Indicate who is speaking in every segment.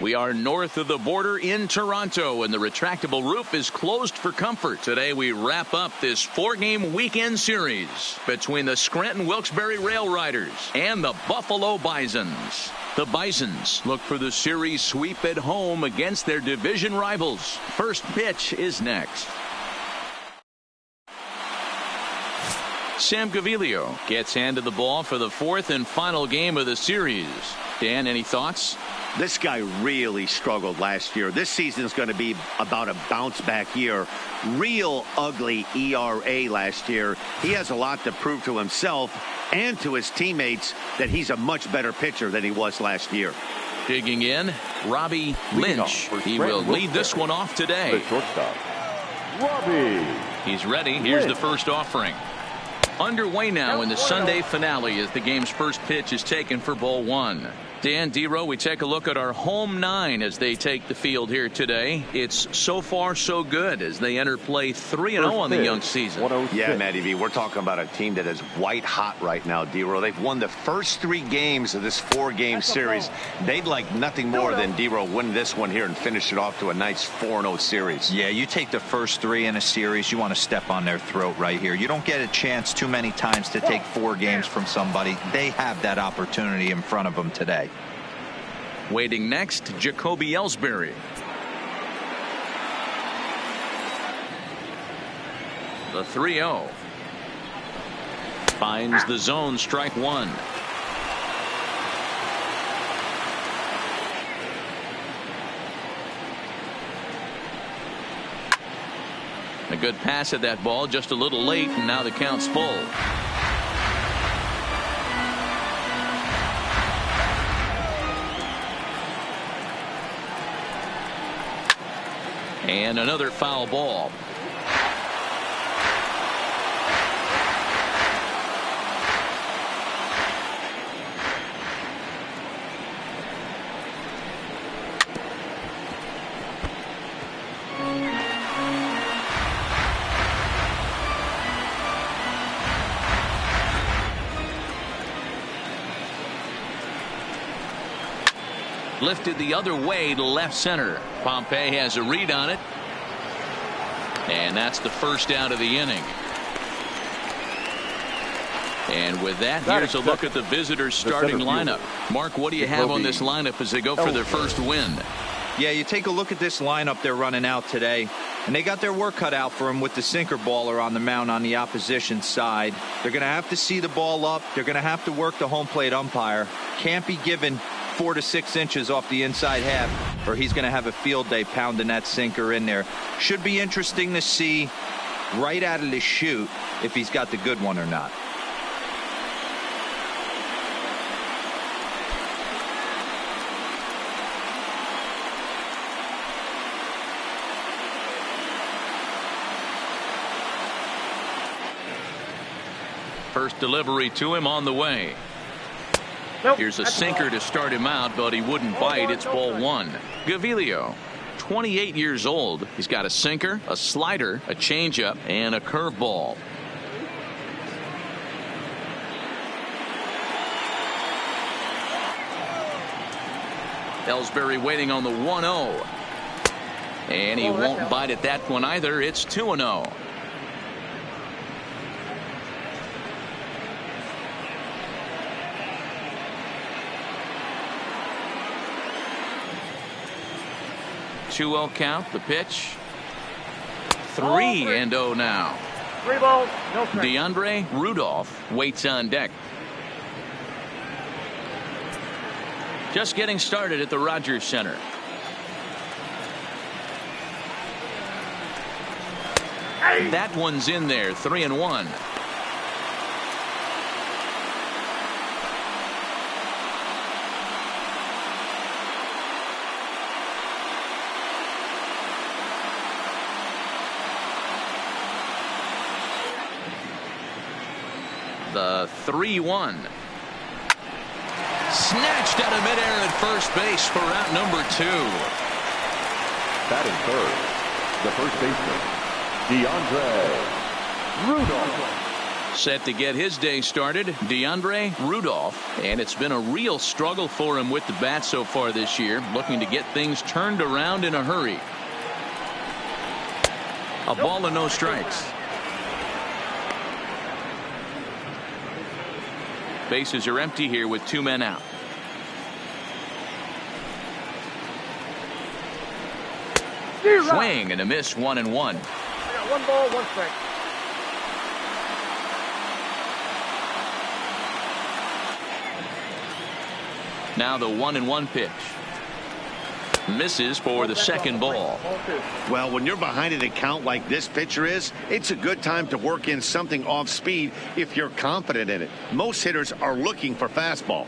Speaker 1: We are north of the border in Toronto, and the retractable roof is closed for comfort. Today we wrap up this 4-game weekend series between the Scranton-Wilkes-Barre Railriders and the Buffalo Bisons. The Bisons look for the series sweep at home against their division rivals. First pitch is next. Sam Gaviglio gets handed the ball for the 4th and final game of the series. Dan, any thoughts?
Speaker 2: This guy really struggled last year. This season is going to be about a bounce-back year. Real ugly ERA last year. He has a lot to prove to himself and to his teammates that he's a much better pitcher than he was last year.
Speaker 1: Digging in, Robbie Lynch. He will lead this one off today.
Speaker 3: The shortstop, Robbie.
Speaker 1: He's ready. Here's the first offering. Underway now in the Sunday finale as the game's first pitch is taken for ball 1. Dan, D-Row, we take a look at our home 9 as they take the field here today. It's so far so good as they enter play 3-0 on the young season.
Speaker 2: Yeah, Matty V, we're talking about a team that is white hot right now, D-Row. They've won the first 3 games of this 4-game series. They'd like nothing more than D-Row win this one here and finish it off to a nice 4-0 series.
Speaker 4: Yeah, you take the first 3 in a series, you want to step on their throat right here. You don't get a chance too many times to take 4 games from somebody. They have that opportunity in front of them today.
Speaker 1: Waiting next, Jacoby Ellsbury. The 3-0. Finds the zone, strike 1. A good pass at that ball, just a little late, and now the count's full. And another foul ball. Lifted the other way to left center. Pompey has a read on it. And that's the first out of the inning. And with that, here's a look at the visitors' starting lineup. Mark, what do you have on this lineup as they go for their first win?
Speaker 4: Yeah, you take a look at this lineup they're running out today, and they got their work cut out for them with the sinker baller on the mound on the opposition side. They're going to have to see the ball up. They're going to have to work the home plate umpire. Can't be given 4 to 6 inches off the inside half, or he's going to have a field day pounding that sinker in there. Should be interesting to see right out of the chute if he's got the good one or not.
Speaker 1: First delivery to him on the way. Here's a sinker to start him out, but he wouldn't bite. It's ball 1. Gaviglio, 28 years old. He's got a sinker, a slider, a changeup, and a curveball. Ellsbury waiting on the 1-0. And he won't bite at that one either. It's 2-0. Two-0 count. The pitch. 3-0 now.
Speaker 5: 3 balls, no strikes.
Speaker 1: DeAndre Rudolph waits on deck. Just getting started at the Rogers Center. That one's in there. 3-1. The 3-1. Snatched out of midair at first base for out number 2.
Speaker 3: Batting third, the first baseman, DeAndre Rudolph.
Speaker 1: Set to get his day started, DeAndre Rudolph, and it's been a real struggle for him with the bat so far this year, looking to get things turned around in a hurry. A ball and no strikes. Bases are empty here with 2 men out. Swing and a miss, 1-1.
Speaker 5: I got 1 ball, 1 strike.
Speaker 1: Now the 1-1 pitch. Misses for the second ball.
Speaker 2: Well, when you're behind an account like this pitcher is, it's a good time to work in something off speed if you're confident in it. Most hitters are looking for fastball.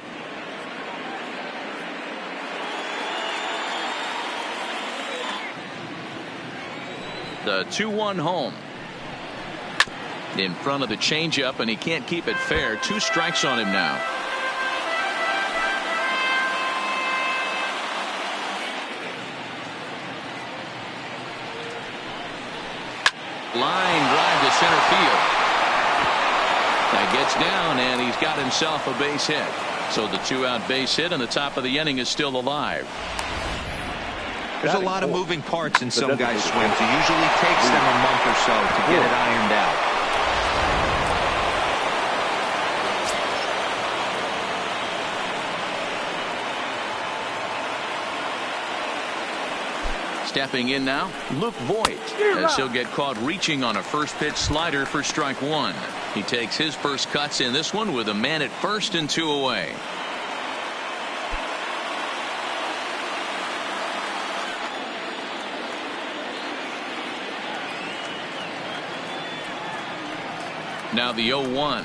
Speaker 1: The 2-1 home. In front of the changeup, and he can't keep it fair. 2 strikes on him now. Line drive to center field. That gets down, and he's got himself a base hit. So the 2-out base hit, and the top of the inning is still alive.
Speaker 4: There's a lot of moving parts in some guys' swings. It usually takes them a month or so to get it ironed out.
Speaker 1: Stepping in now, Luke Voigt, as he'll get caught reaching on a first pitch slider for strike 1. He takes his first cuts in this one with a man at first and 2 away. Now the 0-1.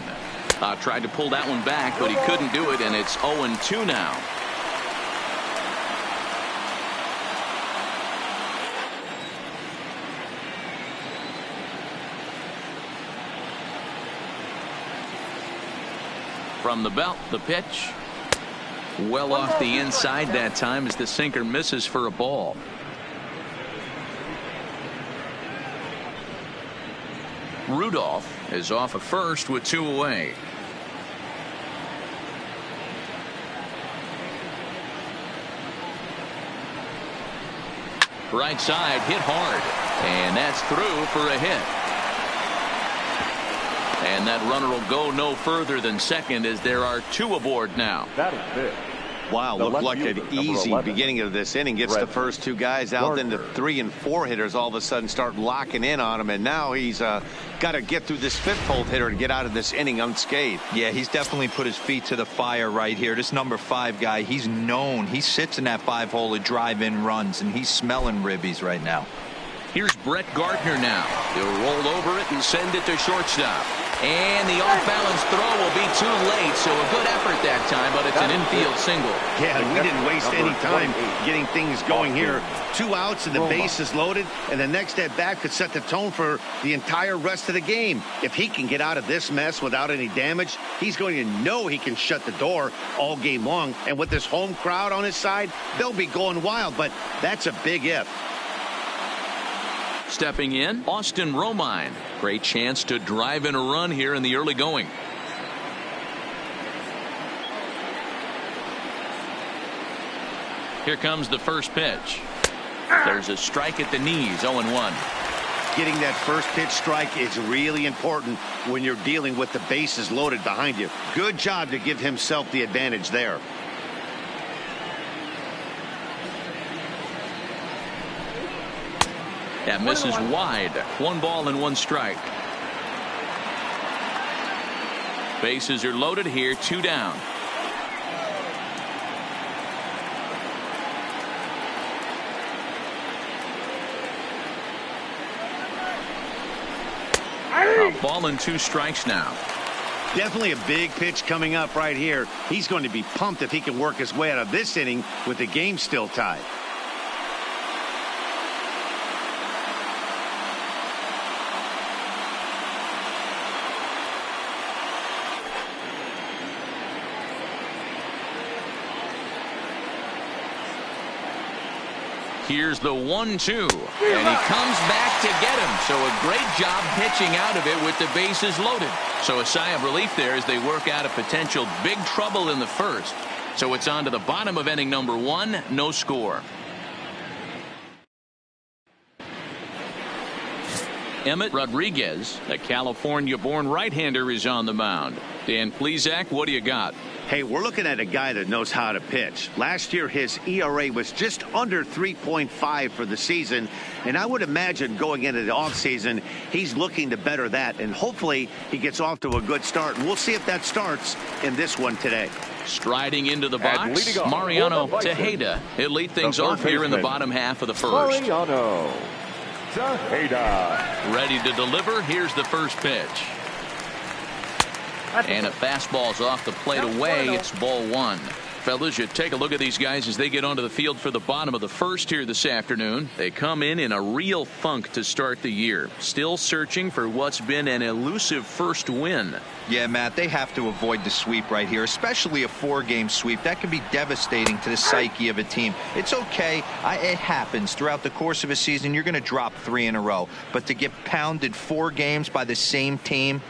Speaker 1: Tried to pull that one back, but he couldn't do it, and it's 0-2 now. From the belt, the pitch. Well off the inside that time as the sinker misses for a ball. Rudolph is off at first with 2 away. Right side hit hard, and that's through for a hit. And that runner will go no further than second as there are 2 aboard now.
Speaker 3: That is big.
Speaker 2: Wow, looked like an easy beginning of this inning. Gets the first 2 guys out, then the 3 and 4 hitters all of a sudden start locking in on him, and now he's got to get through this 5th hole hitter and get out of this inning unscathed.
Speaker 4: Yeah, he's definitely put his feet to the fire right here. This number 5 guy, he's known. He sits in that 5-hole to drive in runs, and he's smelling ribbies right now.
Speaker 1: Here's Brett Gardner now. He'll roll over it and send it to shortstop. And the off-balance throw will be too late, so a good effort that time, but it's an infield single.
Speaker 2: Yeah, we didn't waste any time getting things going here. 2 outs and the base is loaded, and the next at bat could set the tone for the entire rest of the game. If he can get out of this mess without any damage, he's going to know he can shut the door all game long. And with this home crowd on his side, they'll be going wild, but that's a big if.
Speaker 1: Stepping in, Austin Romine. Great chance to drive in a run here in the early going. Here comes the first pitch. There's a strike at the knees, 0-1.
Speaker 2: Getting that first pitch strike is really important when you're dealing with the bases loaded behind you. Good job to give himself the advantage there.
Speaker 1: That misses wide. 1 ball and 1 strike. Bases are loaded here, 2 down. A ball and 2 strikes now.
Speaker 2: Definitely a big pitch coming up right here. He's going to be pumped if he can work his way out of this inning with the game still tied.
Speaker 1: Here's the 1-2. And he comes back to get him. So a great job pitching out of it with the bases loaded. So a sigh of relief there as they work out a potential big trouble in the first. So it's on to the bottom of inning number 1. No score. Emmett Rodriguez, a California-born right-hander, is on the mound. Dan Plesac, what do you got?
Speaker 2: Hey, we're looking at a guy that knows how to pitch. Last year, his ERA was just under 3.5 for the season, and I would imagine going into the offseason, he's looking to better that, and hopefully he gets off to a good start. And we'll see if that starts in this one today.
Speaker 1: Striding into the box, Mariano Tejeda. He'll lead things off here in the bottom half of the first.
Speaker 3: Mariano Tejeda.
Speaker 1: Ready to deliver. Here's the first pitch. And a fastball's off the plate away. It's ball 1. Fellas, you take a look at these guys as they get onto the field for the bottom of the first here this afternoon. They come in a real funk to start the year. Still searching for what's been an elusive first win.
Speaker 4: Yeah, Matt, they have to avoid the sweep right here, especially a 4-game sweep. That can be devastating to the psyche of a team. It's okay. It happens. Throughout the course of a season, you're going to drop 3 in a row. But to get pounded 4 games by the same team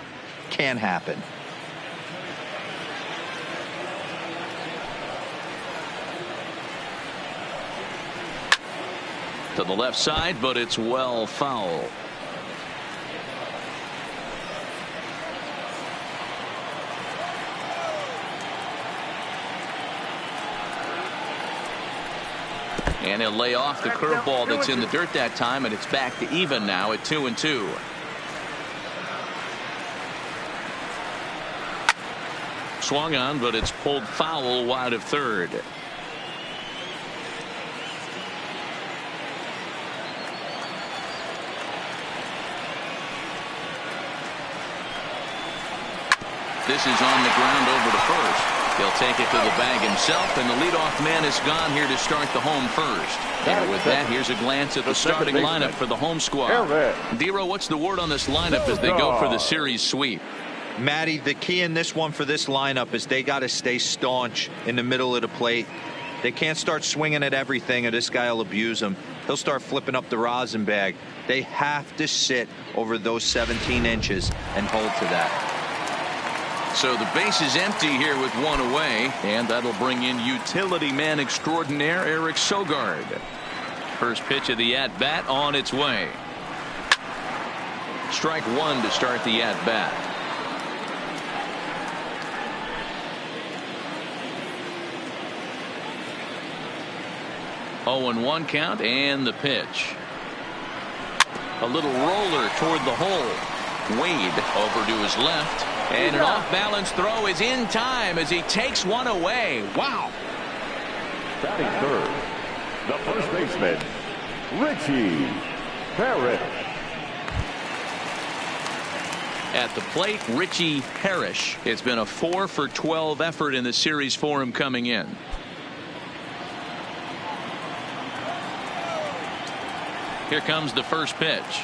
Speaker 4: can happen.
Speaker 1: To the left side, but it's well foul. And he'll lay off the curveball that's in the dirt that time, and it's back to even now at 2-2. Swung on, but it's pulled foul wide of third. This is on the ground over to first. He'll take it to the bag himself, and the leadoff man is gone here to start the home first. And with that, here's a glance at the starting lineup for the home squad. Dero, what's the word on this lineup as they go for the series sweep?
Speaker 4: Matty, the key in this one for this lineup is they got to stay staunch in the middle of the plate. They can't start swinging at everything, or this guy will abuse them. He'll start flipping up the rosin bag. They have to sit over those 17 inches and hold to that.
Speaker 1: So the base is empty here with 1 away, and that'll bring in utility man extraordinaire Eric Sogard. First pitch of the at-bat on its way. Strike 1 to start the at-bat. Oh, 0-1 count, and the pitch. A little roller toward the hole. Wade over to his left. And an off-balance throw is in time as he takes one away. Wow.
Speaker 3: Batting third, the first baseman, Richie Parrish.
Speaker 1: At the plate, Richie Parrish. It's been a 4-for-12 effort in the series for him coming in. Here comes the first pitch.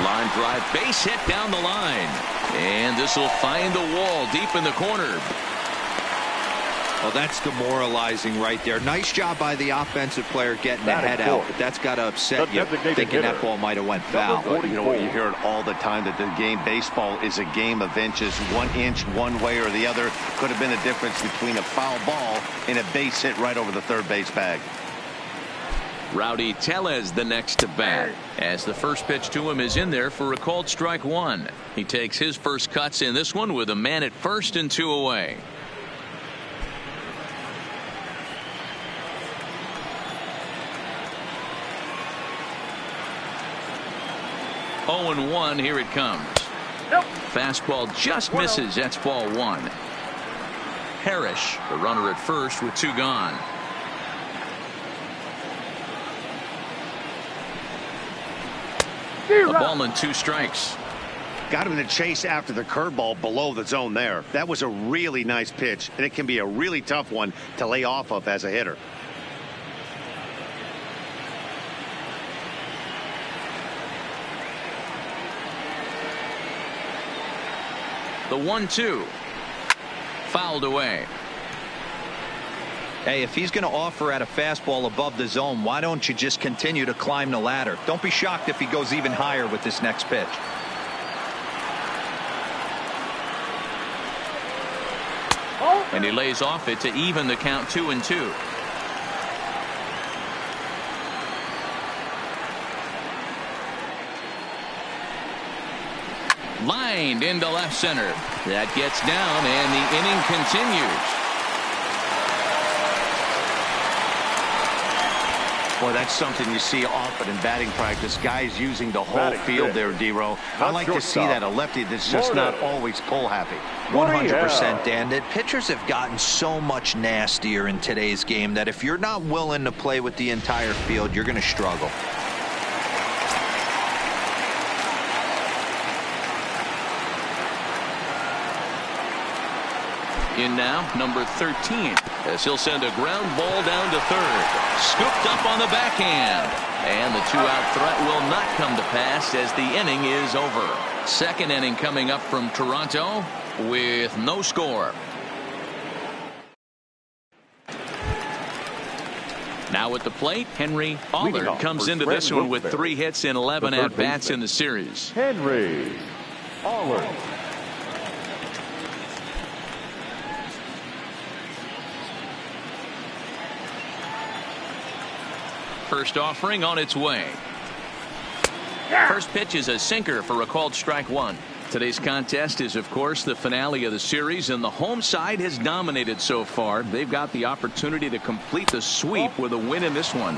Speaker 1: Line drive, base hit down the line. And this will find the wall deep in the corner.
Speaker 4: Well, that's demoralizing right there. Nice job by the offensive player getting the head out, but that's got to upset you, thinking that ball might have went foul.
Speaker 2: You know what, you hear it all the time that the game, baseball is a game of inches. 1 inch one way or the other could have been the difference between a foul ball and a base hit right over the third base bag.
Speaker 1: Rowdy Tellez the next to bat, as the first pitch to him is in there for a called strike 1. He takes his first cuts in this one with a man at first and 2 away. Oh, 0-1, here it comes.
Speaker 5: Nope.
Speaker 1: Fastball just misses. That's ball 1. Parrish, the runner at first with 2 gone. A ball and 2 strikes.
Speaker 2: Got him in the chase after the curveball below the zone there. That was a really nice pitch, and it can be a really tough one to lay off of as a hitter. The 1-2. Fouled away.
Speaker 4: Hey, if he's going to offer at a fastball above the zone, why don't you just continue to climb the ladder? Don't be shocked if he goes even higher with this next pitch.
Speaker 1: And he lays off it to even the count 2-2. Lined into left center. That gets down, and the inning continues.
Speaker 2: Well, that's something you see often in batting practice. Guys using the whole field there, D-Row. I like to see that. A lefty that's just not always pull happy.
Speaker 4: 100%, Dan. That pitchers have gotten so much nastier in today's game that if you're not willing to play with the entire field, you're going to struggle.
Speaker 1: In now, number 13, as he'll send a ground ball down to third. Scooped up on the backhand. And the two-out threat will not come to pass as the inning is over. Second inning coming up from Toronto with no score. Now at the plate, Henry Allard comes into this one with 3 hits in 11 at-bats in the series.
Speaker 3: Henry Allard.
Speaker 1: First offering on its way. First pitch is a sinker for a called strike one. Today's contest is, of course, the finale of the series, and the home side has dominated so far. They've got the opportunity to complete the sweep with a win in this one.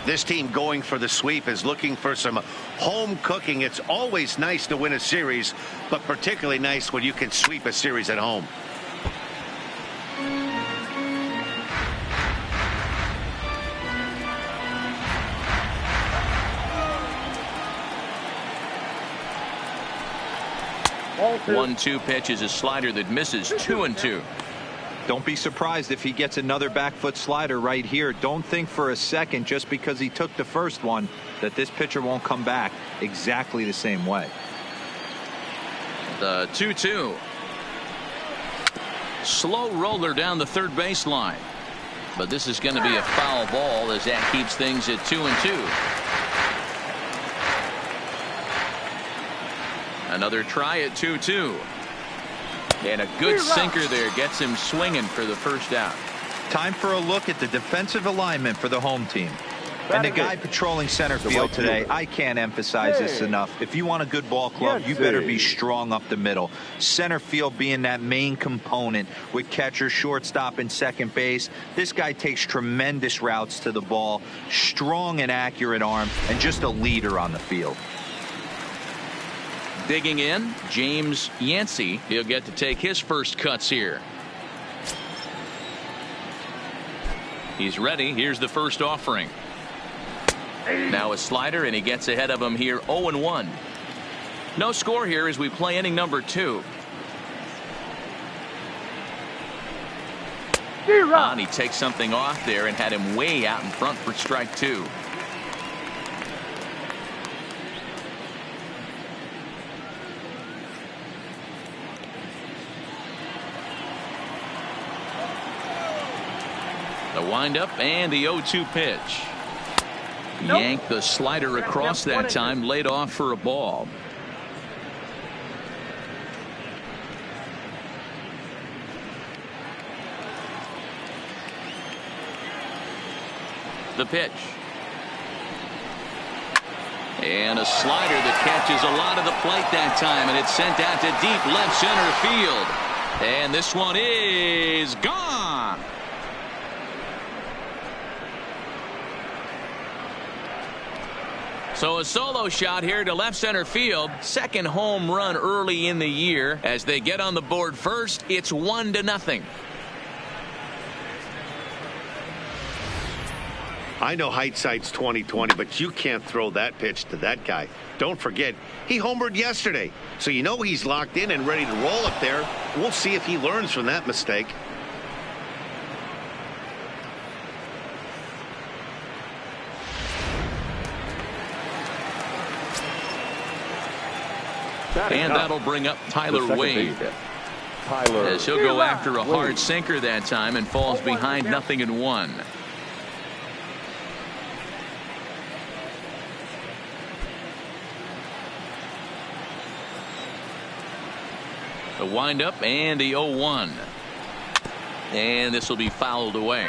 Speaker 2: This team going for the sweep is looking for some home cooking. It's always nice to win a series, but particularly nice when you can sweep a series at home.
Speaker 1: One-two pitch is a slider that misses 2-2.
Speaker 4: Don't be surprised if he gets another back foot slider right here. Don't think for a second just because he took the first one that this pitcher won't come back exactly the same way.
Speaker 1: The 2-2. Slow roller down the third baseline. But this is going to be a foul ball as that keeps things at 2-2. Another try at 2-2. And a good sinker there gets him swinging for the first out.
Speaker 4: Time for a look at the defensive alignment for the home team. And the guy patrolling center field today, I can't emphasize this enough. If you want a good ball club, you better be strong up the middle. Center field being that main component with catcher, shortstop, and second base. This guy takes tremendous routes to the ball, strong and accurate arm, and just a leader on the field.
Speaker 1: Digging in, James Yancey. He'll get to take his first cuts here. He's ready. Here's the first offering. Now a slider, and he gets ahead of him here 0-1. No score here as we play inning number 2. And he takes something off there and had him way out in front for strike 2. The windup and the 0-2 pitch. Yanked the slider across that time, laid off for a ball. The pitch. And a slider that catches a lot of the plate that time, and it's sent out to deep left center field. And this one is gone. So a solo shot here to left center field. Second home run early in the year. As they get on the board first, it's 1-0.
Speaker 2: I know hindsight's 20/20, but you can't throw that pitch to that guy. Don't forget, he homered yesterday. So you know he's locked in and ready to roll up there. We'll see if he learns from that mistake.
Speaker 1: And that'll bring up Tyler Wade. as he'll go after a hard sinker that time and falls behind 0-1. The windup and the 0-1. And this will be fouled away.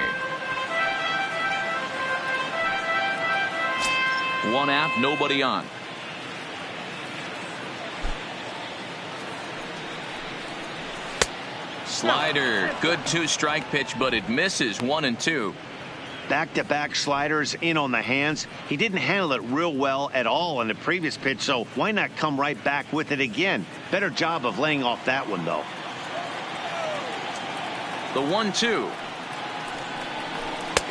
Speaker 1: One out, nobody on. Slider, good 2-strike pitch, but it misses. 1-2.
Speaker 2: Back-to-back sliders in on the hands. He didn't handle it real well at all in the previous pitch, so why not come right back with it again? Better job of laying off that one, though.
Speaker 1: The 1-2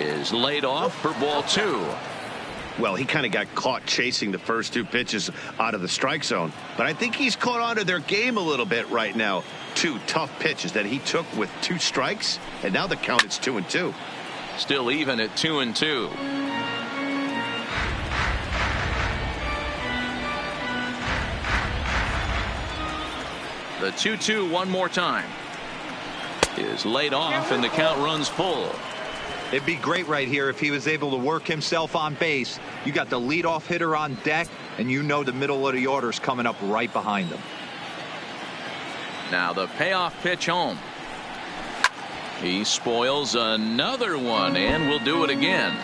Speaker 1: is laid off for ball 2.
Speaker 2: Well, he kind of got caught chasing the first 2 pitches out of the strike zone, but I think he's caught on to their game a little bit right now. 2 tough pitches that he took with 2 strikes, and now the count is 2-2.
Speaker 1: Still even at 2-2. The 2-2 one more time is laid off, and the count runs full.
Speaker 4: It'd be great right here if he was able to work himself on base. You got the leadoff hitter on deck, and you know the middle of the order's coming up right behind him.
Speaker 1: Now the payoff pitch home. He spoils another one, and will do it again.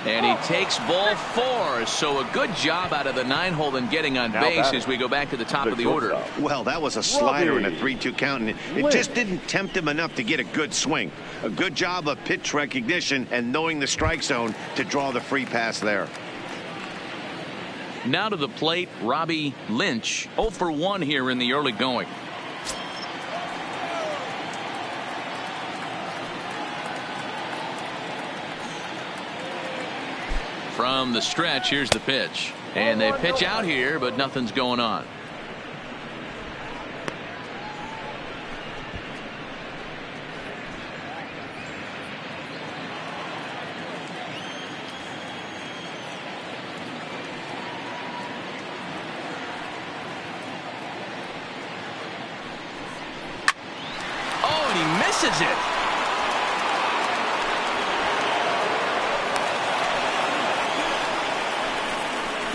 Speaker 1: And he takes ball 4. So a good job out of the 9-hole in getting on base as we go back to the top of the order.
Speaker 2: Well, that was a slider in a 3-2 count, and it just didn't tempt him enough to get a good swing. A good job of pitch recognition and knowing the strike zone to draw the free pass there.
Speaker 1: Now to the plate, Robbie Lynch. 0 for 1 here in the early going. From the stretch, here's the pitch. And they pitch out here, but nothing's going on. Oh, and he misses it.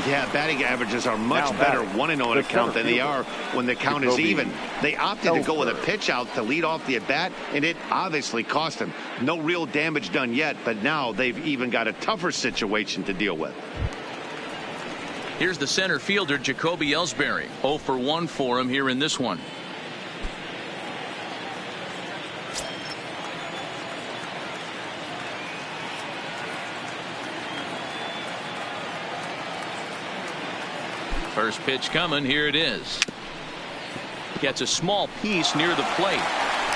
Speaker 2: Yeah, batting averages are much better 1-0 in a count than they are when the count is even. They opted to go with a pitch out to lead off the at-bat, and it obviously cost them. No real damage done yet, but now they've even got a tougher situation to deal with.
Speaker 1: Here's the center fielder, Jacoby Ellsbury. 0 for 1 for him here in this one. First pitch coming. Here it is. Gets a small piece near the plate.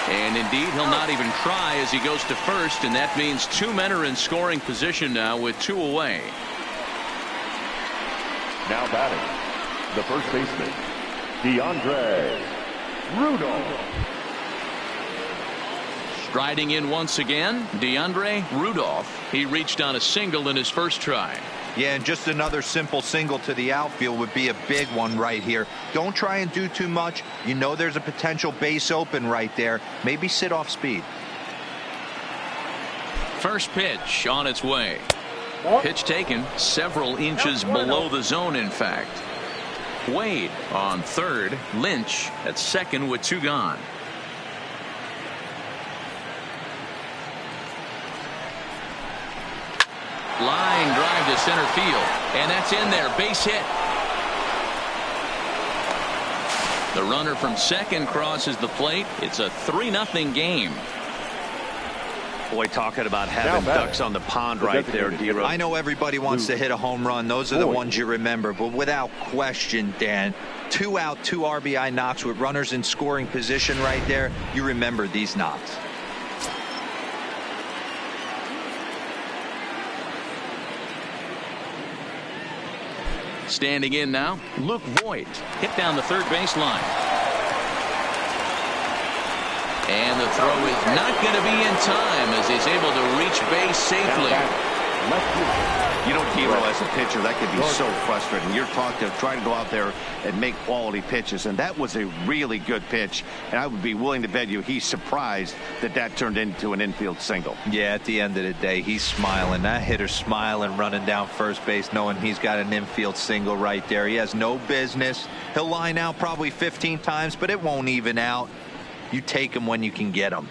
Speaker 1: And indeed, he'll not even try as he goes to first. And that means 2 men are in scoring position now with 2 away.
Speaker 3: Now batting, the first baseman, DeAndre Rudolph.
Speaker 1: Striding in once again, DeAndre Rudolph. He reached on a single in his first try.
Speaker 4: Yeah, and just another simple single to the outfield would be a big one right here. Don't try and do too much. You know there's a potential base open right there. Maybe sit off speed.
Speaker 1: First pitch on its way. Pitch taken several inches below the zone, in fact. Wade on third. Lynch at second with 2 gone. Line drive to center field, and that's in there. Base hit. The runner from second crosses the plate. It's a 3-0 game.
Speaker 2: Boy, talking about having ducks on the pond right there, D-Rose.
Speaker 4: I know everybody wants to hit a home run. Those are the ones you remember. But without question, Dan, 2 out, 2 RBI knocks with runners in scoring position right there. You remember these knocks.
Speaker 1: Standing in now, Luke Voigt hit down the third baseline. And the throw is not going to be in time as he's able to reach base safely.
Speaker 2: You know, Dero, as a pitcher, that could be so frustrating. You're trying to go out there and make quality pitches, and that was a really good pitch. And I would be willing to bet you he's surprised that turned into an infield single.
Speaker 4: Yeah, at the end of the day, he's smiling. That hitter's smiling, running down first base, knowing he's got an infield single right there. He has no business. He'll line out probably 15 times, but it won't even out. You take him when you can get him.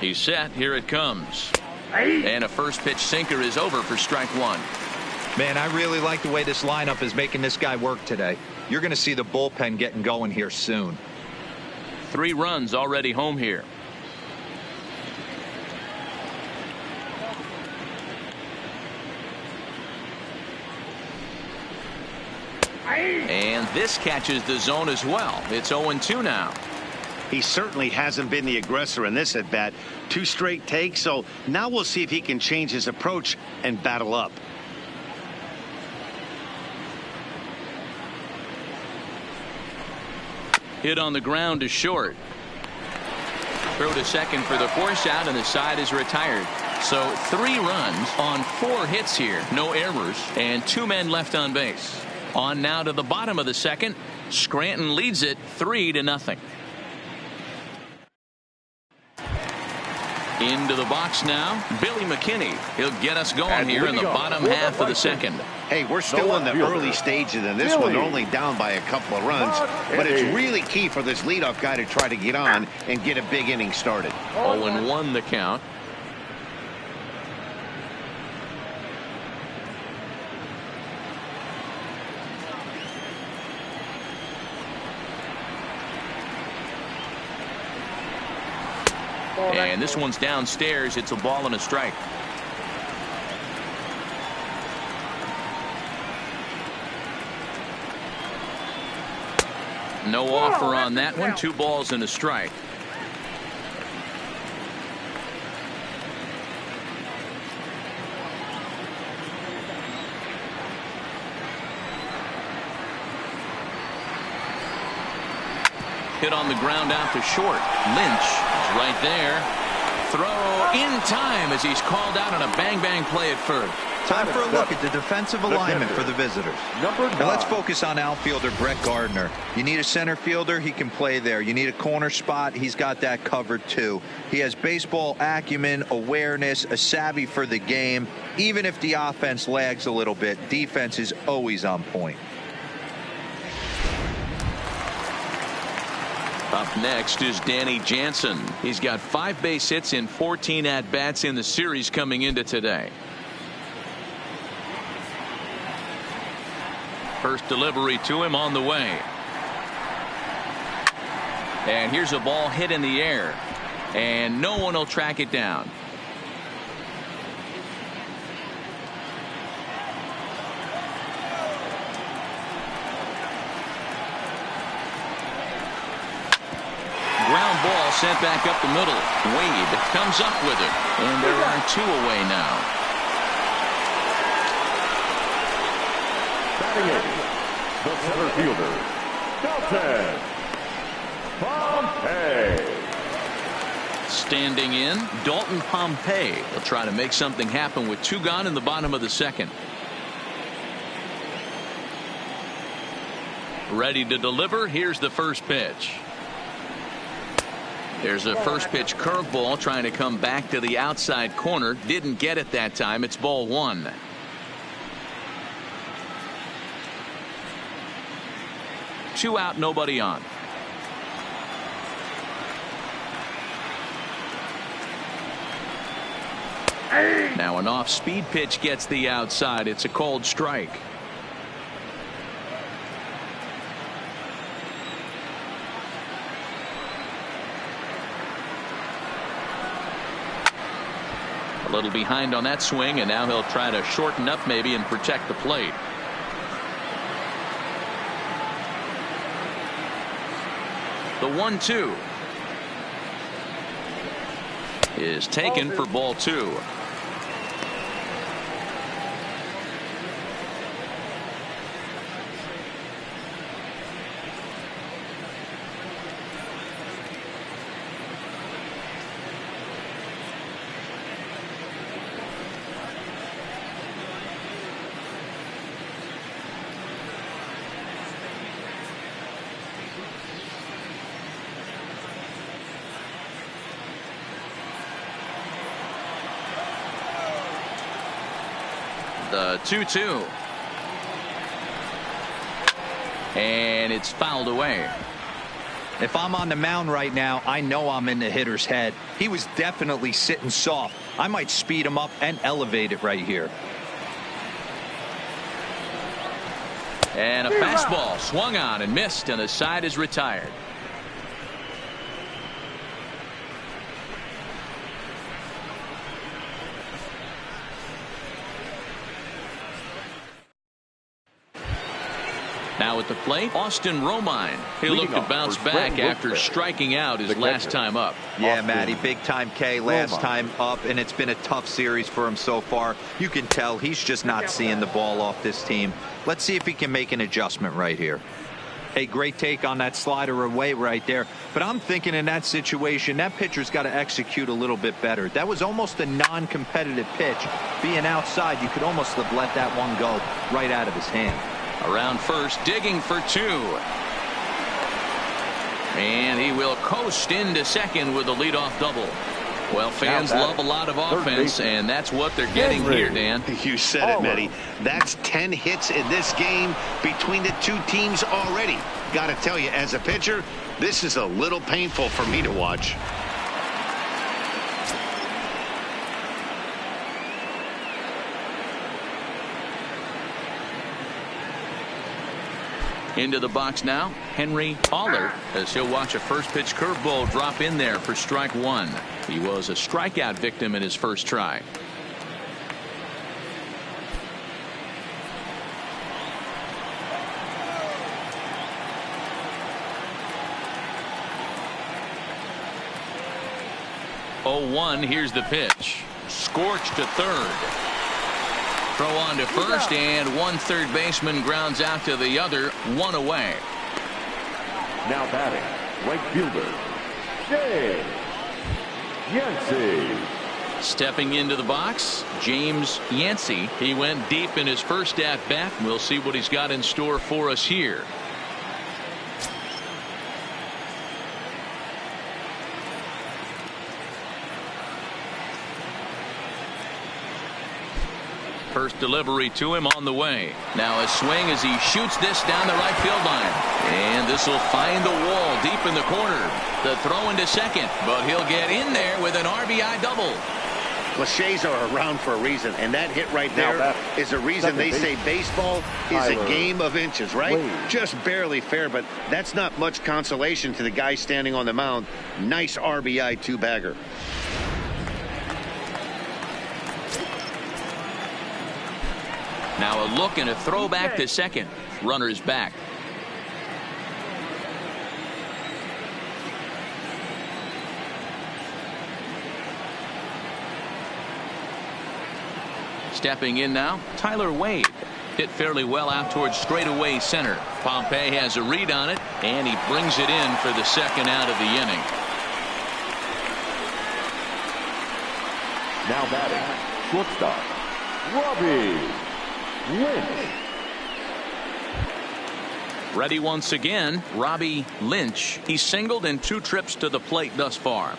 Speaker 1: He's set. Here it comes. And a first pitch sinker is over for strike one.
Speaker 4: Man, I really like the way this lineup is making this guy work today. You're going to see the bullpen getting going here soon.
Speaker 1: 3 runs already home here. And this catches the zone as well. It's 0-2 now.
Speaker 2: He certainly hasn't been the aggressor in this at bat. 2 straight takes, so now we'll see if he can change his approach and battle up.
Speaker 1: Hit on the ground to short. Throw to second for the force out, and the side is retired. So 3 runs on 4 hits here. No errors, and 2 men left on base. On now to the bottom of the second. Scranton leads it 3-0. Into the box now, Billy McKinney. He'll get us going here in the bottom half of the second.
Speaker 2: Hey, we're still in the early stages in this one. They're only down by a couple of runs, but it's really key for this leadoff guy to try to get on and get a big inning started.
Speaker 1: 0-1 the count. And this one's downstairs. It's a ball and a strike. No offer on that one. 2 balls and a strike. Hit on the ground out to short. Lynch is right there. Throw in time as he's called out on a bang-bang play at first.
Speaker 4: Time for a look at the defensive alignment for the visitors. Now let's focus on outfielder Brett Gardner. You need a center fielder, he can play there. You need a corner spot, he's got that covered too. He has baseball acumen, awareness, a savvy for the game. Even if the offense lags a little bit, defense is always on point.
Speaker 1: Up next is Danny Jansen. He's got 5 base hits in 14 at-bats in the series coming into today. First delivery to him on the way. And here's a ball hit in the air. And no one will track it down. Ground ball sent back up the middle. Wade comes up with it. And there are 2 away now.
Speaker 3: Batting in, the center fielder, Dalton Pompey.
Speaker 1: Standing in, Dalton Pompey will try to make something happen with 2 gone in the bottom of the second. Ready to deliver. Here's the first pitch. There's a first pitch curveball trying to come back to the outside corner. Didn't get it that time. It's ball 1. Two out, nobody on. Now an off-speed pitch gets the outside. It's a called strike. A little behind on that swing, and now he'll try to shorten up maybe and protect the plate. The 1-2 is taken for ball 2. The 2-2. And it's fouled away.
Speaker 4: If I'm on the mound right now, I know I'm in the hitter's head. He was definitely sitting soft. I might speed him up and elevate it right here.
Speaker 1: And a fastball swung on and missed, and the side is retired. Now at the plate, Austin Romine. He'll look to bounce back after striking out his last time up.
Speaker 4: Yeah, Matty, big time K last time up, and it's been a tough series for him so far. You can tell he's just not seeing the ball off this team. Let's see if he can make an adjustment right here. Hey, great take on that slider away right there. But I'm thinking in that situation, that pitcher's got to execute a little bit better. That was almost a non-competitive pitch. Being outside, you could almost have let that one go right out of his hand.
Speaker 1: Around first, digging for 2. And he will coast into second with a leadoff double. Well, fans love a lot of offense, and that's what they're getting here, Dan.
Speaker 2: You said it, Matty. That's 10 hits in this game between the two teams already. Got to tell you, as a pitcher, this is a little painful for me to watch.
Speaker 1: Into the box now, Henry Aller, as he'll watch a first pitch curveball drop in there for strike 1. He was a strikeout victim in his first try. Oh, 1, here's the pitch. Scorched to third. Throw on to first, and one third baseman grounds out to the other, 1 away.
Speaker 3: Now batting, right fielder, James Yancey.
Speaker 1: Stepping into the box, James Yancey. He went deep in his first at bat. We'll see what he's got in store for us here. First delivery to him on the way. Now a swing as he shoots this down the right field line. And this will find the wall deep in the corner. The throw into second, but he'll get in there with an RBI double.
Speaker 2: Cliches are around for a reason, and that hit right there is a reason they say baseball is a game of inches, right? Just barely fair, but that's not much consolation to the guy standing on the mound. Nice RBI two-bagger.
Speaker 1: Now a look and a throw back to second. Runner's back. Stepping in now, Tyler Wade. Hit fairly well out towards straightaway center. Pompey has a read on it, and he brings it in for the second out of the inning.
Speaker 3: Now batting, shortstop, Robbie Lynch.
Speaker 1: Ready once again, Robbie Lynch. He's singled in 2 trips to the plate thus far.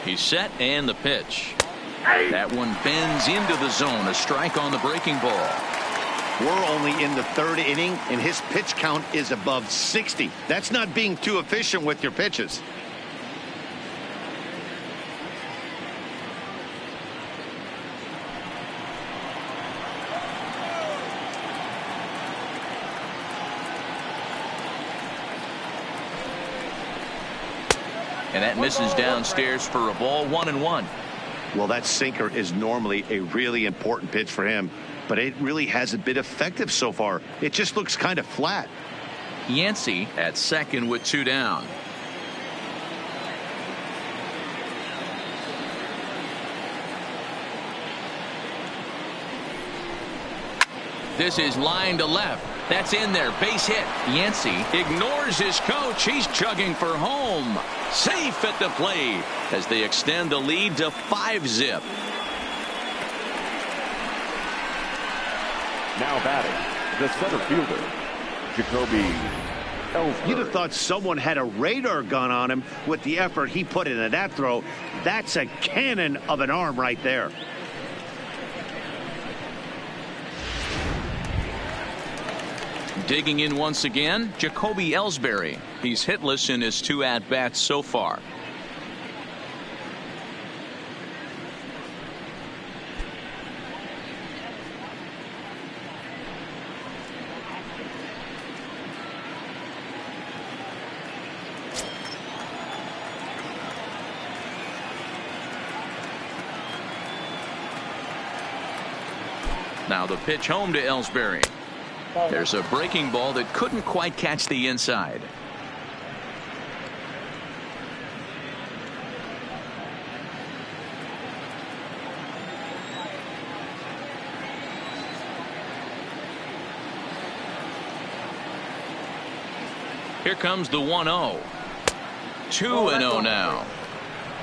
Speaker 1: He's set, and the pitch. That one bends into the zone. A strike on the breaking ball.
Speaker 2: We're only in the 3rd inning, and his pitch count is above 60. That's not being too efficient with your pitches.
Speaker 1: And that misses downstairs for a ball, 1-1.
Speaker 2: Well, that sinker is normally a really important pitch for him, but it really hasn't been effective so far. It just looks kind of flat.
Speaker 1: Yancey at second with 2 down. This is line to left. That's in there. Base hit. Yancey ignores his coach. He's chugging for home. Safe at the plate as they extend the lead to 5-zip.
Speaker 3: Now batting, the center fielder, Jacoby
Speaker 2: You'd have thought someone had a radar gun on him with the effort he put into that throw. That's a cannon of an arm right there.
Speaker 1: Digging in once again, Jacoby Ellsbury. He's hitless in his 2 at-bats so far. Now the pitch home to Ellsbury. There's a breaking ball that couldn't quite catch the inside. Here comes the 1-0. 2-0 now.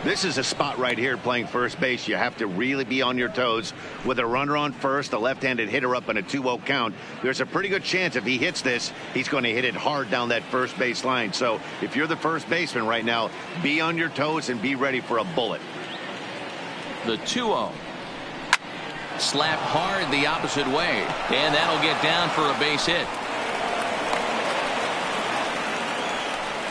Speaker 2: This is a spot right here playing first base. You have to really be on your toes. With a runner on first, a left-handed hitter up in a 2-0 count, there's a pretty good chance if he hits this, he's going to hit it hard down that first base line. So if you're the first baseman right now, be on your toes and be ready for a bullet.
Speaker 1: The 2-0. Slapped hard the opposite way, and that'll get down for a base hit.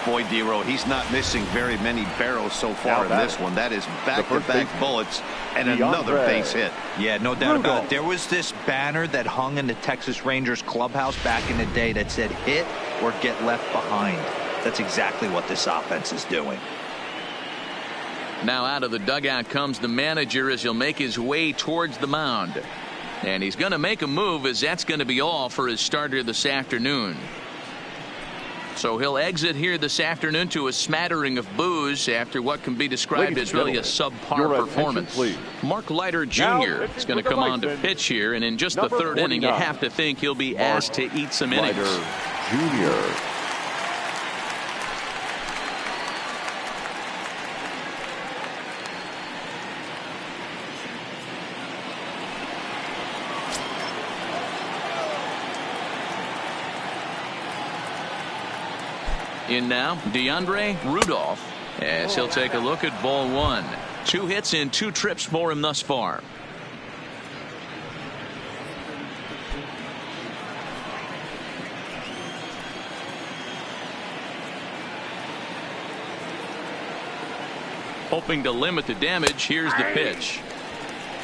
Speaker 2: Boy, Dero, he's not missing very many barrels so far in this one. That is back-to-back bullets and another base hit.
Speaker 4: Yeah, no doubt about it. There was this banner that hung in the Texas Rangers clubhouse back in the day that said hit or get left behind. That's exactly what this offense is doing.
Speaker 1: Now out of the dugout comes the manager as he'll make his way towards the mound. And he's going to make a move, as that's going to be all for his starter this afternoon. So he'll exit here this afternoon to a smattering of boos after what can be described as really a subpar performance. Mark Leiter Jr. is going to come on to pitch here, and in just the third inning, you have to think he'll be asked to eat some innings.
Speaker 3: Leiter Jr.
Speaker 1: In now, DeAndre Rudolph, as he'll take a look at ball 1. 2 hits in 2 trips for him thus far. Hoping to limit the damage, here's the pitch.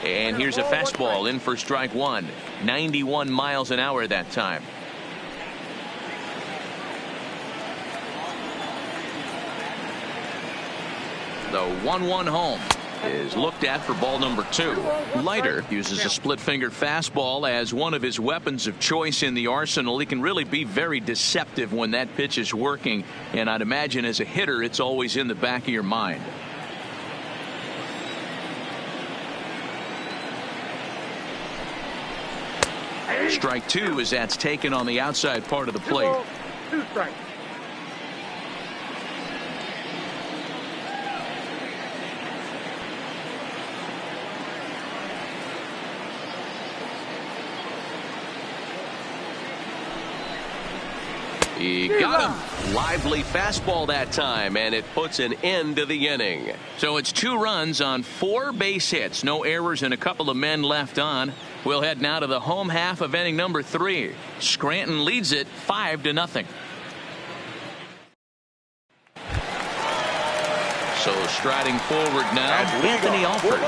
Speaker 1: And here's a fastball in for strike 1. 91 miles an hour that time. The 1-1 home is looked at for ball number 2. Leiter uses a split-fingered fastball as one of his weapons of choice in the arsenal. He can really be very deceptive when that pitch is working, and I'd imagine as a hitter it's always in the back of your mind. Strike 2 as that's taken on the outside part of the plate.
Speaker 5: 2 strikes.
Speaker 1: He got him. Lively fastball that time, and it puts an end to the inning. So it's 2 runs on 4 base hits. No errors and a couple of men left on. We'll head now to the home half of inning number 3. Scranton leads it 5-0. So striding forward now, Anthony Alford.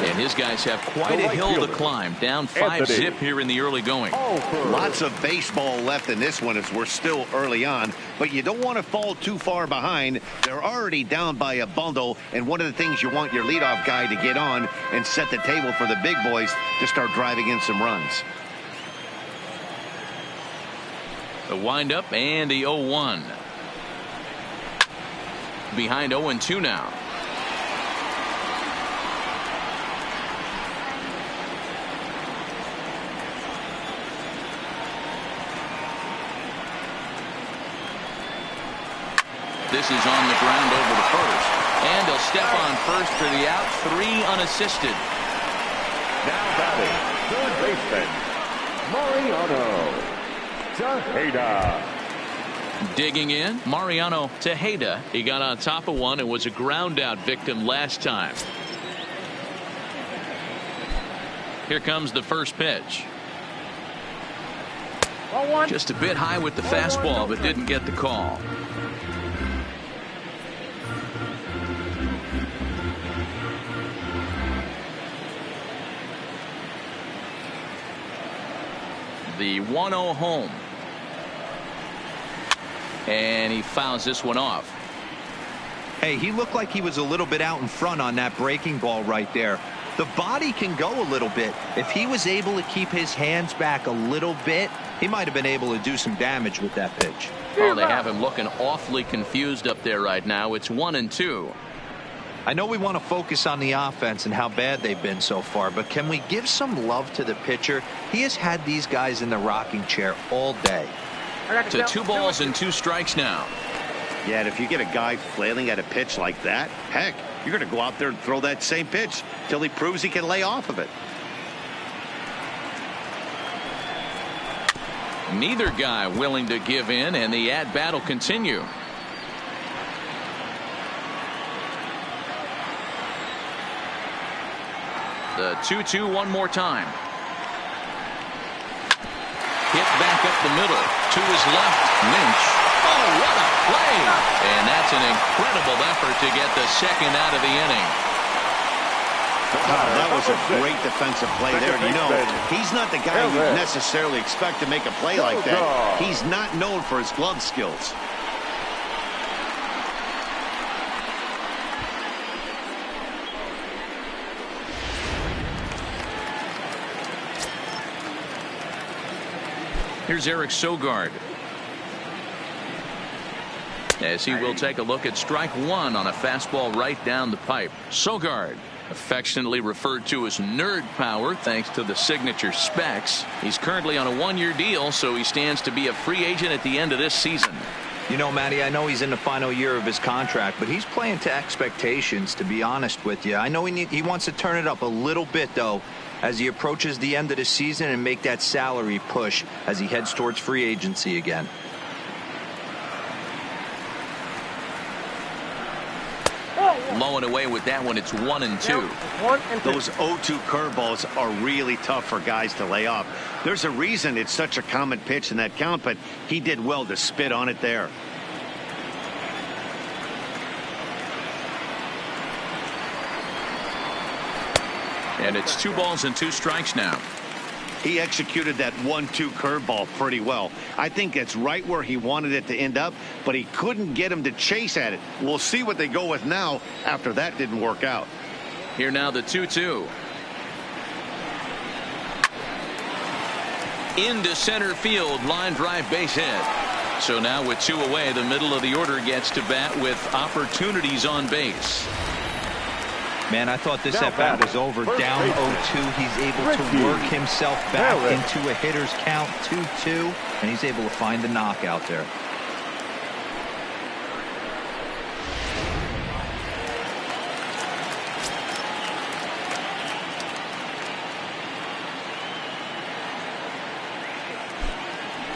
Speaker 1: And his guys have quite a hill to climb. Down 5-zip here in the early going.
Speaker 2: Lots of baseball left in this one as we're still early on. But you don't want to fall too far behind. They're already down by a bundle. And one of the things you want your leadoff guy to get on and set the table for the big boys to start driving in some runs.
Speaker 1: The windup and the 0-1. Behind 0-2 now. This is on the ground over to first. And he'll step on first for the out. 3 unassisted.
Speaker 3: Now batting, third baseman, Mariano Tejeda.
Speaker 1: Digging in, Mariano Tejeda. He got on top of one and was a ground out victim last time. Here comes the first pitch. Just a bit high with the fastball, but didn't get the call. The 1-0 home. And he fouls this one off.
Speaker 4: Hey, he looked like he was a little bit out in front on that breaking ball right there. The body can go a little bit. If he was able to keep his hands back a little bit, he might have been able to do some damage with that pitch.
Speaker 1: Oh, they have him looking awfully confused up there right now. It's 1-2.
Speaker 4: I know we want to focus on the offense and how bad they've been so far, but can we give some love to the pitcher? He has had these guys in the rocking chair all day.
Speaker 1: To 2 balls and 2 strikes now.
Speaker 2: Yeah, and if you get a guy flailing at a pitch like that, heck, you're going to go out there and throw that same pitch till he proves he can lay off of it.
Speaker 1: Neither guy willing to give in, and the at-bat will continue. The 2-2 one more time. Hit back up the middle. To his left, Lynch. Oh, what a play! And that's an incredible effort to get the second out of the inning.
Speaker 2: That was a great defensive play there. You know, he's not the guy you necessarily expect to make a play like that. He's not known for his glove skills.
Speaker 1: Here's Eric Sogard, as he will take a look at strike one on a fastball right down the pipe. Sogard, affectionately referred to as nerd power thanks to the signature specs. He's currently on a 1-year deal, so he stands to be a free agent at the end of this season.
Speaker 4: You know, Matty, I know he's in the final year of his contract, but he's playing to expectations, to be honest with you. I know he wants to turn it up a little bit, though, as he approaches the end of the season and make that salary push as he heads towards free agency again.
Speaker 1: Low and away with that one. It's 1-2.
Speaker 2: Those 0-2 curveballs are really tough for guys to lay off. There's a reason it's such a common pitch in that count, but he did well to spit on it there.
Speaker 1: And it's 2 balls and 2 strikes now.
Speaker 2: He executed that 1-2 curveball pretty well. I think it's right where he wanted it to end up, but he couldn't get him to chase at it. We'll see what they go with now after that didn't work out.
Speaker 1: Here now the 2-2. Into center field, line drive, base hit. So now with 2 away, the middle of the order gets to bat with opportunities on base.
Speaker 4: Man, I thought this at-bat was over. Down 0-2. He's able to work himself back into a hitter's count, 2-2, and he's able to find the knockout there.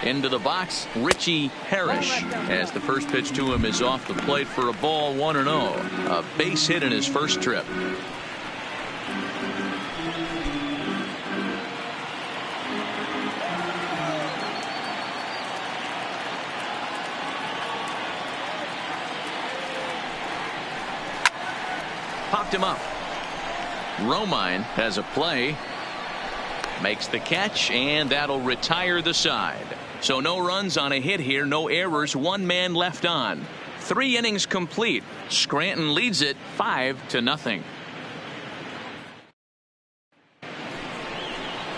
Speaker 1: Into the box, Richie Parrish, as the first pitch to him is off the plate for a ball, 1-0. A base hit in his first trip. Popped him up. Romine has a play. Makes the catch, and that'll retire the side. So no runs on a hit here, no errors, 1 man left on. 3 innings complete. Scranton leads it 5-0.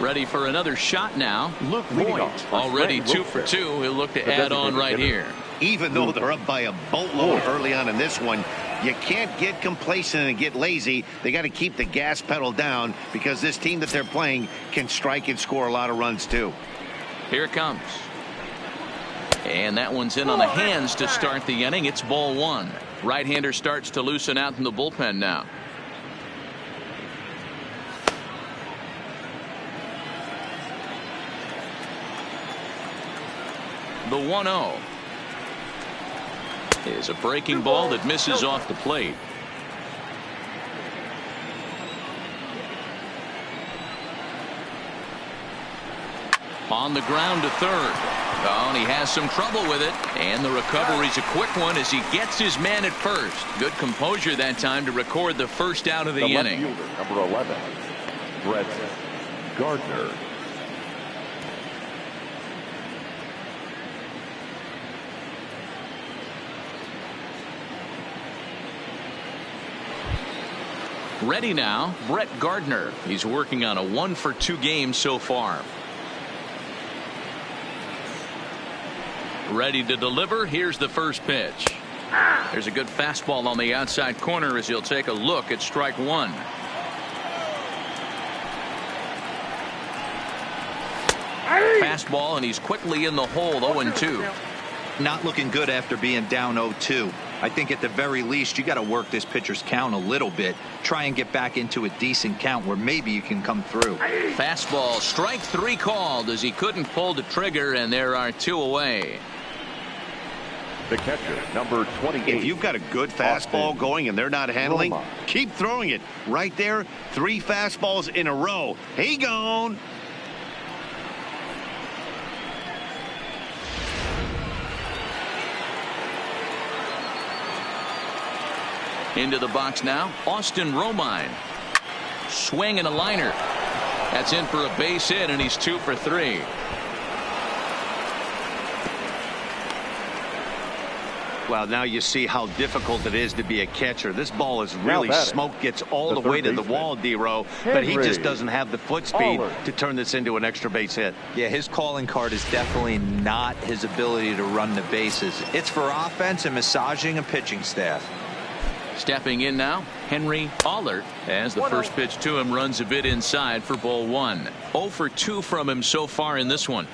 Speaker 1: Ready for another shot now.
Speaker 3: Luke
Speaker 1: Voigt, already 2 for 2. He'll look to add on right here.
Speaker 2: Even though they're up by a boatload early on in this one, you can't get complacent and get lazy. They got to keep the gas pedal down because this team that they're playing can strike and score a lot of runs too.
Speaker 1: Here it comes. And that one's in on the hands to start the inning. It's ball 1. Right-hander starts to loosen out in the bullpen now. The 1-0. is a breaking ball that misses off the plate. On the ground to third. Oh, and he has some trouble with it. And the recovery's a quick one as he gets his man at first. Good composure that time to record the first out of the inning.
Speaker 3: Left fielder, number 11, Brett Gardner.
Speaker 1: Ready now, Brett Gardner. He's working on a 1-for-2 game so far. Ready to deliver. Here's the first pitch. There's a good fastball on the outside corner as he'll take a look at strike one. Fastball, and he's quickly in the hole. 0-2.
Speaker 4: Not looking good after being down 0-2. I think at the very least you got to work this pitcher's count a little bit. Try and get back into a decent count where maybe you can come through.
Speaker 1: Fastball, strike three called as he couldn't pull the trigger, and there are two away.
Speaker 3: The catcher, number 28.
Speaker 2: If you've got a good fastball going and they're not handling, keep throwing it. Right there, 3 fastballs in a row. He gone.
Speaker 1: Into the box now, Austin Romine. Swing and a liner. That's in for a base hit, and he's 2 for 3.
Speaker 2: Well, now you see how difficult it is to be a catcher. This ball is really smoke, gets all the way to the wall, D-Row, but he just doesn't have the foot speed to turn this into an extra base hit.
Speaker 4: Yeah, his calling card is definitely not his ability to run the bases. It's for offense and massaging a pitching staff.
Speaker 1: Stepping in now, Henry Allert, as the first pitch to him runs a bit inside for ball 1. 0 for 2 from him so far in this one.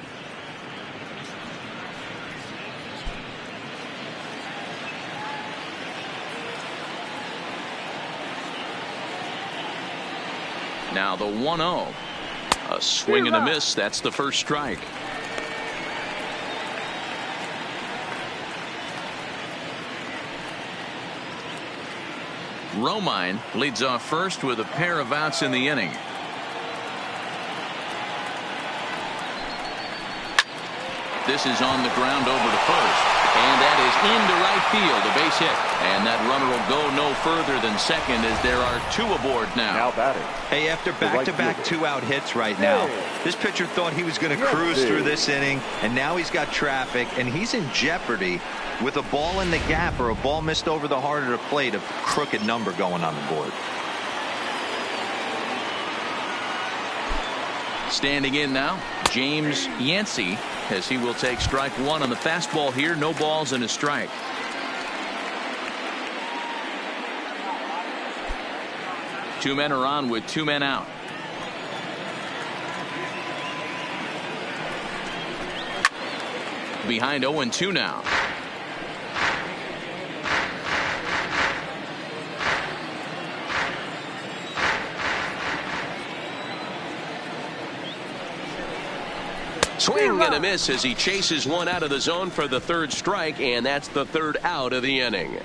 Speaker 1: Now the 1-0. A swing and a miss. That's the first strike. Romine leads off first with a pair of outs in the inning. This is on the ground over to first. And that is into right field, a base hit. And that runner will go no further than second as there are 2 aboard now.
Speaker 3: Now batting.
Speaker 4: Hey, after back-to-back 2-out hits right now, this pitcher thought he was going to cruise through this inning, and now he's got traffic, and he's in jeopardy with a ball in the gap or a ball missed over the heart of the plate, a crooked number going on the board.
Speaker 1: Standing in now, James Yancey, as he will take strike one on the fastball here. No balls and a strike. Two men are on with 2 men out. Behind 0-2 now. Swing and a miss as he chases one out of the zone for the 3rd strike, and that's the 3rd out of the inning.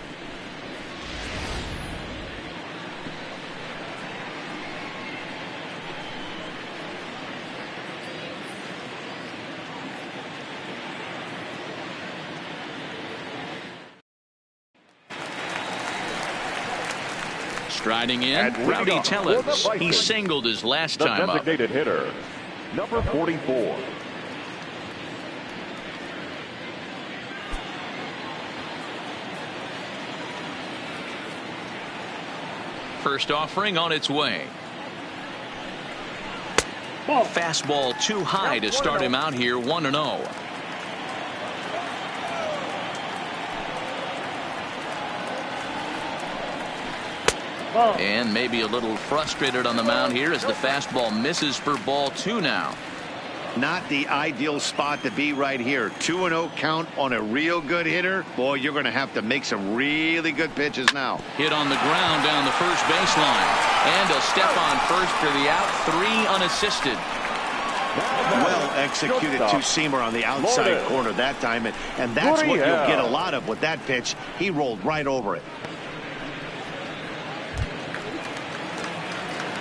Speaker 1: Striding in, Rowdy Tellez. He singled his last time up.
Speaker 3: The designated hitter, number 44.
Speaker 1: First offering on its way. Fastball too high to start him out here. 1-0. And maybe a little frustrated on the mound here as the fastball misses for ball 2 now.
Speaker 2: Not the ideal spot to be right here. 2-0 count on a real good hitter. Boy, you're going to have to make some really good pitches now.
Speaker 1: Hit on the ground down the first baseline. And he'll step on first for the out. 3 unassisted.
Speaker 2: Well executed two-seamer on the outside corner that time, and that's what you'll get a lot of with that pitch. He rolled right over it.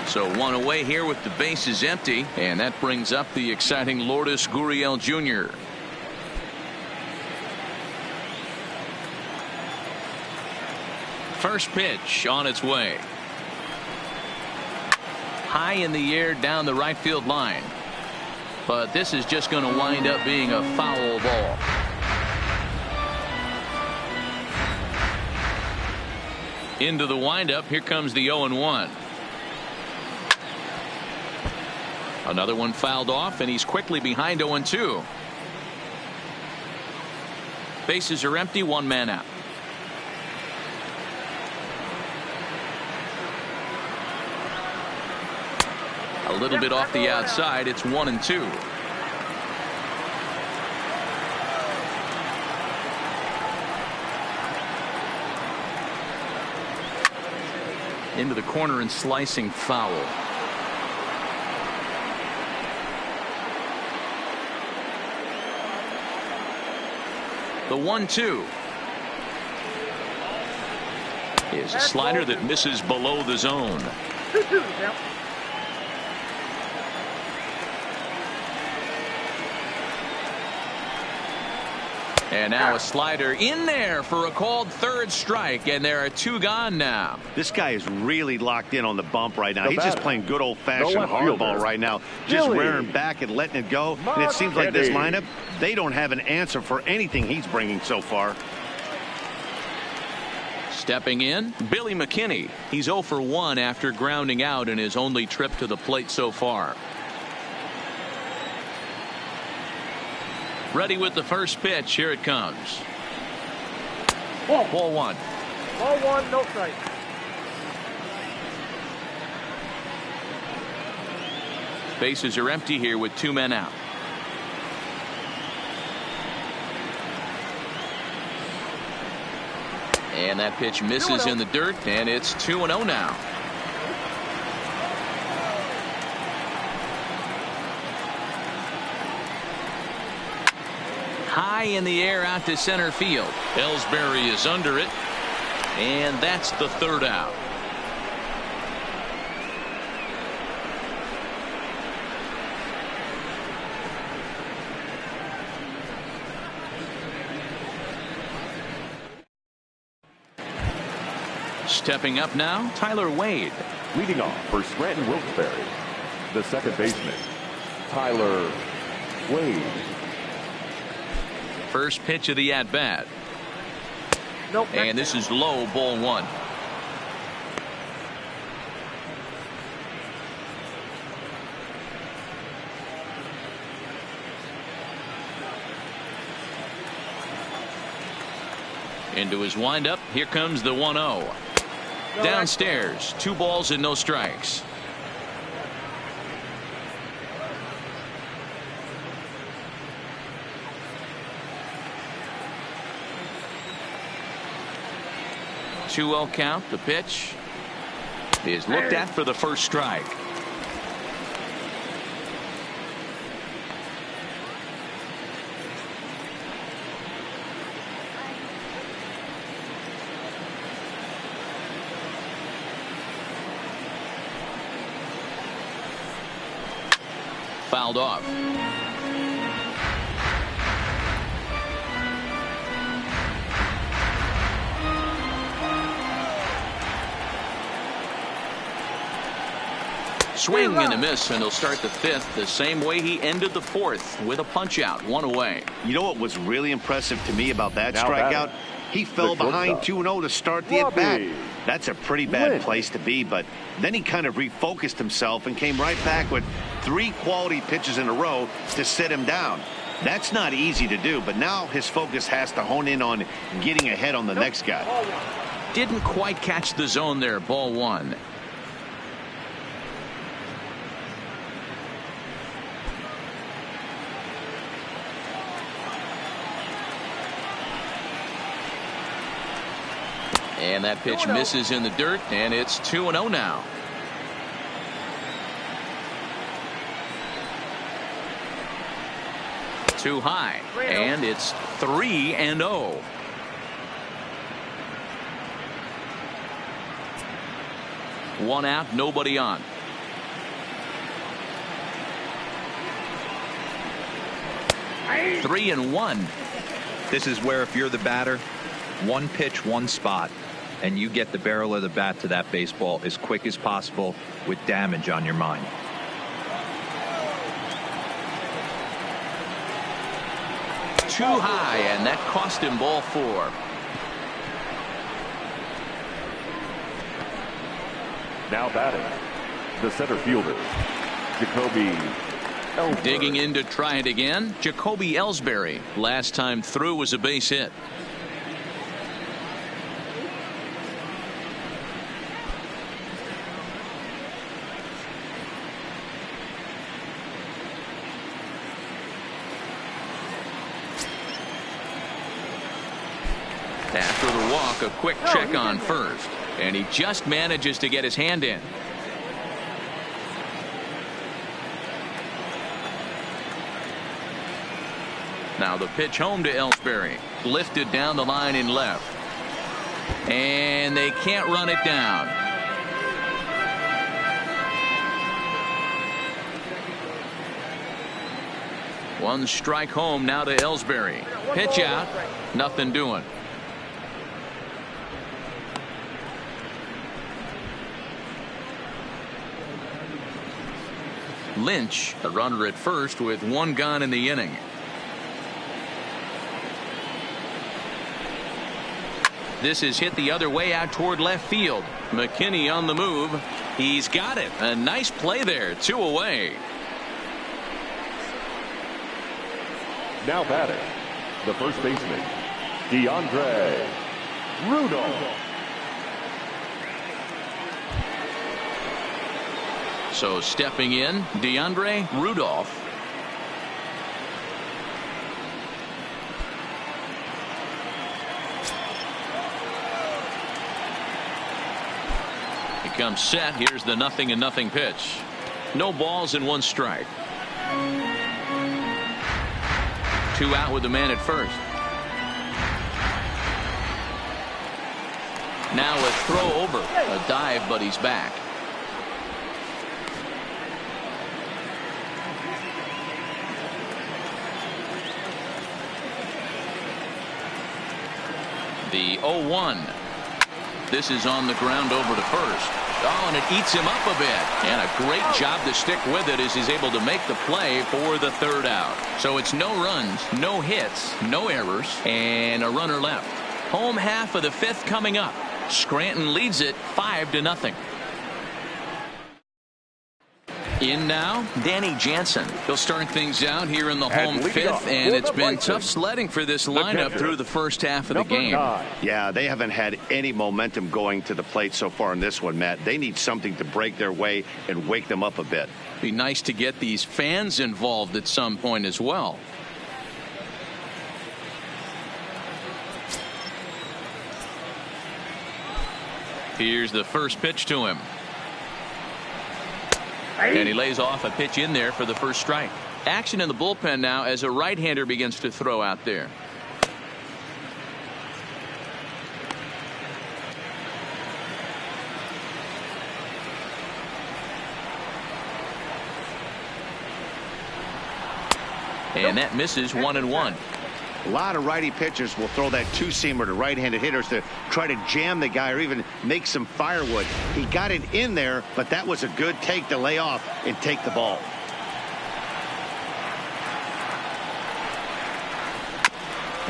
Speaker 1: So one away here with the bases empty, and that brings up the exciting Lourdes Gurriel Jr. First pitch on its way. High in the air down the right field line. But this is just going to wind up being a foul ball. Into the windup. Here comes the 0-1. Another one fouled off, and he's quickly behind 0-2. Bases are empty, one man out. A little bit off the outside. It's 1-2. Into the corner and slicing foul. The 1-2 is a slider that misses below the zone.
Speaker 5: 2-2 now.
Speaker 1: And now a slider in there for a called third strike, and there are two gone now.
Speaker 2: This guy is really locked in on the bump right now. He's just playing good old-fashioned
Speaker 3: left fielder.
Speaker 2: hardball right now, just rearing back and letting it go. And it seems like this lineup, they don't have an answer for anything he's bringing so far.
Speaker 1: Stepping in, Billy McKinney. He's 0 for 1 after grounding out in his only trip to the plate so far. Ready with the first pitch. Here it comes. Ball 1.
Speaker 5: Ball 1, no strike.
Speaker 1: Bases are empty here with two men out. And that pitch misses in the dirt, and it's 2-0 now. High in the air out to center field. Ellsbury is under it, and that's the third out. Stepping up now, Tyler Wade.
Speaker 3: Leading off for Scranton Wilkes-Barre, the second baseman, Tyler Wade.
Speaker 1: First pitch of the at-bat.
Speaker 5: Nope.
Speaker 1: And this is low, ball 1. Into his windup. Here comes the 1-0. Downstairs, 2 balls and no strikes. Two-0 count. The pitch is looked at for the first strike. Fouled off. Swing and a miss, and he'll start the 5th the same way he ended the 4th with a punch out, 1 away.
Speaker 2: You know what was really impressive to me about that strikeout? He fell behind 2-0 to start the at-bat. That's a pretty bad place to be, but then he kind of refocused himself and came right back with 3 quality pitches in a row to sit him down. That's not easy to do, but now his focus has to hone in on getting ahead on the next guy.
Speaker 1: Didn't quite catch the zone there, ball 1. And that pitch misses in the dirt, and it's 2-0 now. Too high, and it's 3-0. One out, nobody on.
Speaker 5: Hey.
Speaker 1: 3-1.
Speaker 4: This is where if you're the batter, one pitch, one spot, and you get the barrel of the bat to that baseball as quick as possible with damage on your mind.
Speaker 1: Too high, and that cost him ball 4.
Speaker 3: Now batting, the center fielder, Jacoby Ellsbury.
Speaker 1: Digging in to try it again, Jacoby Ellsbury. Last time through was a base hit. After the walk, a quick check on first, and he just manages to get his hand in. Now the pitch home to Ellsbury, lifted down the line in left, and they can't run it down. One strike home now to Ellsbury. Pitch out, nothing doing. Lynch, a runner at first with one gone in the inning. This is hit the other way out toward left field. McKinney on the move. He's got it. A nice play there. 2 away.
Speaker 3: Now batting, the first baseman, DeAndre Rudolph.
Speaker 1: So stepping in, DeAndre Rudolph. He comes set. Here's the 0-0 pitch. No balls and 1 strike. 2 out with the man at first. Now a throw over. A dive, but he's back. The 0-1. This is on the ground over to first. Oh, and it eats him up a bit. And a great job to stick with it as he's able to make the play for the 3rd out. So it's no runs, no hits, no errors, and a runner left. Home half of the 5th coming up. Scranton leads it 5-0. In now, Danny Jansen. He'll start things out here in the home 5th, and it's been tough sledding for this lineup through the first half of the game.
Speaker 2: Yeah, they haven't had any momentum going to the plate so far in this one, Matt. They need something to break their way and wake them up a bit.
Speaker 1: Be nice to get these fans involved at some point as well. Here's the first pitch to him. And he lays off a pitch in there for the first strike. Action in the bullpen now as a right-hander begins to throw out there. And that misses 1-1.
Speaker 2: A lot of righty pitchers will throw that 2-seamer to right-handed hitters to try to jam the guy or even make some firewood. He got it in there, but that was a good take to lay off and take the ball.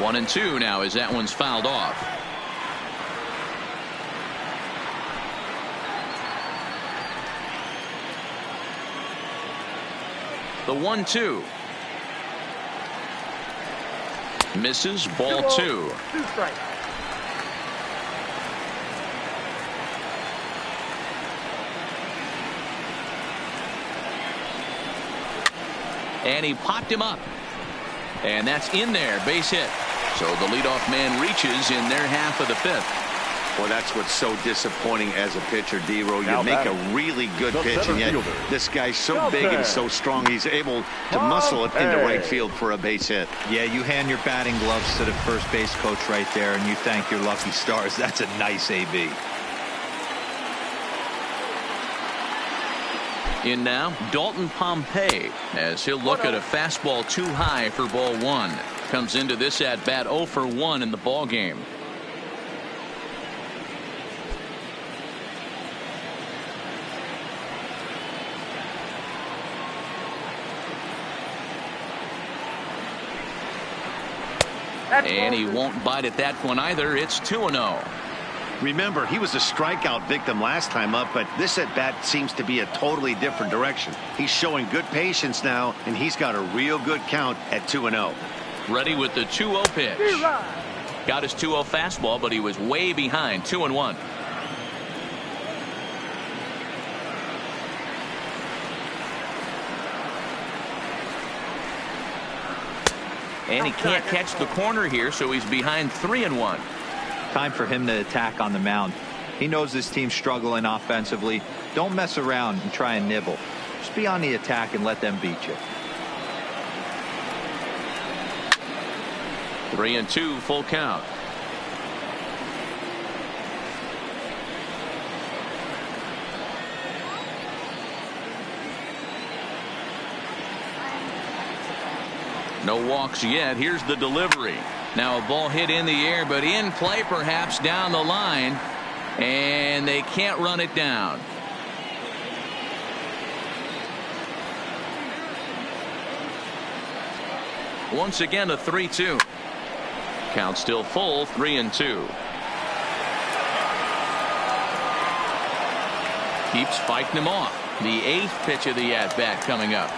Speaker 1: One and two now as that one's fouled off. The 1-2. Misses, ball 2.
Speaker 5: 2 strikes.
Speaker 1: And he popped him up. And that's in there, base hit. So the leadoff man reaches in their half of the 5th.
Speaker 2: Well, that's what's so disappointing as a pitcher, D-Row. You make a really good pitch, and yet this guy's so big and so strong, he's able to muscle it into right field for a base hit.
Speaker 4: Yeah, you hand your batting gloves to the first base coach right there, and you thank your lucky stars. That's a nice AB.
Speaker 1: In now, Dalton Pompey, as he'll look at a fastball too high for ball one. Comes into this at bat 0 for 1 in the ball game. And he won't bite at that one either. It's 2-0.
Speaker 2: Remember, he was a strikeout victim last time up, but this at bat seems to be a totally different direction. He's showing good patience now, and he's got a real good count at 2-0.
Speaker 1: Ready with the 2-0 pitch. Got his 2-0 fastball, but he was way behind. 2-1. And he can't catch the corner here, so he's behind 3-1.
Speaker 4: Time for him to attack on the mound. He knows this team's struggling offensively. Don't mess around and try and nibble. Just be on the attack and let them beat you.
Speaker 1: 3-2, full count. No walks yet. Here's the delivery. Now a ball hit in the air, but in play perhaps down the line. And they can't run it down. Once again a 3-2. Count still full, 3-2. Keeps fighting him off. The 8th pitch of the at-bat coming up.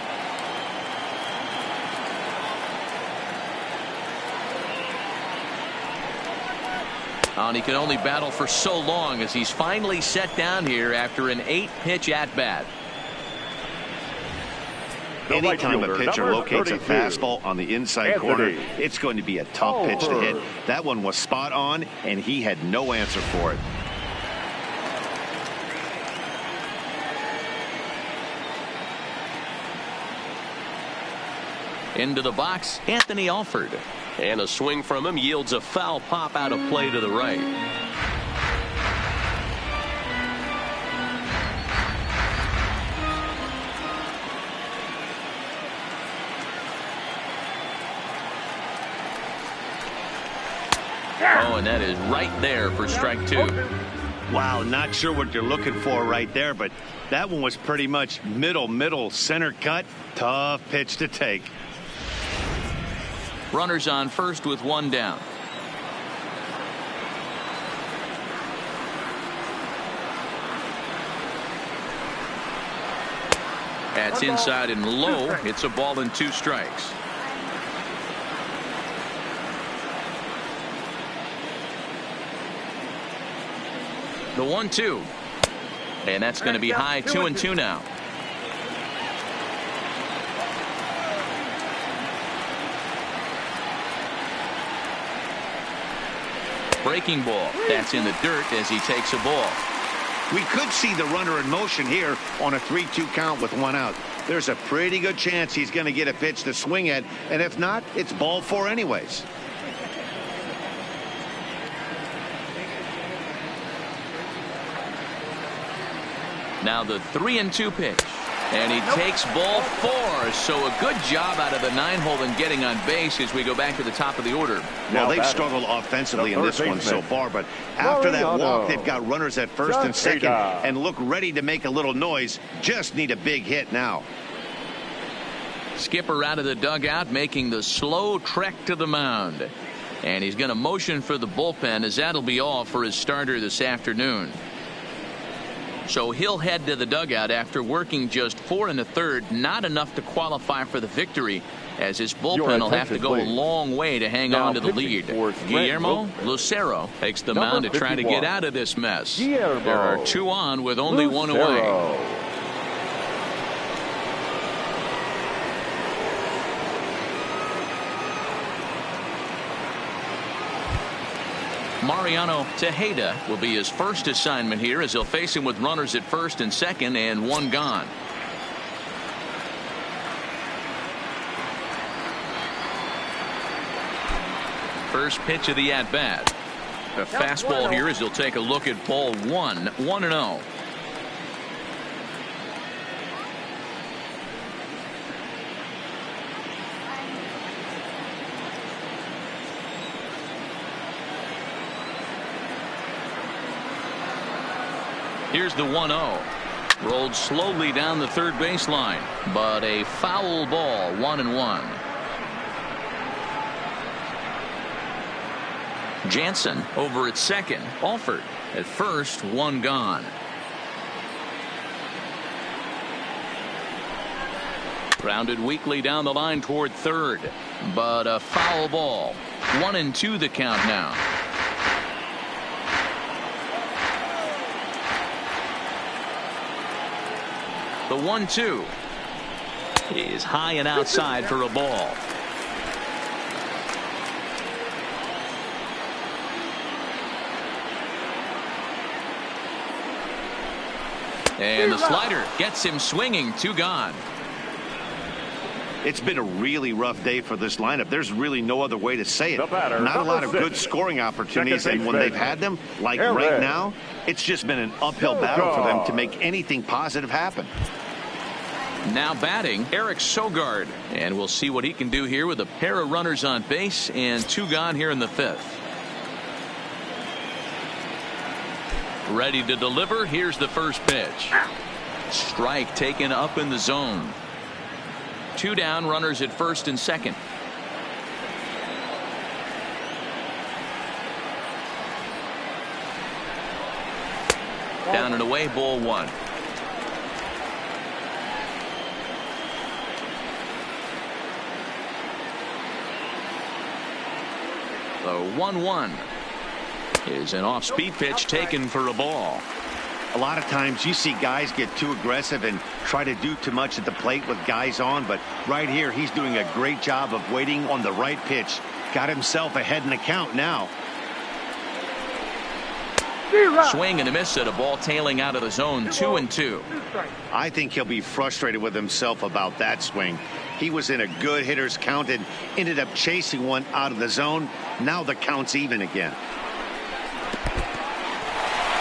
Speaker 1: And he can only battle for so long as he's finally set down here after an 8-pitch at-bat.
Speaker 2: Anytime a pitcher locates a fastball on the inside corner, it's going to be a tough pitch to hit. That one was spot on, and he had no answer for it.
Speaker 1: Into the box, Anthony Alford. And a swing from him yields a foul pop out of play to the right. Oh, and that is right there for strike 2.
Speaker 2: Wow, not sure what you're looking for right there, but that one was pretty much middle center cut. Tough pitch to take.
Speaker 1: Runners on first with 1 down. That's inside and low. It's a ball and 2 strikes. The 1-2. And that's going to be high, 2-2 now. Breaking ball. That's in the dirt as he takes a ball.
Speaker 2: We could see the runner in motion here on a 3-2 count with 1 out. There's a pretty good chance he's going to get a pitch to swing at, and if not, it's ball 4 anyways.
Speaker 1: Now the 3-2 pitch. And he takes ball 4. So a good job out of the 9-hole in getting on base as we go back to the top of the order.
Speaker 2: Well, they've struggled offensively in this one so far, but after that walk, they've got runners at first and second and look ready to make a little noise. Just need a big hit now.
Speaker 1: Skipper out of the dugout making the slow trek to the mound. And he's going to motion for the bullpen as that'll be all for his starter this afternoon. So he'll head to the dugout after working just 4 1/3, not enough to qualify for the victory, as his bullpen will have to go a long way to hang on to the lead. Guillermo Lucero takes the mound to try to get out of this mess. There are 2 on with only 1 away. Mariano Tejeda will be his first assignment here as he'll face him with runners at first and second and one gone. First pitch of the at-bat. A fastball here as he'll take a look at ball one. 1-0. Here's the 1-0. Rolled slowly down the third baseline, but a foul ball. 1-1. Jansen over at second. Alford at first. One gone. Grounded weakly down the line toward third, but a foul ball. 1-2 the count now. The 1-2 is high and outside for a ball. And the slider gets him swinging. 2 gone.
Speaker 2: It's been a really rough day for this lineup. There's really no other way to say it. Not a lot of good scoring opportunities, and when they've had them, like right now, it's just been an uphill battle for them to make anything positive happen.
Speaker 1: Now batting, Eric Sogard, and we'll see what he can do here with a pair of runners on base and 2 gone here in the 5th. Ready to deliver. Here's the first pitch. Strike taken up in the zone. 2 down, runners at first and second. Down and away, ball 1. The 1-1 is an off-speed pitch taken for a ball.
Speaker 2: A lot of times you see guys get too aggressive and try to do too much at the plate with guys on, but right here he's doing a great job of waiting on the right pitch. Got himself ahead in the count now.
Speaker 1: Swing and a miss at a ball tailing out of the zone. 2-2.
Speaker 2: I think he'll be frustrated with himself about that swing. He was in a good hitter's count and ended up chasing one out of the zone. Now the count's even again.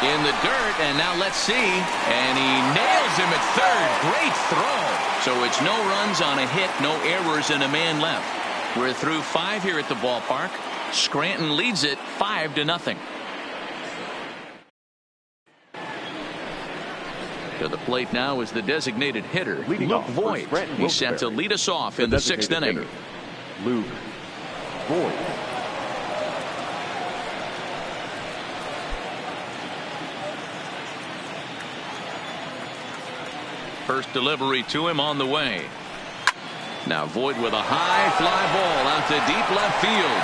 Speaker 1: In the dirt, and now let's see. And he nails him at third. Great throw. So it's no runs on a hit, no errors, and a man left. We're through 5 here at the ballpark. Scranton leads it 5-0. To the plate now is the designated hitter, Luke Voigt. He's set to lead us off in the 6th inning.
Speaker 3: Luke Voigt.
Speaker 1: First delivery to him on the way. Now Voigt with a high fly ball out to deep left field.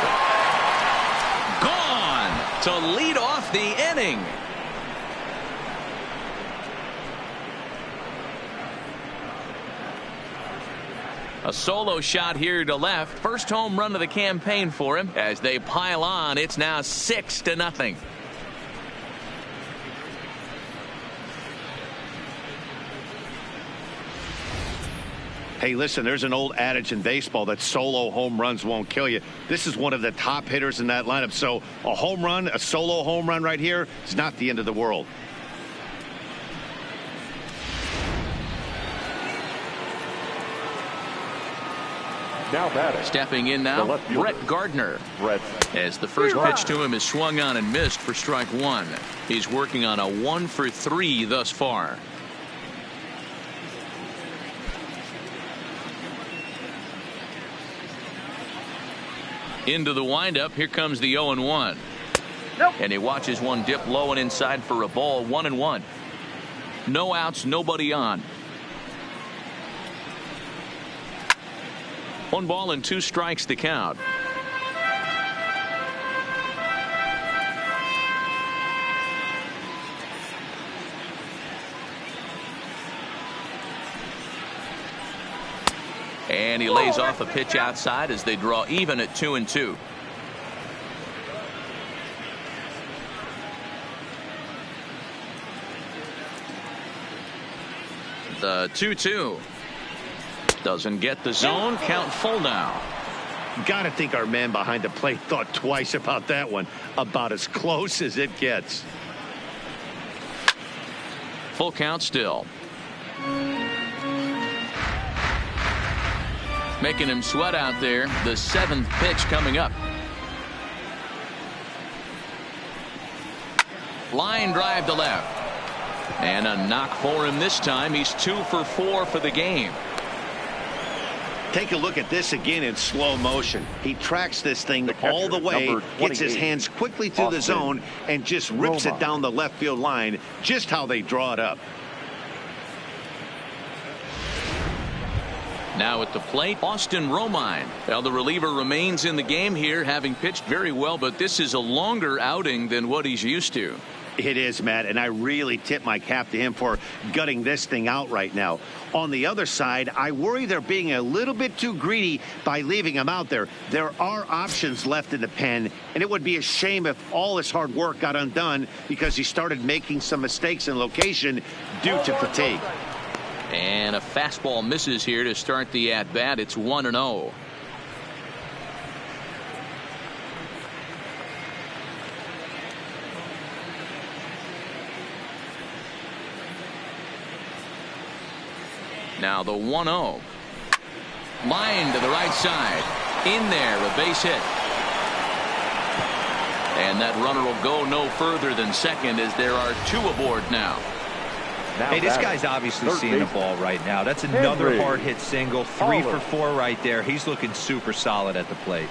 Speaker 1: Gone to lead off the inning. A solo shot here to left. First home run of the campaign for him. As they pile on, it's now 6-0.
Speaker 2: Hey, listen, there's an old adage in baseball that solo home runs won't kill you. This is one of the top hitters in that lineup. So a home run, a solo home run right here is not the end of the world.
Speaker 3: Now batting.
Speaker 1: Stepping in now, Brett Gardner. As the first pitch to him is swung on and missed for strike 1. He's working on a 1 for 3 thus far. Into the windup. Here comes the 0-1. And he watches one dip low and inside for a ball. 1-1. No outs, nobody on. 1 ball and 2 strikes to count. And he lays off a pitch outside as they draw even at 2-2. The 2-2. Doesn't get the zone. Count full now.
Speaker 2: Got to think our man behind the plate thought twice about that one. About as close as it gets.
Speaker 1: Full count still. Making him sweat out there. The 7th pitch coming up. Line drive to left. And a knock for him this time. He's 2 for 4 for the game.
Speaker 2: Take a look at this again in slow motion. He tracks this thing all the way, gets his hands quickly through the zone, and just rips it down the left field line, just how they draw it up.
Speaker 1: Now at the plate, Austin Romine. Well, the reliever remains in the game here, having pitched very well, but this is a longer outing than what he's used to.
Speaker 2: It is, Matt, and I really tip my cap to him for gutting this thing out right now. On the other side, I worry they're being a little bit too greedy by leaving him out there. There are options left in the pen, and it would be a shame if all his hard work got undone because he started making some mistakes in location due to fatigue.
Speaker 1: And a fastball misses here to start the at-bat. It's 1-0. Now the 1-0. Line to the right side. In there, a base hit. And that runner will go no further than second as there are 2 aboard now.
Speaker 4: Hey, this guy's obviously seeing the ball right now. That's another hard hit single. 3 for 4 right there. He's looking super solid at the plate.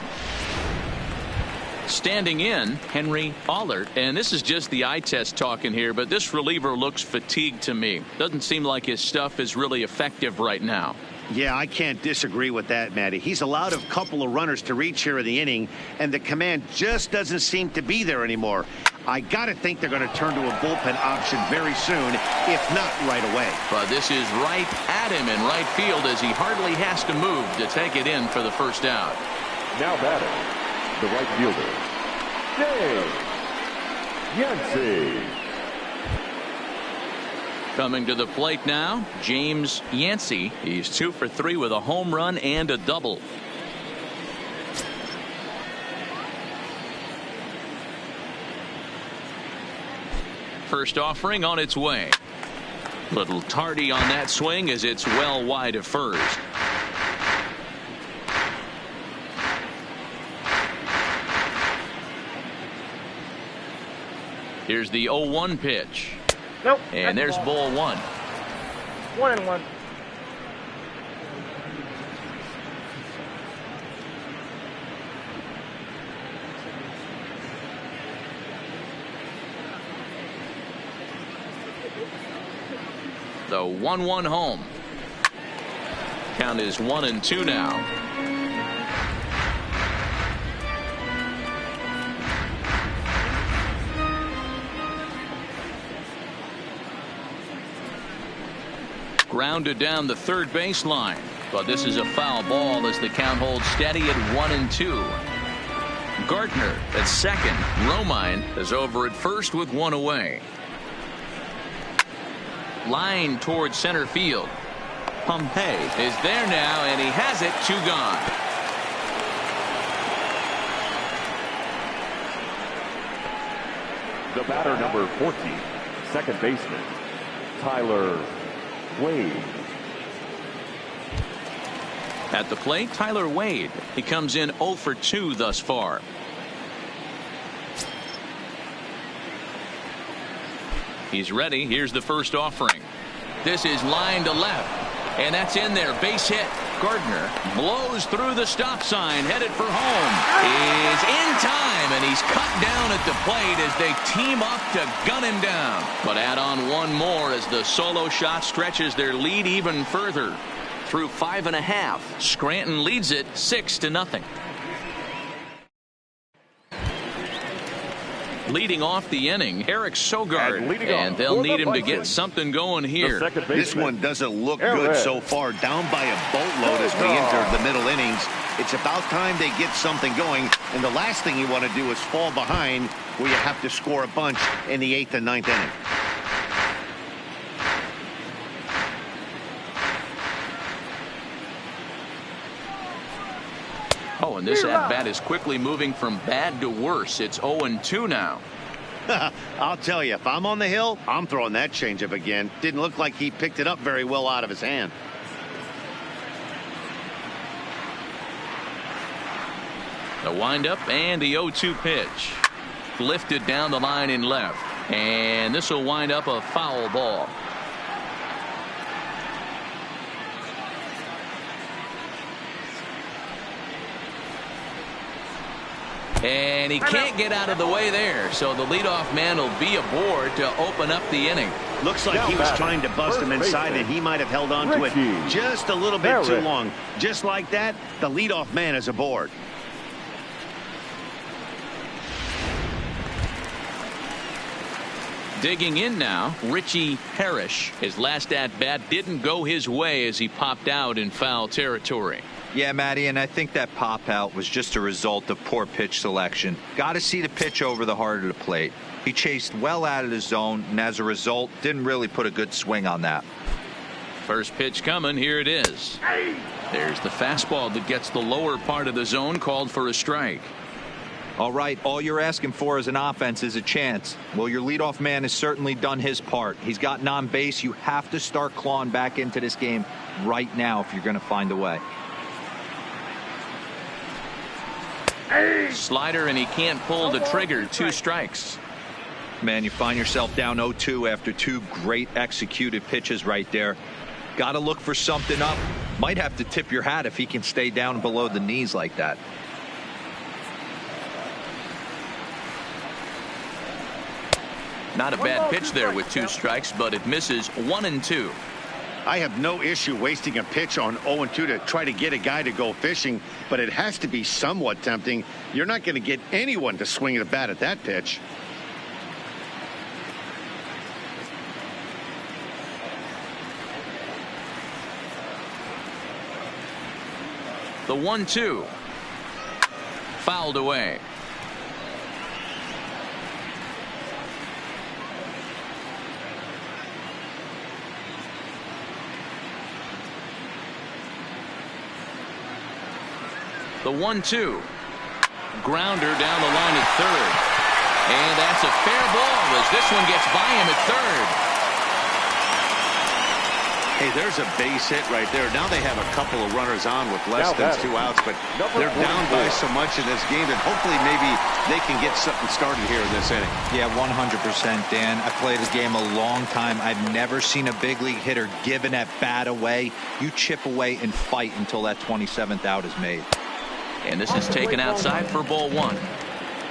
Speaker 1: Standing in, Henry Allert, and this is just the eye test talking here, but this reliever looks fatigued to me. Doesn't seem like his stuff is really effective right now.
Speaker 2: Yeah, I can't disagree with that, Matty. He's allowed a couple of runners to reach here in the inning, and the command just doesn't seem to be there anymore. I got to think they're going to turn to a bullpen option very soon, if not right away.
Speaker 1: But this is right at him in right field as he hardly has to move to take it in for the first out.
Speaker 3: Now batting, the right fielder, James Yancey.
Speaker 1: Coming to the plate now, James Yancey. He's 2 for 3 with a home run and a double. First offering on its way. Little tardy on that swing as it's well wide of first. Here's the 0-1 pitch.
Speaker 5: Nope.
Speaker 1: And there's ball 1.
Speaker 5: 1-1.
Speaker 1: The 1-1 home. Count is 1-2 now. Grounded down the third baseline, but this is a foul ball as the count holds steady at 1-2. Gardner at second. Romine is over at first with 1 away. Line towards center field. Pompey is there now, and he has it. 2 gone.
Speaker 3: The batter, number 14, second baseman, Tyler Wade.
Speaker 1: At the plate, Tyler Wade. He comes in 0 for 2 thus far. He's ready. Here's the first offering. This is line to left, and that's in there. Base hit. Gardner blows through the stop sign, headed for home. Is in time, and he's cut down at the plate as they team up to gun him down. But add on 1 more as the solo shot stretches their lead even further. Through 5.5, Scranton leads it 6-0. Leading off the inning, Eric Sogard, and they'll need him to get something going here.
Speaker 2: This one doesn't look good so far. Down by a boatload as we enter the middle innings. It's about time they get something going, and the last thing you want to do is fall behind where you have to score a bunch in the 8th and 9th inning.
Speaker 1: Oh, and this at-bat is quickly moving from bad to worse. It's 0-2 now.
Speaker 2: I'll tell you, if I'm on the hill, I'm throwing that changeup again. Didn't look like he picked it up very well out of his hand.
Speaker 1: The windup and the 0-2 pitch. Lifted down the line in left. And this will wind up a foul ball. And he can't get out of the way there, so the leadoff man will be aboard to open up the inning.
Speaker 2: Looks like he was trying to bust him inside, and he might have held on to it just a little bit too long. Just like that, the leadoff man is aboard.
Speaker 1: Digging in now, Richie Parrish. His last at-bat didn't go his way as he popped out in foul territory.
Speaker 4: Yeah, Matty, and I think that pop out was just a result of poor pitch selection. Got to see the pitch over the heart of the plate. He chased well out of the zone, and as a result, didn't really put a good swing on that.
Speaker 1: First pitch coming. Here it is. There's the fastball that gets the lower part of the zone, called for a strike.
Speaker 4: All right, all you're asking for as an offense is a chance. Well, your leadoff man has certainly done his part. He's gotten on base. You have to start clawing back into this game right now if you're going to find a way.
Speaker 1: Slider, and he can't pull the trigger. 2 strikes.
Speaker 4: Man, you find yourself down 0-2 after 2 great executed pitches right there. Got to look for something up. Might have to tip your hat if he can stay down below the knees like that.
Speaker 1: Not a bad pitch there with 2 strikes, but it misses. 1-2.
Speaker 2: I have no issue wasting a pitch on 0-2 to try to get a guy to go fishing, but it has to be somewhat tempting. You're not going to get anyone to swing a bat at that pitch.
Speaker 1: The 1-2. Fouled away. The 1-2. Grounder down the line at third. And that's a fair ball as this one gets by him at third.
Speaker 2: Hey, there's a base hit right there. Now they have a couple of runners on with less than 2 outs, but they're down by so much in this game that hopefully maybe they can get something started here in this inning.
Speaker 4: Yeah, 100%, Dan. I played the game a long time. I've never seen a big league hitter give an at-bat away. You chip away and fight until that 27th out is made.
Speaker 1: And this is taken outside for ball 1.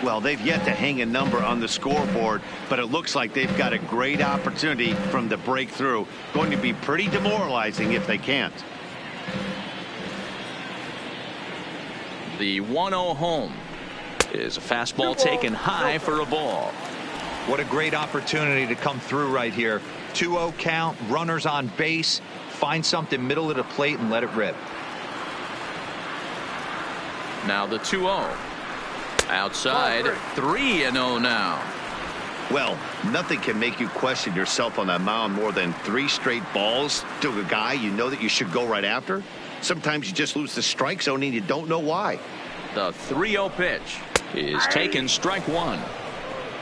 Speaker 2: Well, they've yet to hang a number on the scoreboard, but it looks like they've got a great opportunity from the breakthrough. Going to be pretty demoralizing if they can't.
Speaker 1: The 1-0 home is a fastball taken high for a ball.
Speaker 4: What a great opportunity to come through right here. 2-0 count, runners on base. Find something middle of the plate and let it rip.
Speaker 1: Now the 2-0. Outside, 3-0 now.
Speaker 2: Well, nothing can make you question yourself on that mound more than 3 straight balls to a guy you know that you should go right after. Sometimes you just lose the strike zone and you don't know why.
Speaker 1: The 3-0 pitch is taken, strike 1.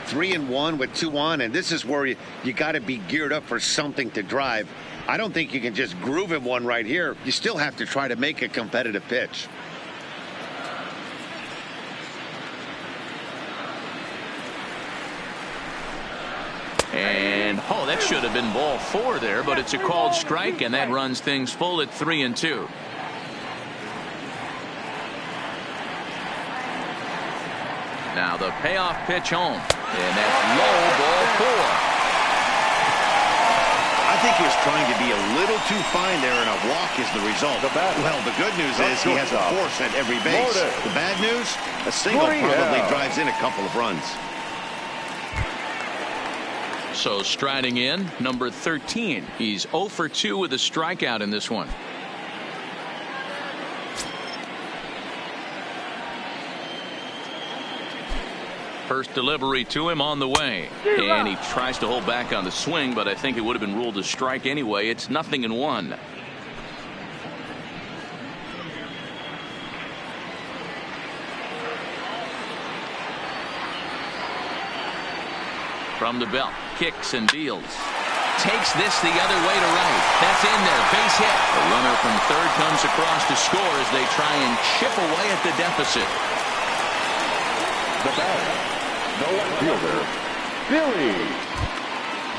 Speaker 2: 3-1 with 2 on, and this is where you got to be geared up for something to drive. I don't think you can just groove him one right here. You still have to try to make a competitive pitch.
Speaker 1: And that should have been ball 4 there, but it's a called strike, and that runs things full at 3-2. Now the payoff pitch home, and that's low, ball 4.
Speaker 2: I think he was trying to be a little too fine there, and a walk is the result. Well, the good news is he has a force at every base. The bad news, a single probably drives in a couple of runs.
Speaker 1: So striding in, number 13. He's 0 for 2 with a strikeout in this one. First delivery to him on the way. And he tries to hold back on the swing, but I think it would have been ruled a strike anyway. It's 0-1. From the belt, kicks and deals. Takes this the other way to right. That's in there. Base hit. The runner from third comes across to score as they try and chip away at the deficit.
Speaker 3: The batter, no left fielder, Billy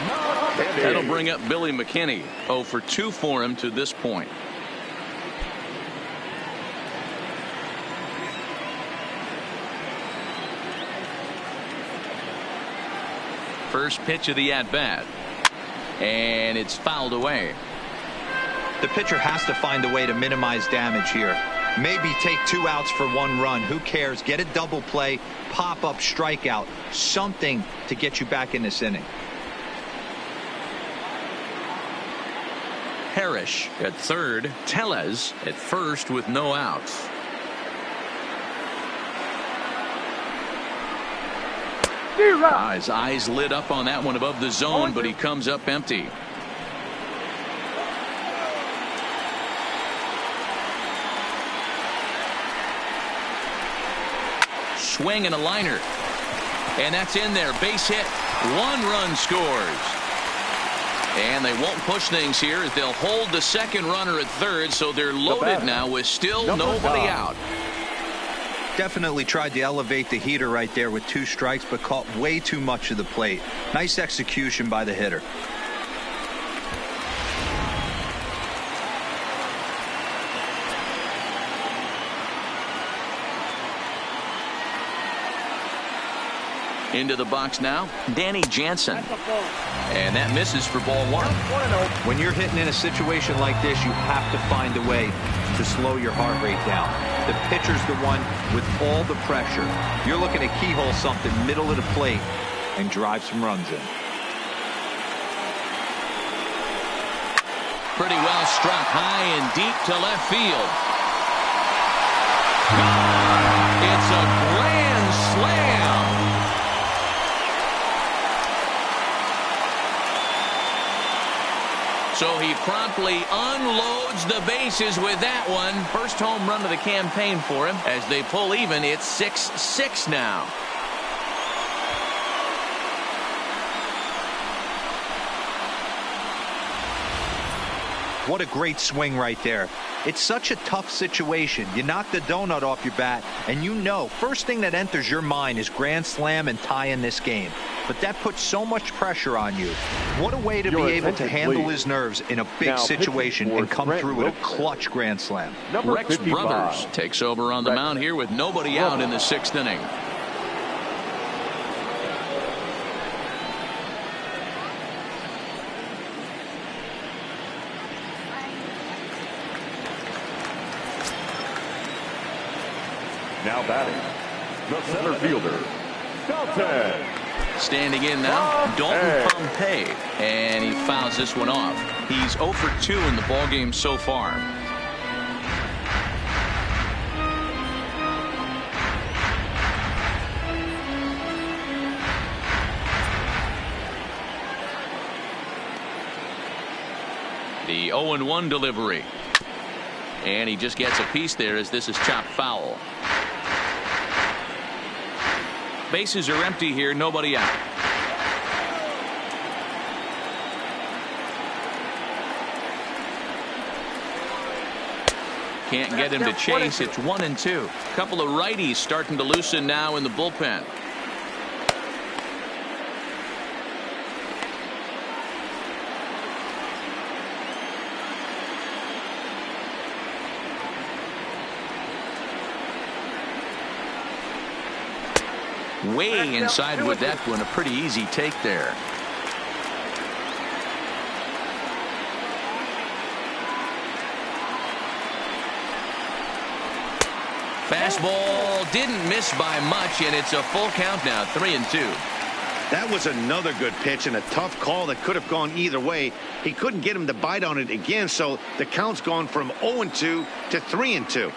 Speaker 3: McKinney.
Speaker 1: That'll bring up Billy McKinney. 0 for 2 for him to this point. First pitch of the at-bat. And it's fouled away.
Speaker 4: The pitcher has to find a way to minimize damage here. Maybe take 2 outs for 1 run. Who cares? Get a double play, pop up, strikeout, something to get you back in this inning.
Speaker 1: Parrish at third. Tellez at first with no outs. His eyes lit up on that one above the zone, but he comes up empty. Swing and a liner. And that's in there. Base hit. 1 run scores. And they won't push things here as they'll hold the second runner at third, so they're loaded now with still nobody out.
Speaker 4: Definitely tried to elevate the heater right there with 2 strikes, but caught way too much of the plate. Nice execution by the hitter.
Speaker 1: Into the box now, Danny Jansen. And that misses for ball 1.
Speaker 4: When you're hitting in a situation like this, you have to find a way to slow your heart rate down. The pitcher's the one with all the pressure. You're looking to keyhole something middle of the plate and drive some runs in.
Speaker 1: Pretty well struck high and deep to left field. It's a grand slam. So he promptly unloads the bases with that one. First home run of the campaign for him. As they pull even, it's 6-6 now.
Speaker 4: What a great swing right there. It's such a tough situation. You knock the donut off your bat, and you know, first thing that enters your mind is grand slam and tie in this game. But that puts so much pressure on you. What a way to be able to handle his nerves in a big situation and come through with a clutch grand slam.
Speaker 1: Rex Brothers takes over on the mound here with nobody out in the 6th inning.
Speaker 3: Now batting, the center fielder, Dalton.
Speaker 1: Standing in now, Dalton Pompey, and he fouls this one off. He's 0 for 2 in the ballgame so far. The 0-1 delivery. And he just gets a piece there as this is chopped foul. Bases are empty here, nobody out. Can't get him to chase. It's 1-2. Couple of righties starting to loosen now in the bullpen. Way inside with that one. A pretty easy take there. Fastball didn't miss by much, and it's a full count now. 3-2.
Speaker 2: That was another good pitch and a tough call that could have gone either way. He couldn't get him to bite on it again, so the count's gone from 0-2 to 3-2.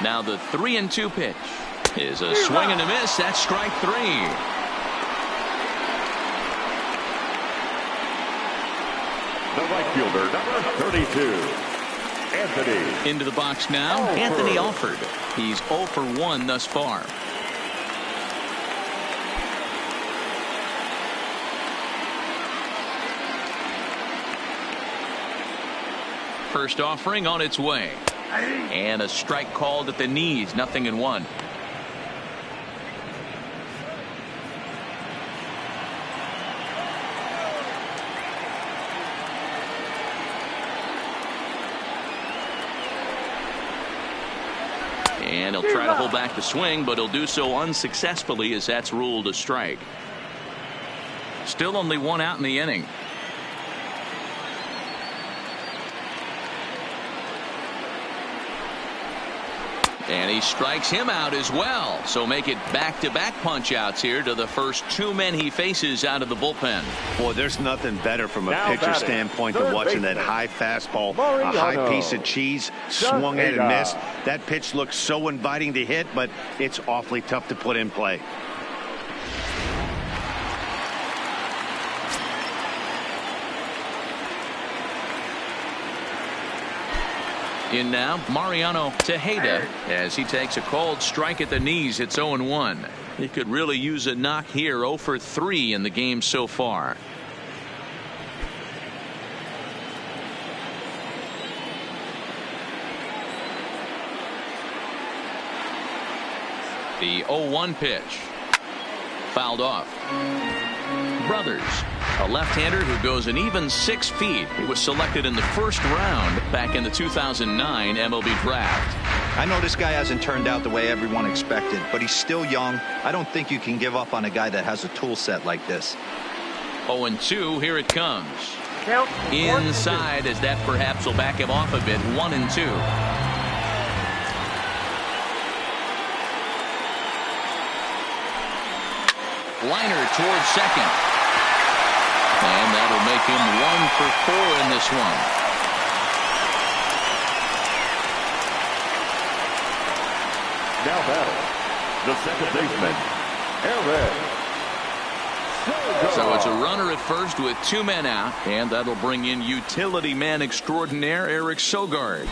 Speaker 1: Now the 3-2 pitch is a swing and a miss. That's strike 3.
Speaker 3: The right fielder, number 32, Anthony.
Speaker 1: Into the box now, Anthony Alford. He's 0 for 1 thus far. first offering on its way. And a strike called at the knees, 0-1. And he'll try to hold back the swing, but he'll do so unsuccessfully as that's ruled a strike. Still only one out in the inning. And he strikes him out as well. So make it back-to-back punch-outs here to the first two men he faces out of the bullpen.
Speaker 2: Boy, there's nothing better from a
Speaker 3: Now
Speaker 2: pitcher
Speaker 3: batting,
Speaker 2: standpoint
Speaker 3: third
Speaker 2: than watching
Speaker 3: baseman,
Speaker 2: that high fastball, a
Speaker 3: Mariano.
Speaker 2: high piece of cheese, swung at and
Speaker 3: Ada.
Speaker 2: missed. That pitch looks so inviting to hit, but it's awfully tough to put in play.
Speaker 1: In now, Mariano Tejeda as he takes a called strike at the knees. It's 0-1. He could really use a knock here. 0 for 3 in the game so far. The 0-1 pitch. Fouled off. Brothers, a left-hander who goes an even 6 feet. He was selected in the first round back in the 2009 MLB draft.
Speaker 4: I know this guy hasn't turned out the way everyone expected, but he's still young. I don't think you can give up on a guy that has a tool set like this.
Speaker 1: 0-2, here it comes.
Speaker 5: Count.
Speaker 1: Inside, as that perhaps will back him off a bit. 1-2. Liner towards second. And that'll make him 1 for 4 in this one.
Speaker 3: Now battle, the second baseman, Eric.
Speaker 1: So it's a runner at first with 2 men out, and that'll bring in utility man extraordinaire Eric Sogard.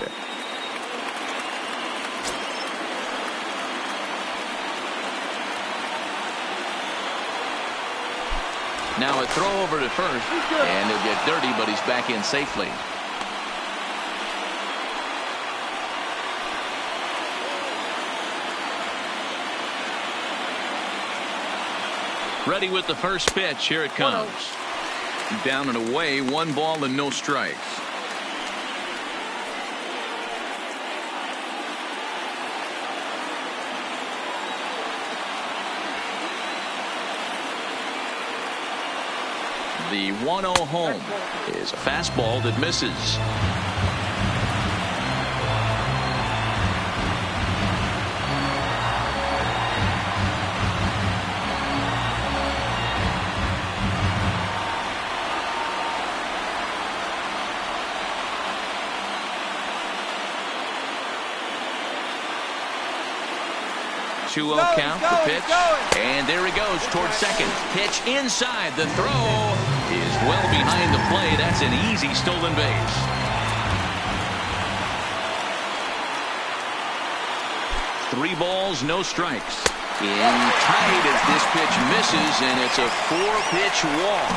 Speaker 1: Now a throw over to first, and he'll get dirty, but he's back in safely. Ready with the first pitch. Here it comes. Down and away, 1 ball and no strikes. The 1-0 home is a fastball that misses. Two-0 count, the pitch, and there he goes towards second. Pitch inside, the throw is well behind the play. That's an easy stolen base. Three balls, no strikes. In tight as this pitch misses, and it's a 4-pitch walk.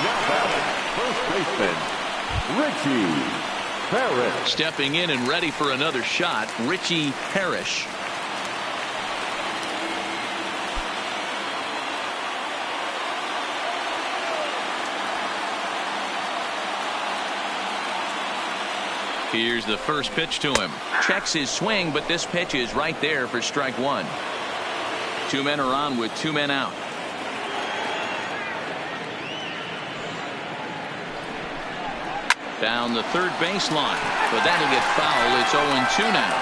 Speaker 3: Now batting, first baseman, Richie Parrish.
Speaker 1: Stepping in and ready for another shot, Richie Parrish. Here's the first pitch to him. Checks his swing, but this pitch is right there for strike 1. 2 men are on with 2 men out. Down the third baseline, but that'll get foul. It's 0-2 now.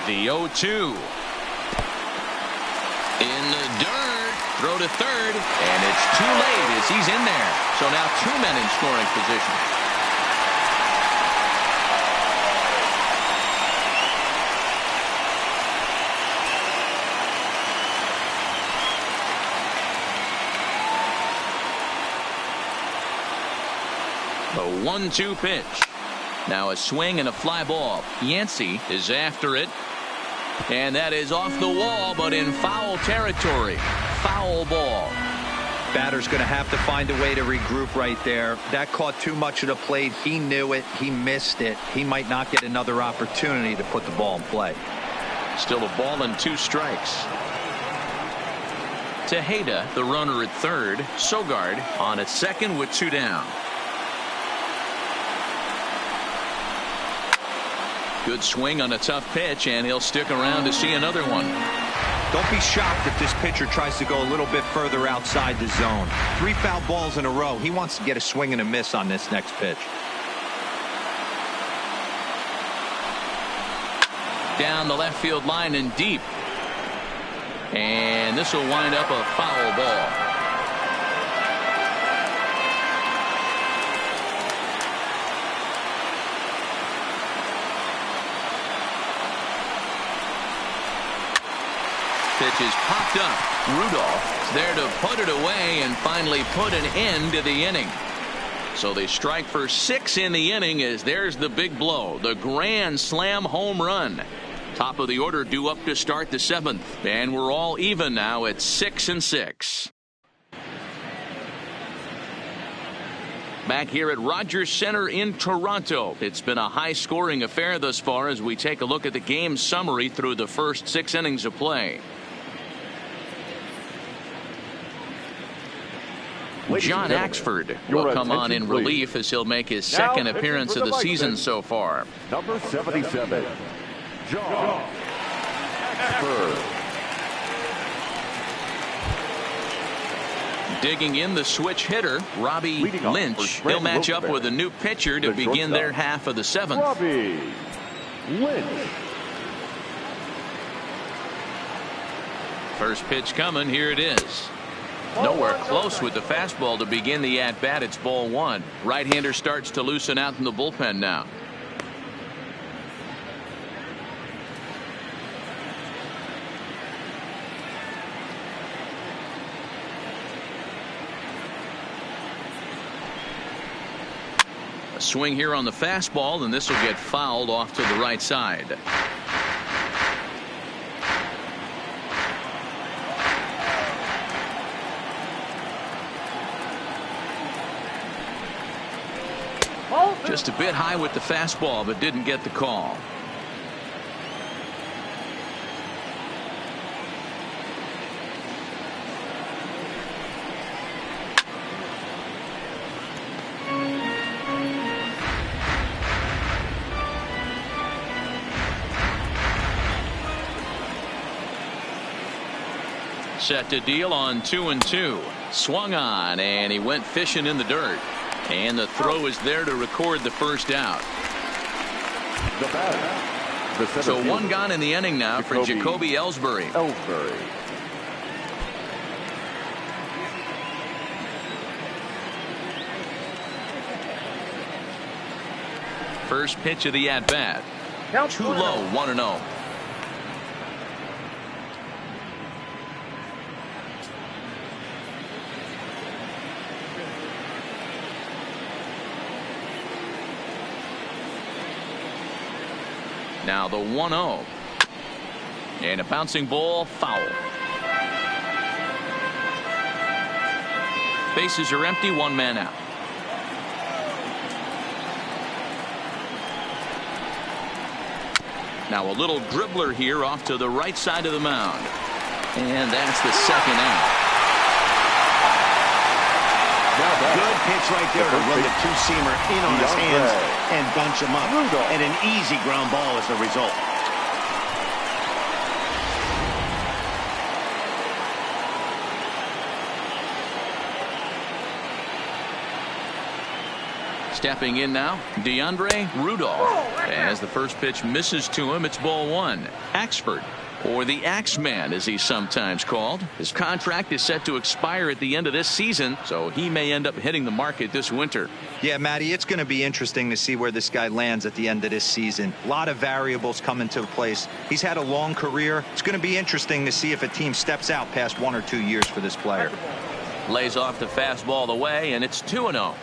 Speaker 1: The 0-2. In the dirt, throw to third, and it's too late as he's in there. So now 2 men in scoring position. The 1-2 pitch. Now a swing and a fly ball. Yancey is after it. And that is off the wall, but in foul territory. Foul ball.
Speaker 4: Batter's going to have to find a way to regroup right there. That caught too much of the plate. He knew it. He missed it. He might not get another opportunity to put the ball in play.
Speaker 1: Still a ball and 2 strikes. Tejeda, the runner at third. Sogard on at second with 2 down. Good swing on a tough pitch, and he'll stick around to see another one.
Speaker 4: Don't be shocked if this pitcher tries to go a little bit further outside the zone. 3 foul balls in a row. He wants to get a swing and a miss on this next pitch.
Speaker 1: Down the left field line and deep. And this will wind up a foul ball. Pitch is popped up. Rudolph is there to put it away and finally put an end to the inning. So they strike for 6 in the inning as there's the big blow. The grand slam home run. Top of the order due up to start the 7th. And we're all even now at 6-6. Back here at Rogers Center in Toronto. It's been a high-scoring affair thus far as we take a look at the game summary through the first 6 innings of play. John Axford will come on in relief as he'll make his second appearance of the season so far.
Speaker 3: Number 77, John Axford.
Speaker 1: Digging in the switch hitter, Robbie Lynch. He'll match up with a new pitcher to begin their half of the 7th.
Speaker 3: Robbie Lynch.
Speaker 1: First pitch coming. Here it is. Nowhere close with the fastball to begin the at-bat. It's ball 1. Right-hander starts to loosen out in the bullpen now. A swing here on the fastball, and this will get fouled off to the right side. Just a bit high with the fastball, but didn't get the call. Set to deal on 2-2. Swung on, and he went fishing in the dirt. And the throw is there to record the first out. So 1 gone in the inning now for Jacoby Ellsbury. First pitch of the at-bat. Too low, 1-0. Now the 1-0. And a bouncing ball, foul. Bases are empty, 1 man out. Now a little dribbler here off to the right side of the mound. And that's the 2nd out.
Speaker 2: Good pitch right there to run the 2-seamer in on his hands and bunch him up. And an easy ground ball as a result.
Speaker 1: Stepping in now, DeAndre Rudolph. As the first pitch misses to him, it's ball 1. Axford, or the Axeman as he's sometimes called. His contract is set to expire at the end of this season, so he may end up hitting the market this winter.
Speaker 4: Yeah, Matty, it's going to be interesting to see where this guy lands at the end of this season. A lot of variables come into place. He's had a long career. It's going to be interesting to see if a team steps out past 1 or 2 years for this player.
Speaker 1: Lays off the fastball away, and it's 2-0.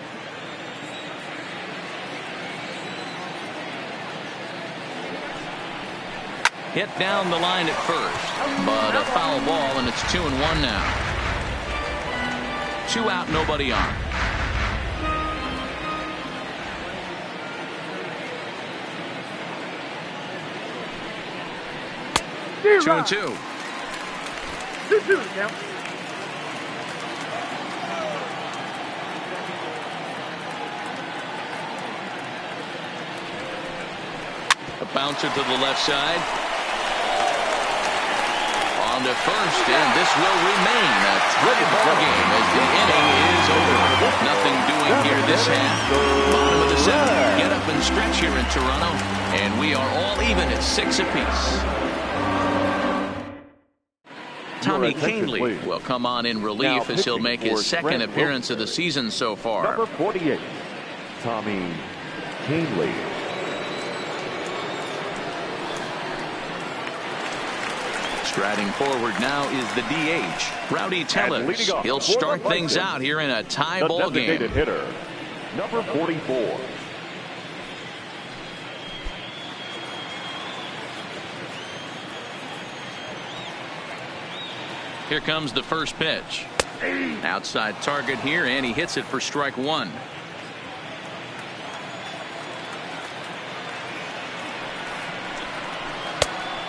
Speaker 1: Hit down the line at first, but a foul ball, and it's 2-1 now. 2 out, nobody on. 2-2.
Speaker 5: 2-2 count.
Speaker 1: A bouncer to the left side. On to first, and this will remain a tie ball game as the inning is over. Nothing doing here this half. Bottom of the 7th. Get up and stretch here in Toronto, and we are all even at 6 apiece. Tommy Canely will come on in relief as he'll make his second appearance of the season so far.
Speaker 3: Number 48, Tommy Canely.
Speaker 1: Striding forward now is the DH, Rowdy Tellez. He'll start things out here in a tie ball game.
Speaker 3: Hitter, number 44.
Speaker 1: Here comes the first pitch. Outside target here, and he hits it for strike 1.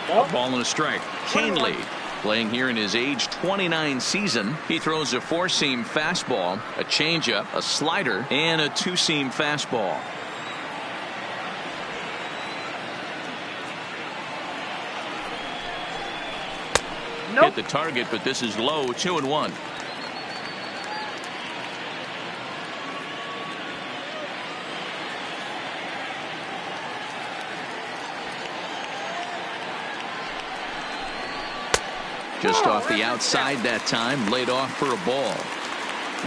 Speaker 1: Ball and a strike. Canely playing here in his age 29 season. He throws a 4-seam fastball, a changeup, a slider, and a 2-seam fastball. Hit the target, but this is low. 2-1. Just off the outside that time, laid off for a ball.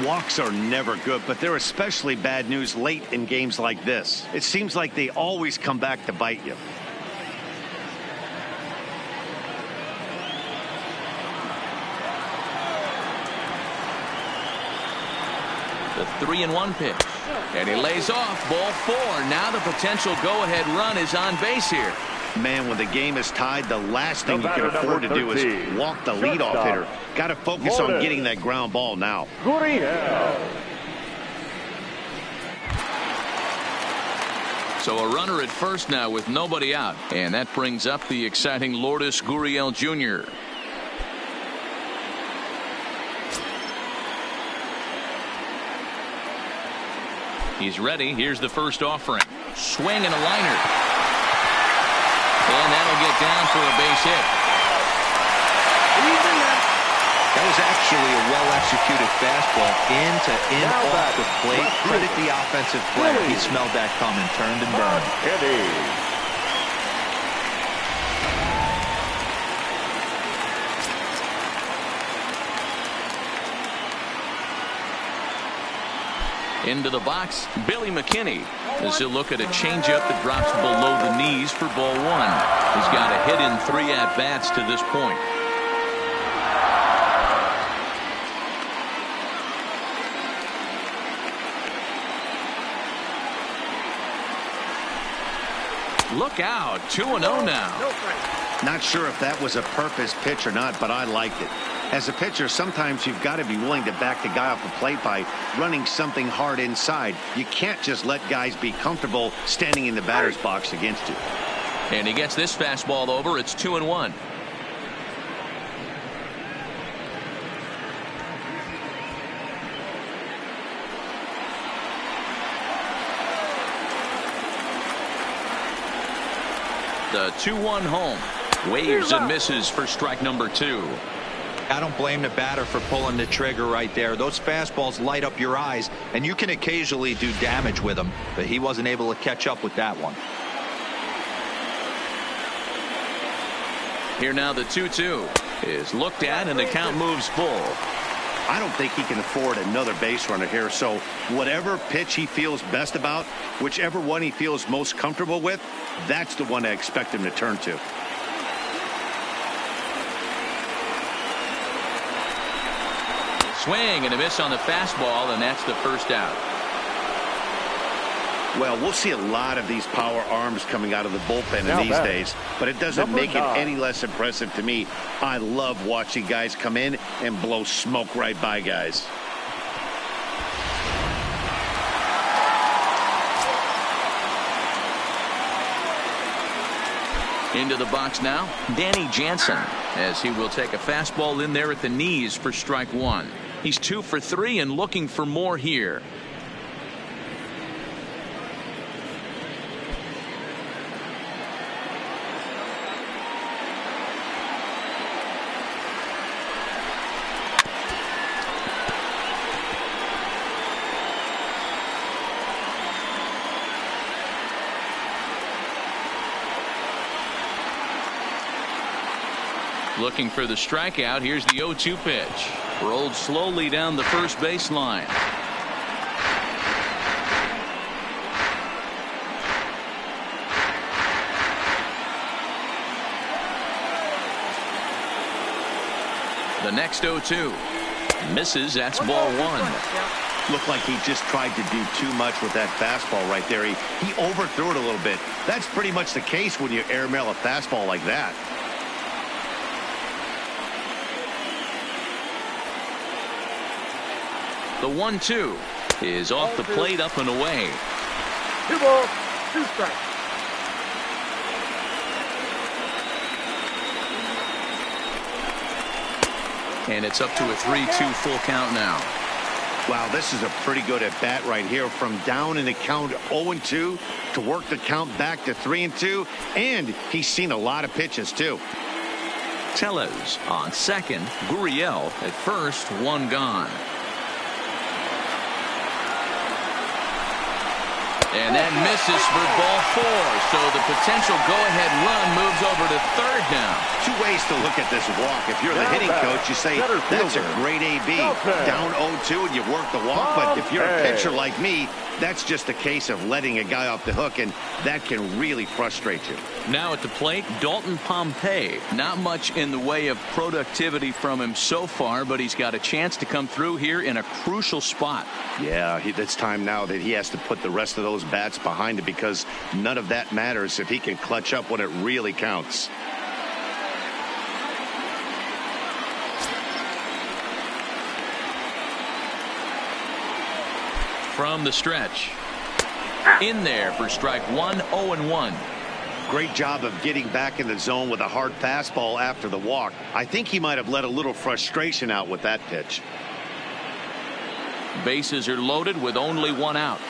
Speaker 2: Walks are never good, but they're especially bad news late in games like this. It seems like they always come back to bite you.
Speaker 1: The 3-1 pitch. And he lays off. Ball 4. Now the potential go-ahead run is on base here.
Speaker 2: Man, when the game is tied, the last thing you can afford to do is walk the leadoff hitter. Got to focus on getting that ground ball now.
Speaker 1: So a runner at first now with nobody out. And that brings up the exciting Lourdes Gurriel Jr. He's ready. Here's the first offering. Swing and a liner. And that'll get down for a base hit.
Speaker 4: That was actually a well-executed fastball in off the plate. Credit the offensive player. He smelled that coming, turned and burned.
Speaker 1: Into the box, Billy McKinney, as he'll look at a changeup that drops below the knees for ball 1. He's got a hit in 3 at-bats to this point. Look out, 2-0 now.
Speaker 2: Not sure if that was a purpose pitch or not, but I liked it. As a pitcher, sometimes you've got to be willing to back the guy off the plate by running something hard inside. You can't just let guys be comfortable standing in the batter's box against you.
Speaker 1: And he gets this fastball over. It's 2-1. The 2-1 home. Waves and misses for strike number 2.
Speaker 4: I don't blame the batter for pulling the trigger right there. Those fastballs light up your eyes, and you can occasionally do damage with them, but he wasn't able to catch up with that one.
Speaker 1: Here now the 2-2 is looked at, and the count moves full.
Speaker 2: I don't think he can afford another base runner here, so whatever pitch he feels best about, whichever one he feels most comfortable with, that's the one I expect him to turn to. Swing and a miss on the fastball, and that's the first out. Well, we'll see a lot of these power arms coming out of the bullpen
Speaker 3: Now
Speaker 2: in these
Speaker 3: batter,
Speaker 2: days, but it doesn't
Speaker 3: number
Speaker 2: make it
Speaker 3: 9.
Speaker 2: any less impressive to me. I love watching guys come in and blow smoke right by guys.
Speaker 1: Into the box now, Danny Jansen, as he will take a fastball in there at the knees for strike one. He's 2 for 3 and looking for more here. Looking for the strikeout. Here's the 0-2 pitch. Rolled slowly down the first baseline. The next 0-2 misses. That's ball one.
Speaker 2: Looked like he just tried to do too much with that fastball right there. He overthrew it a little bit. That's pretty much the case when you airmail a fastball like that.
Speaker 1: The 1-2 is off the plate, up and away.
Speaker 5: 2 balls, 2 strikes.
Speaker 1: And it's up to a 3-2 full count now.
Speaker 2: Wow, this is a pretty good at bat right here. From down in the count 0-2 to work the count back to 3-2. And he's seen a lot of pitches too.
Speaker 1: Tellez on second. Gurriel at first. One gone. And that misses for ball 4. So the potential go-ahead run moves over to third now.
Speaker 2: 2 ways to look at this walk. If you're the hitting coach, you say, that's a great AB. Down 0-2 and you work the walk. But if you're a pitcher like me, that's just a case of letting a guy off the hook, and that can really frustrate you.
Speaker 1: Now at the plate, Dalton Pompey. Not much in the way of productivity from him so far, but he's got a chance to come through here in a crucial spot.
Speaker 2: Yeah, it's time now that he has to put the rest of those bats behind it, because none of that matters if he can clutch up when it really counts.
Speaker 1: From the stretch. In there for strike one, 0-1.
Speaker 2: Great job of getting back in the zone with a hard fastball after the walk. I think he might have let a little frustration out with that pitch.
Speaker 1: Bases are loaded with only 1 out.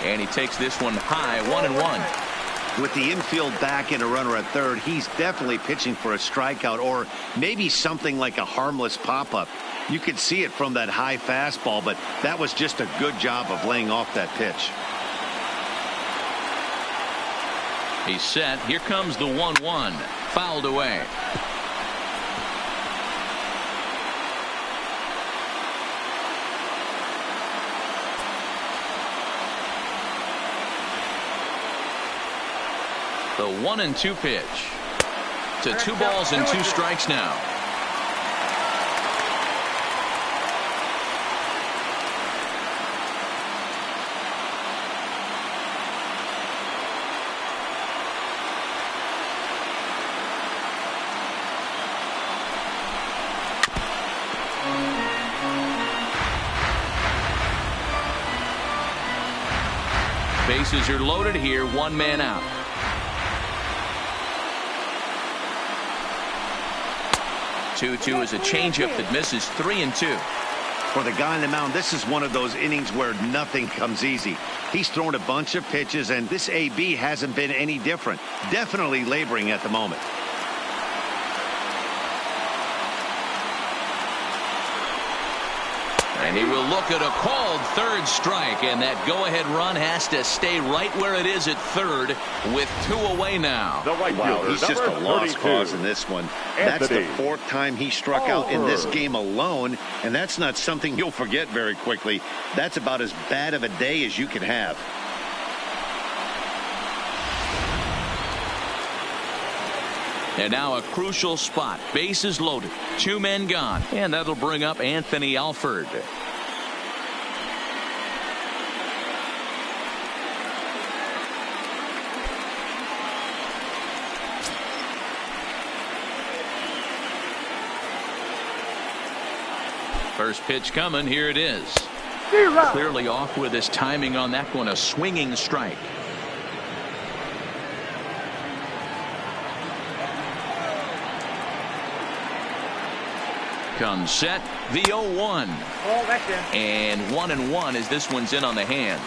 Speaker 1: And he takes this one high, 1-1.
Speaker 2: With the infield back and a runner at third, he's definitely pitching for a strikeout, or maybe something like a harmless pop-up. You could see it from that high fastball, but that was just a good job of laying off that pitch.
Speaker 1: He's set. Here comes the 1-1. Fouled away. The 1-2 pitch. To 2 balls and 2 strikes now. Bases are loaded here. 1 man out. Two is a changeup that misses. 3-2.
Speaker 2: For the guy on the mound, this is one of those innings where nothing comes easy. He's thrown a bunch of pitches, and this AB hasn't been any different. Definitely laboring at the moment.
Speaker 1: And he will look at a called third strike, and that go-ahead run has to stay right where it is at third with 2 away now.
Speaker 3: The right
Speaker 2: Wow,
Speaker 3: fielder,
Speaker 2: he's just a
Speaker 3: number
Speaker 2: lost
Speaker 3: 32.
Speaker 2: cause in this one. That's the
Speaker 3: Anthony.
Speaker 2: 4th time he struck out in this game alone, and that's not something you'll forget very quickly. That's about as bad of a day as you can have.
Speaker 1: And now a crucial spot. Bases loaded. 2 men gone. And that'll bring up Anthony Alford. First pitch coming. Here it is. Clearly off with his timing on that one. A swinging strike. Comes set. The 0-1.
Speaker 5: Oh, that's in.
Speaker 1: And 1-1 as this one's in on the hands.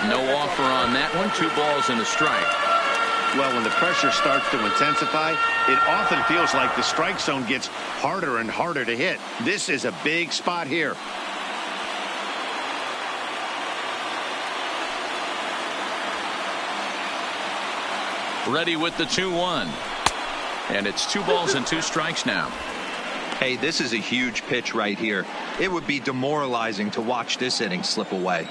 Speaker 1: No offer on that one. 2 balls and a strike.
Speaker 2: Well, when the pressure starts to intensify, it often feels like the strike zone gets harder and harder to hit. This is a big spot here.
Speaker 1: Ready with the 2-1. And it's 2 balls and 2 strikes now.
Speaker 4: Hey, this is a huge pitch right here. It would be demoralizing to watch this inning slip away.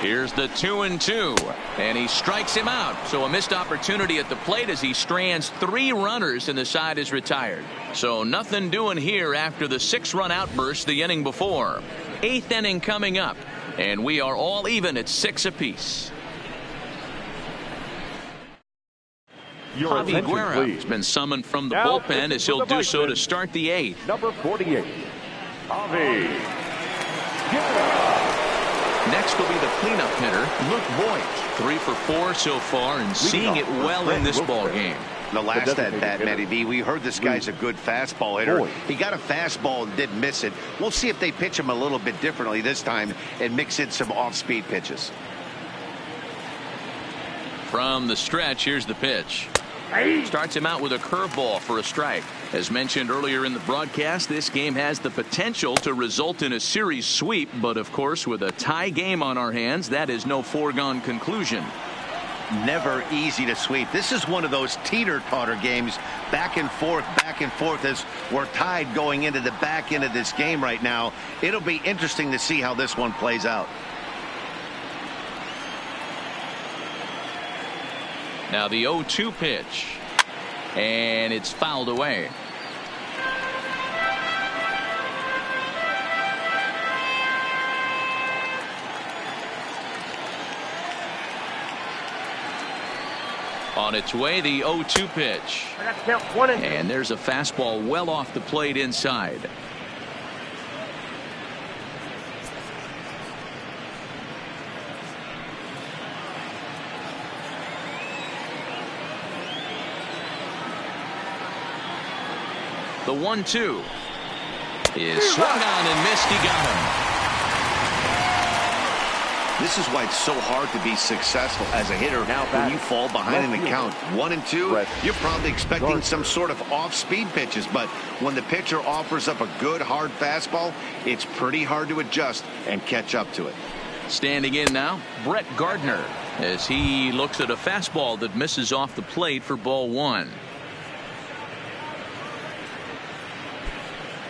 Speaker 1: Here's the 2-2. And he strikes him out. So a missed opportunity at the plate as he strands 3 runners and the side is retired. So nothing doing here after the 6-run outburst the inning before. 8th inning coming up. And we are all even at 6 apiece. Javi Guerra has been summoned from the bullpen as he'll do so to start the 8th.
Speaker 3: Number 48, Javi Guerra.
Speaker 1: Next will be the cleanup hitter, Luke Voigt. 3 for 4 so far and seeing it well in this ball game.
Speaker 2: The last at bat, Matty B, we heard this guy's a good fastball hitter. He got a fastball and didn't miss it. We'll see if they pitch him a little bit differently this time and mix in some off-speed pitches.
Speaker 1: From the stretch, here's the pitch. Starts him out with a curveball for a strike. As mentioned earlier in the broadcast, this game has the potential to result in a series sweep, but of course with a tie game on our hands, that is no foregone conclusion.
Speaker 2: Never easy to sweep. This is one of those teeter-totter games, back and forth as we're tied going into the back end of this game right now. It'll be interesting to see how this one plays out.
Speaker 1: Now the 0-2 pitch, and it's fouled away. On its way, the 0-2 pitch, and there's a fastball well off the plate inside. The 1-2 is swung on and missed. He got him.
Speaker 2: This is why it's so hard to be successful as a hitter. Now, when you fall behind in the count 1-2, you're probably expecting some sort of off-speed pitches. But when the pitcher offers up a good hard fastball, it's pretty hard to adjust and catch up to it.
Speaker 1: Standing in now, Brett Gardner, as he looks at a fastball that misses off the plate for ball 1.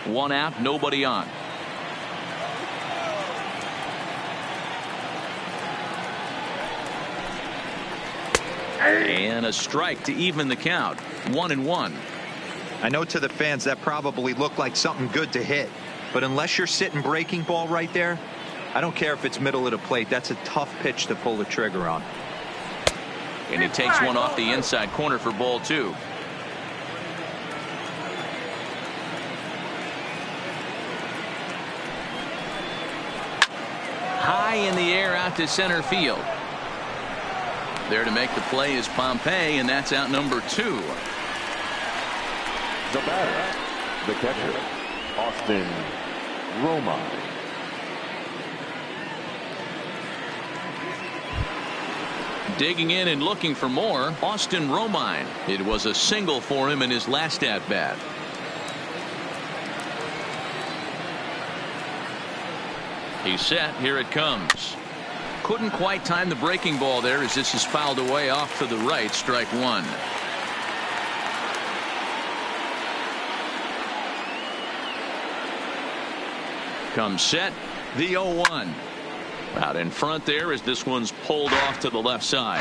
Speaker 1: 1 out, nobody on. And a strike to even the count. 1-1.
Speaker 4: I know to the fans that probably looked like something good to hit, but unless you're sitting breaking ball right there, I don't care if it's middle of the plate. That's a tough pitch to pull the trigger on.
Speaker 1: And he takes one off the inside corner for ball 2. High in the air out to center field. There to make the play is Pompey, and that's out number 2.
Speaker 3: The batter, the catcher, Austin Romine.
Speaker 1: Digging in and looking for more, Austin Romine. It was a single for him in his last at-bat. He's set. Here it comes. Couldn't quite time the breaking ball there as this is fouled away off to the right. Strike 1. comes set. The 0-1. Out in front there as this one's pulled off to the left side.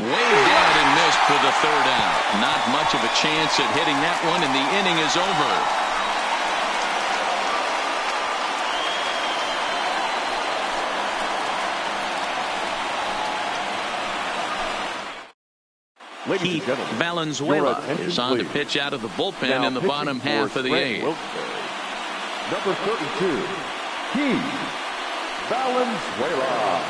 Speaker 1: Way down and missed for the third out. Not much of a chance at hitting that one, and the inning is over. Keith Valenzuela is on to pitch out of the bullpen
Speaker 3: now
Speaker 1: in the bottom half of the eighth.
Speaker 3: Number 32, Keith Valenzuela.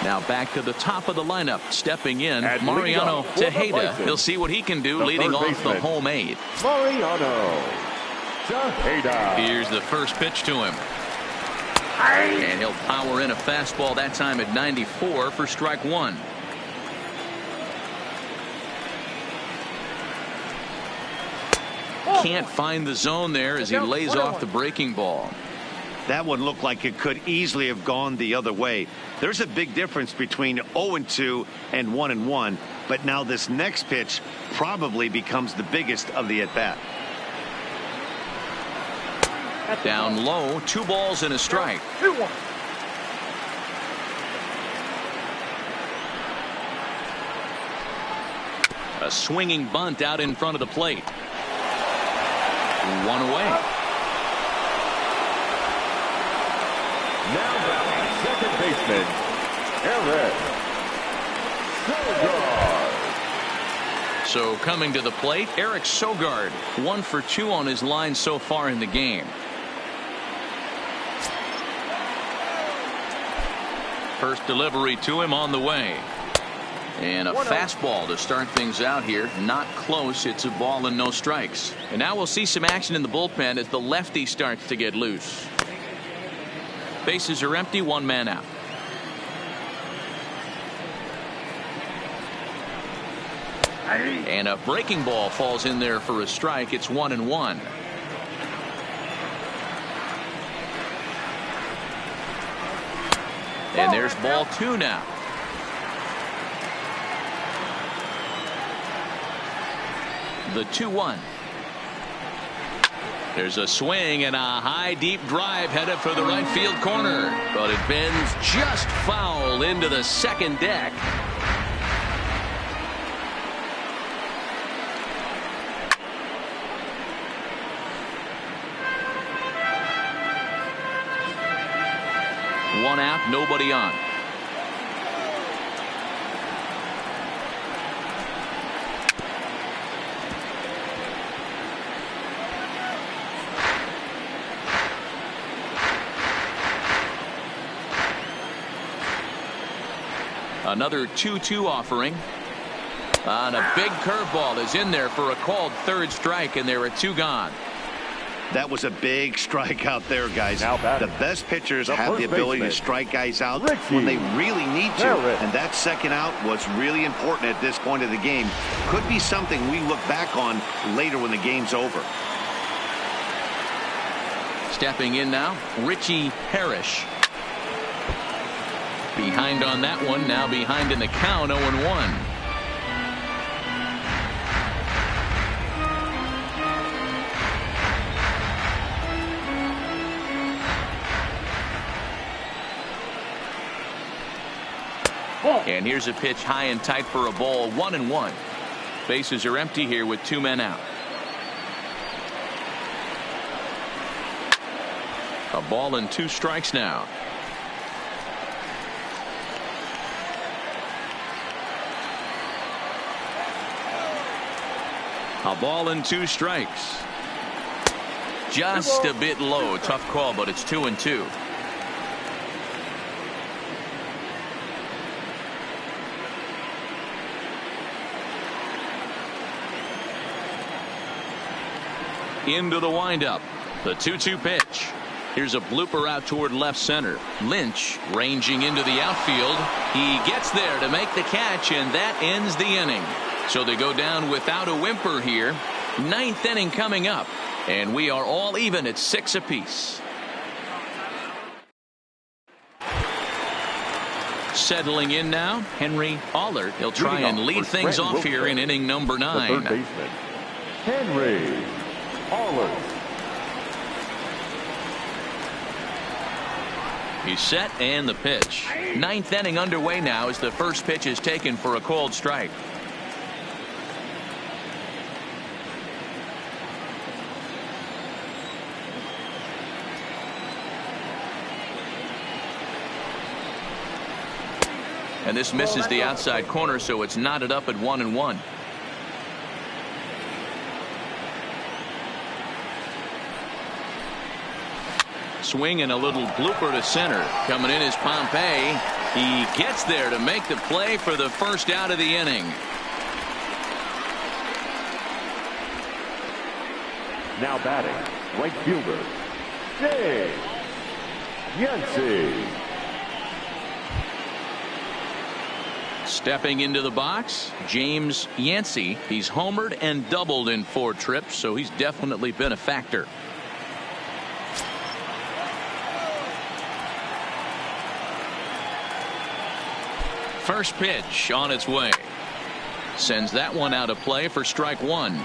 Speaker 1: Now back to the top of the lineup. Stepping in, Mariano Tejeda. He'll see what he can do leading off the home eighth.
Speaker 3: Mariano Tejeda.
Speaker 1: Here's the first pitch to him. And he'll power in a fastball that time at 94 for strike one. Can't find the zone there as he lays off the breaking ball.
Speaker 2: That one looked like it could easily have gone the other way. There's a big difference between 0-2 and 1-1, but now this next pitch probably becomes the biggest of the at-bat.
Speaker 1: Down low, 2 balls and a strike.
Speaker 5: 2-1.
Speaker 1: A swinging bunt out in front of the plate. One away.
Speaker 3: Now batting second baseman, Eric Sogard.
Speaker 1: So coming to the plate, Eric Sogard, 1 for 2 on his line so far in the game. First delivery to him on the way. And a fastball to start things out here. Not close. It's a ball and no strikes. And now we'll see some action in the bullpen as the lefty starts to get loose. Bases are empty, 1 man out. And a breaking ball falls in there for a strike. It's 1-1. And there's ball 2 now. The 2-1. There's a swing and a high deep drive headed for the right field corner, but it bends just foul into the second deck. One out, nobody on. Another 2-2 offering. And a big curveball is in there for a called third strike, and there are 2 gone.
Speaker 2: That was a big strike out there, guys. The best pitchers
Speaker 3: the
Speaker 2: have the ability to strike guys out when they really need to. And that second out was really important at this point of the game. Could be something we look back on later when the game's over.
Speaker 1: Stepping in now, Richie Parrish. Behind on that one, now behind in the count, 0-1. And here's a pitch high and tight for a ball, 1-1. Bases are empty here with 2 men out. A ball and 2 strikes now. A ball and 2 strikes. Just a bit low. Tough call, but it's 2-2. Into the windup. The 2-2 pitch. Here's a blooper out toward left center. Lynch ranging into the outfield. He gets there to make the catch, and that ends the inning. So they go down without a whimper here. 9th inning coming up, and we are all even at 6 apiece. Settling in now, Henry Allard. He'll try and lead things off here in inning number 9.
Speaker 3: The third baseman, Henry Allard.
Speaker 1: He's set and the pitch. 9th inning underway now as the first pitch is taken for a called strike. And this misses the outside corner, so it's knotted up at 1-1. Swing and a little blooper to center. Coming in is Pompey. He gets there to make the play for the first out of the inning.
Speaker 3: Now batting, right fielder, Jay Yancey.
Speaker 1: Stepping into the box, James Yancey. He's homered and doubled in 4 trips, so he's definitely been a factor. First pitch on its way. Sends that one out of play for strike 1.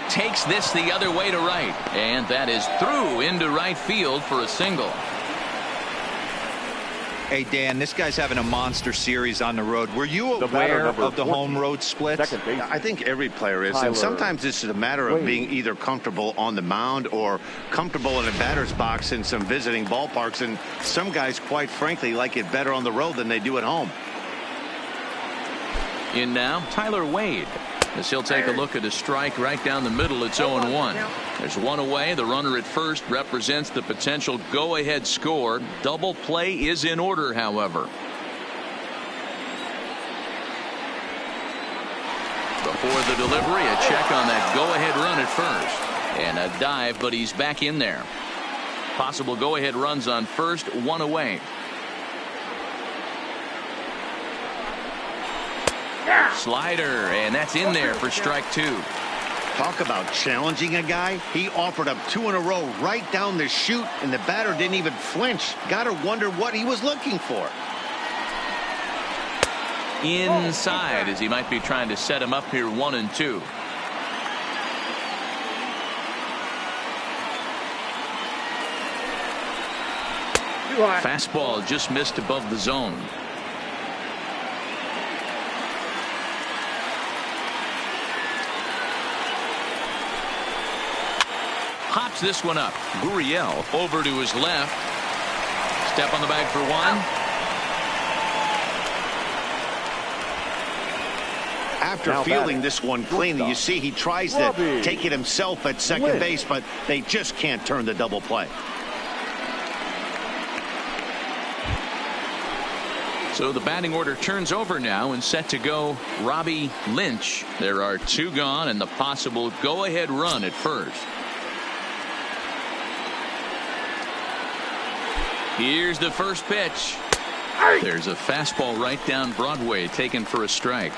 Speaker 1: Takes this the other way to right, and that is through into right field for a single.
Speaker 4: Hey, Dan, this guy's having a monster series on the road. Were you aware of the home road splits?
Speaker 2: I think every player is, and sometimes it's a matter of being either comfortable on the mound or comfortable in a batter's box in some visiting ballparks, and some guys, quite frankly, like it better on the road than they do at home.
Speaker 1: In now, Tyler Wade. As he'll take a look at a strike right down the middle. It's 0-1. There's one away. The runner at first represents the potential go-ahead score. Double play is in order, however. Before the delivery, a check on that go-ahead run at first. And a dive, but he's back in there. Possible go-ahead runs on first, one away. Slider, and that's in there for strike 2.
Speaker 2: Talk about challenging a guy. He offered up 2 in a row right down the chute, and the batter didn't even flinch. Gotta wonder what he was looking for.
Speaker 1: Inside, as he might be trying to set him up here 1-2. Fastball just missed above the zone. Hops this one up. Gurriel over to his left. Step on the bag for 1.
Speaker 2: After fielding this one cleanly, you see he tries to take it himself at second base, but they just can't turn the double play.
Speaker 1: So the batting order turns over now and set to go Robbie Lynch. There are 2 gone and the possible go-ahead run at first. Here's the first pitch. There's a fastball right down Broadway taken for a strike.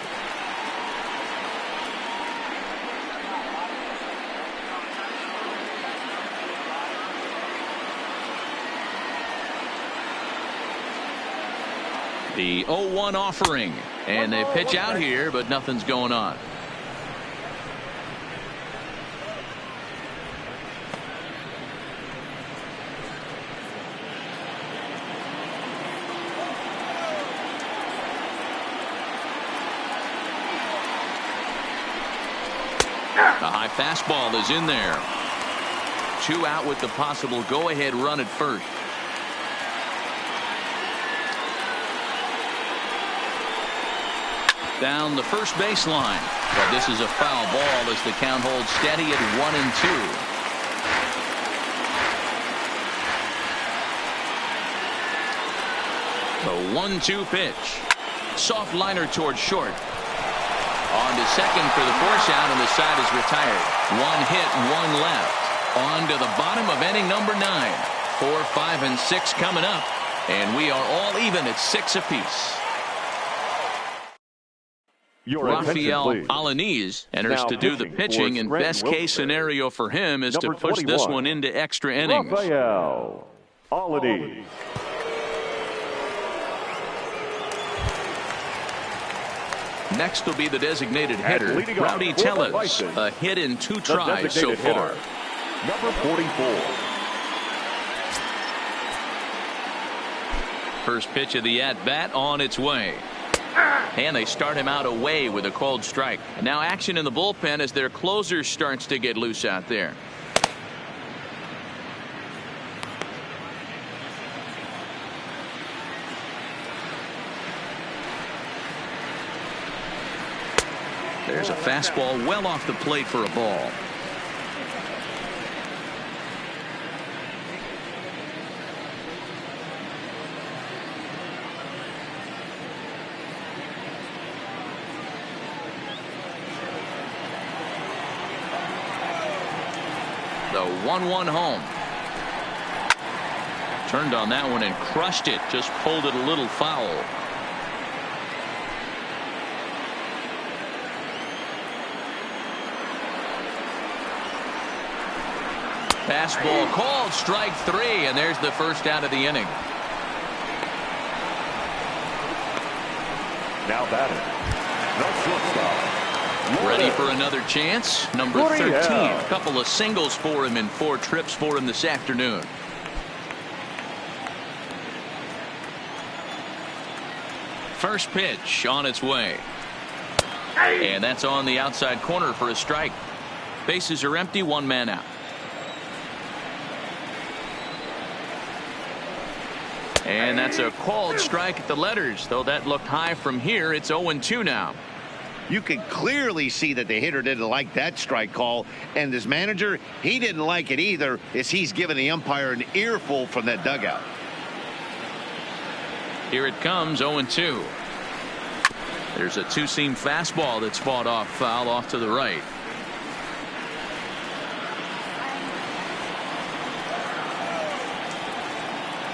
Speaker 1: The 0-1 offering, and they pitch out here, but nothing's going on. The high fastball is in there. 2 out with the possible go-ahead run at first. Down the first baseline, but this is a foul ball as the count holds steady at 1-2. The 1-2 pitch. Soft liner towards short. On to second for the force out, and the side is retired. 1 hit, 1 left. On to the bottom of inning number 9. 4, 5, and 6 coming up, and we are all even at 6 apiece. Rafael Alanis enters to do the pitching, and best case scenario for him is to push this one into extra innings.
Speaker 3: Rafael Alanis.
Speaker 1: Next will be the designated hitter, Rowdy Tellez. A hit in 2 tries so far.
Speaker 3: Number 44.
Speaker 1: First pitch of the at-bat on its way. And they start him out away with a called strike. And now action in the bullpen as their closer starts to get loose out there. There's a fastball well off the plate for a ball. The 1-1 home. Turned on that one and crushed it. Just pulled it a little foul. Fastball called, strike 3, and there's the first out of the inning.
Speaker 3: Now batting, the shortstop.
Speaker 1: Ready for another chance. Number 13. A couple of singles for him in 4 trips for him this afternoon. First pitch on its way. And that's on the outside corner for a strike. Bases are empty, 1 man out. And that's a called strike at the letters, though that looked high from here. It's 0-2 now.
Speaker 2: You can clearly see that the hitter didn't like that strike call, and his manager, he didn't like it either, as he's giving the umpire an earful from that dugout.
Speaker 1: Here it comes, 0-2. There's a 2-seam fastball that's fought off foul off to the right.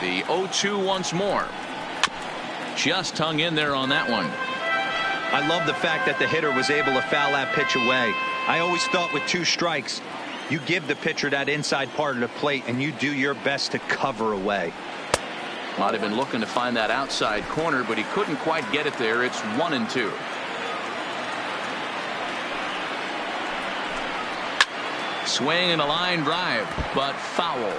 Speaker 1: The 0-2 once more. Just hung in there on that one.
Speaker 4: I love the fact that the hitter was able to foul that pitch away. I always thought with 2 strikes, you give the pitcher that inside part of the plate and you do your best to cover away.
Speaker 1: Might have been looking to find that outside corner, but he couldn't quite get it there. It's 1-2. Swing and a line drive, but foul.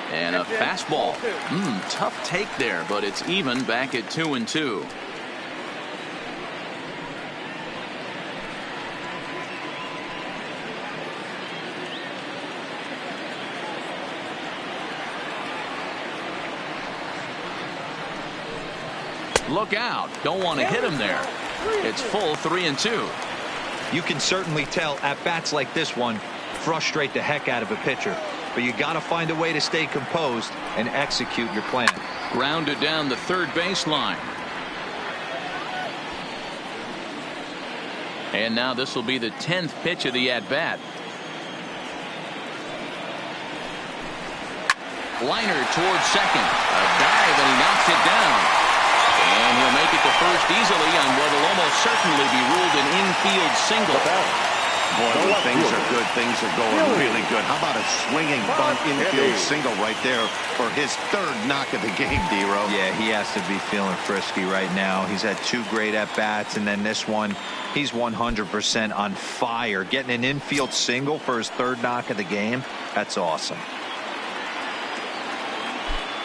Speaker 1: And a fastball. Tough take there, but it's even back at 2-2. Look out. Don't want to hit him there. It's full 3-2.
Speaker 4: You can certainly tell at bats like this one frustrate the heck out of a pitcher. But you got to find a way to stay composed and execute your plan.
Speaker 1: Grounded down the third baseline. And now this will be the 10th pitch of the at-bat. Liner towards second. A dive, and he knocks it down. And he'll make it to first easily on what will almost certainly be ruled an infield single.
Speaker 2: Boy, when things are good, things are going really good. How about a swinging bunt infield single right there for his 3rd knock of the game, D-Row?
Speaker 4: Yeah, he has to be feeling frisky right now. He's had 2 great at-bats, and then this one, he's 100% on fire. Getting an infield single for his 3rd knock of the game, that's awesome.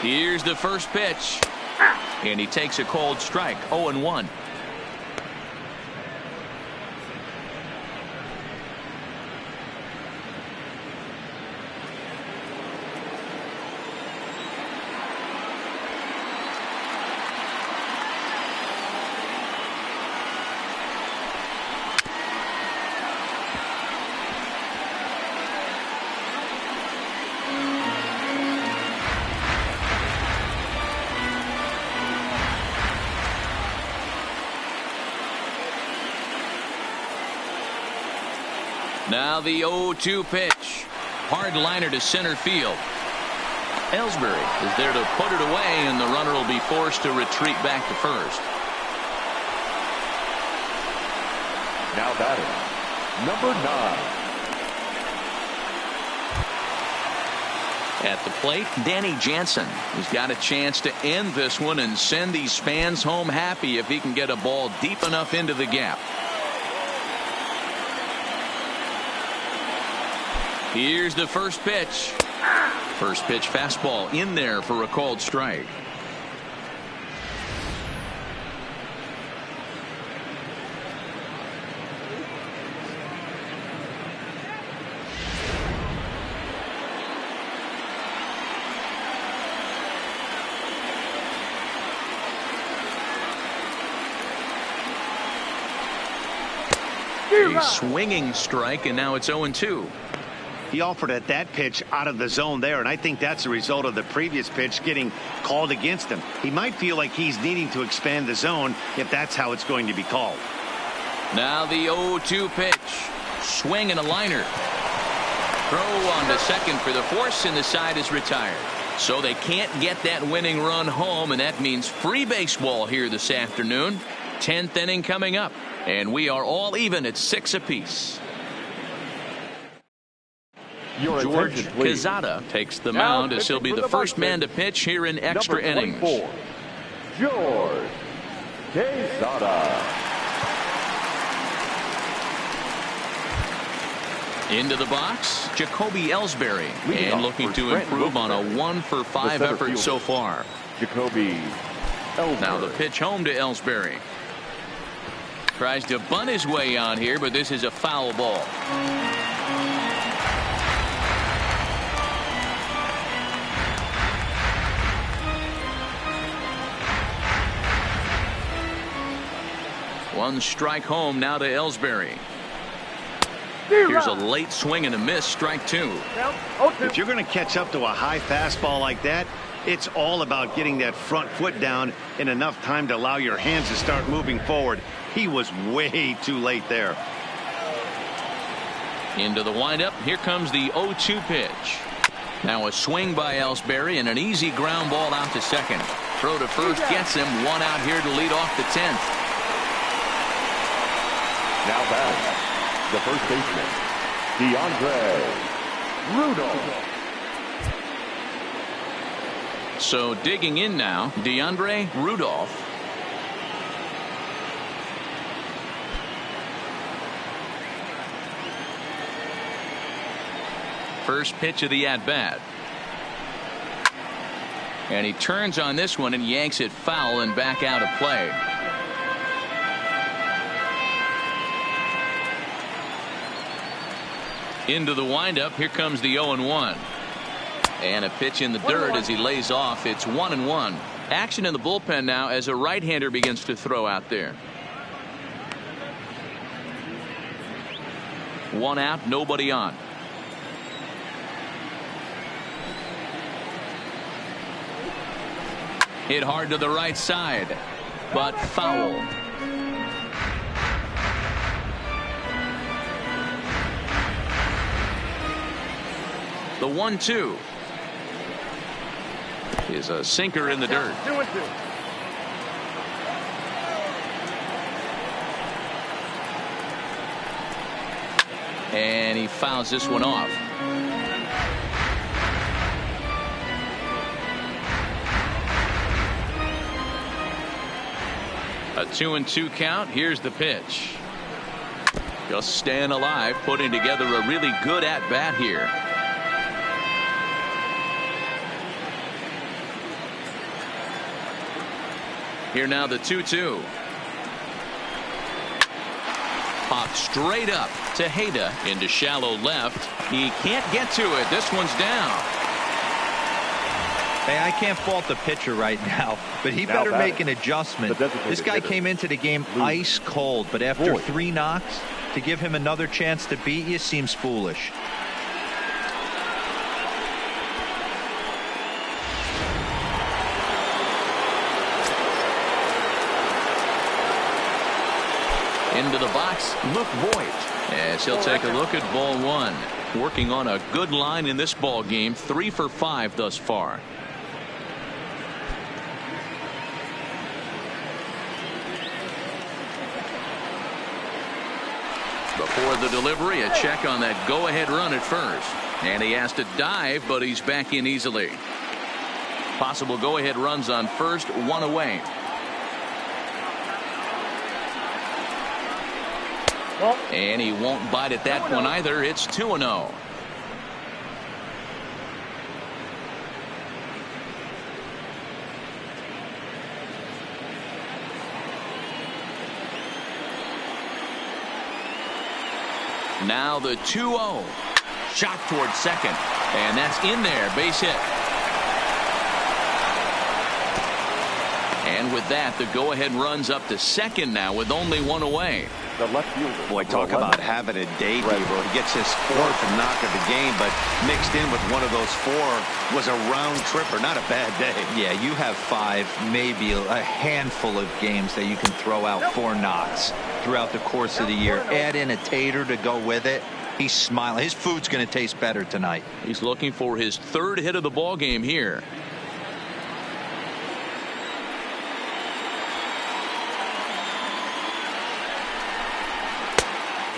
Speaker 1: Here's the first pitch. And he takes a cold strike, 0-1. Now the 0-2 pitch. Hard liner to center field. Ellsbury is there to put it away, and the runner will be forced to retreat back to first.
Speaker 3: Now batting, number 9.
Speaker 1: At the plate, Danny Jansen. He's got a chance to end this one and send these fans home happy if he can get a ball deep enough into the gap. Here's the first pitch. First pitch fastball in there for a called strike. A swinging strike, and now it's 0-2.
Speaker 2: He offered at that pitch out of the zone there, and I think that's a result of the previous pitch getting called against him. He might feel like he's needing to expand the zone if that's how it's going to be called.
Speaker 1: Now the 0-2 pitch. Swing and a liner. Throw on to second for the force, and the side is retired. So they can't get that winning run home, and that means free baseball here this afternoon. 10th inning coming up, and we are all even at 6 apiece. George Quezada takes the mound as he'll be the first man to pitch here in extra innings.
Speaker 3: George Quezada.
Speaker 1: Into the box, Jacoby Ellsbury, and looking to improve on a 1-for-5 effort so far.
Speaker 3: Jacoby Ellsbury.
Speaker 1: Now the pitch home to Ellsbury. Tries to bunt his way on here, but this is a foul ball. One strike home now to Ellsbury. Here's a late swing and a miss, strike 2.
Speaker 2: If you're going to catch up to a high fastball like that, it's all about getting that front foot down in enough time to allow your hands to start moving forward. He was way too late there.
Speaker 1: Into the windup. Here comes the 0-2 pitch. Now a swing by Ellsbury and an easy ground ball out to second. Throw to first gets him. One out here to lead off the 10th.
Speaker 3: Now back, the first baseman, Rudolph.
Speaker 1: So digging in now, DeAndre Rudolph. First pitch of the at-bat. And he turns on this one and yanks it foul and back out of play. Into the windup. Here comes the 0-1. And a pitch in the dirt as he lays off. It's 1-1. Action in the bullpen now as a right-hander begins to throw out there. One out, nobody on. Hit hard to the right side, but foul. The 1-2 is a sinker in the dirt.
Speaker 5: 2-2.
Speaker 1: And he fouls this one off. A 2-2 count. Here's the pitch. Just staying alive, putting together a really good at-bat here. Here now the 2-2. Popped straight up to Hayda into shallow left. He can't get to it. This one's down.
Speaker 4: Hey, I can't fault the pitcher right now, but he better make an adjustment. This guy came into the game ice cold, but after 3 knocks, to give him another chance to beat you seems foolish.
Speaker 1: Into the box, Luke Voigt, as he'll take a look at ball one. Working on a good line in this ball game, 3 for 5 thus far. Before the delivery, a check on that go-ahead run at first. And he has to dive, but he's back in easily. Possible go-ahead runs on first, 1 away. And he won't bite at that one either. It's 2-0. Now the 2-0. Shot towards second. And that's in there. Base hit. And with that, the go-ahead runs up to second now with only 1 away.
Speaker 3: The left fielder.
Speaker 2: Boy, talk about having a day, Devo. He gets his 4th knock of the game, but mixed in with one of those 4 was a round tripper. Not a bad day.
Speaker 4: Yeah, you have 5, maybe a handful of games that you can throw out 4 knocks throughout the course of the year. Add in a tater to go with it. He's smiling. His food's going to taste better tonight.
Speaker 1: He's looking for his 3rd hit of the ball game here.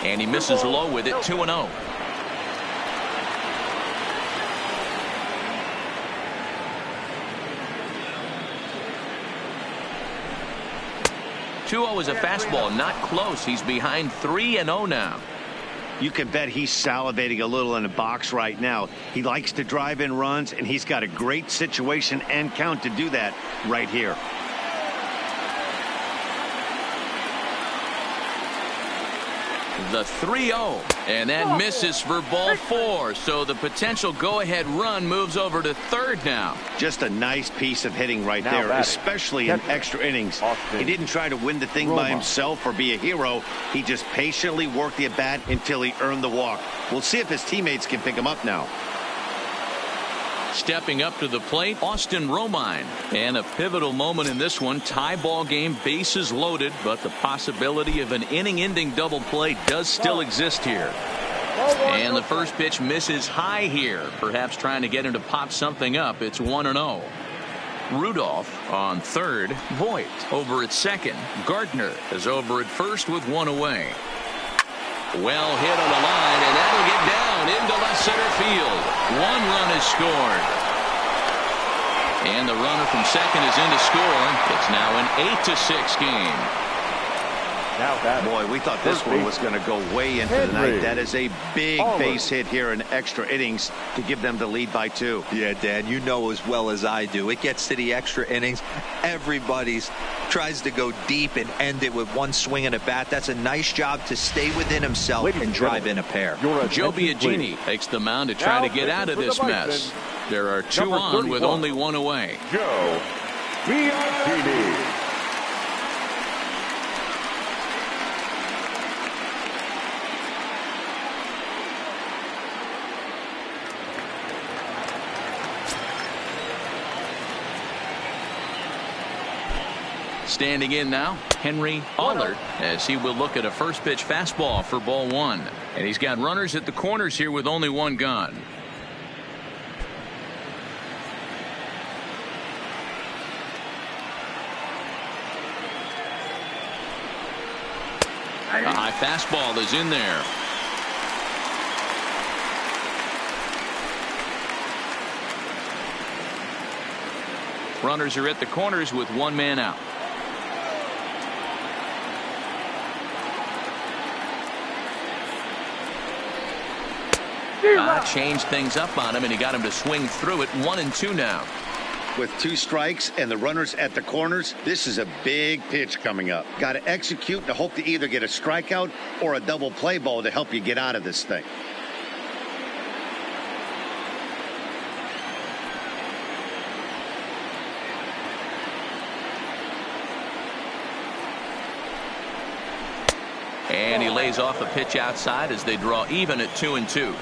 Speaker 1: And he misses low with it. 2-0. Is a fastball, not close. He's behind 3-0 now.
Speaker 2: You can bet he's salivating a little in the box right now. He likes to drive in runs, and he's got a great situation and count to do that right here.
Speaker 1: The 3-0, and that misses for ball 4. So the potential go-ahead run moves over to third now.
Speaker 2: Just a nice piece of hitting right there, especially in extra innings. He didn't try to win the thing by himself or be a hero. He just patiently worked the at-bat until he earned the walk. We'll see if his teammates can pick him up now.
Speaker 1: Stepping up to the plate, Austin Romine. And a pivotal moment in this one. Tie ball game, bases loaded, but the possibility of an inning-ending double play does still exist here. And the first pitch misses high here, perhaps trying to get him to pop something up. It's 1-0. Rudolph on third. Voigt over at second. Gardner is over at first with 1 away. Well hit on the line, and that'll get down into left center field. 1 run is scored. And the runner from second is in to score. It's now an 8-6 game.
Speaker 2: Boy, we thought this one was going to go way into the night. That is a big base hit here in extra innings to give them the lead by 2.
Speaker 4: Yeah, Dan, you know as well as I do. It gets to the extra innings. Everybody's tries to go deep and end it with 1 swing and a bat. That's a nice job to stay within himself and drive in a pair.
Speaker 1: Joe Biagini takes the mound to try to get out of this mess. There are 2 on with only 1 away.
Speaker 3: Joe Biagini.
Speaker 1: Standing in now, Henry Allard, as he will look at a first pitch fastball for ball 1. And he's got runners at the corners here with only 1 gone. A high fastball is in there. Runners are at the corners with 1 man out. Changed things up on him, and he got him to swing through it. 1-2 now.
Speaker 2: With 2 strikes and the runners at the corners, this is a big pitch coming up. Got to execute and hope to either get a strikeout or a double play ball to help you get out of this thing.
Speaker 1: And he lays off a pitch outside as they draw even at 2-2.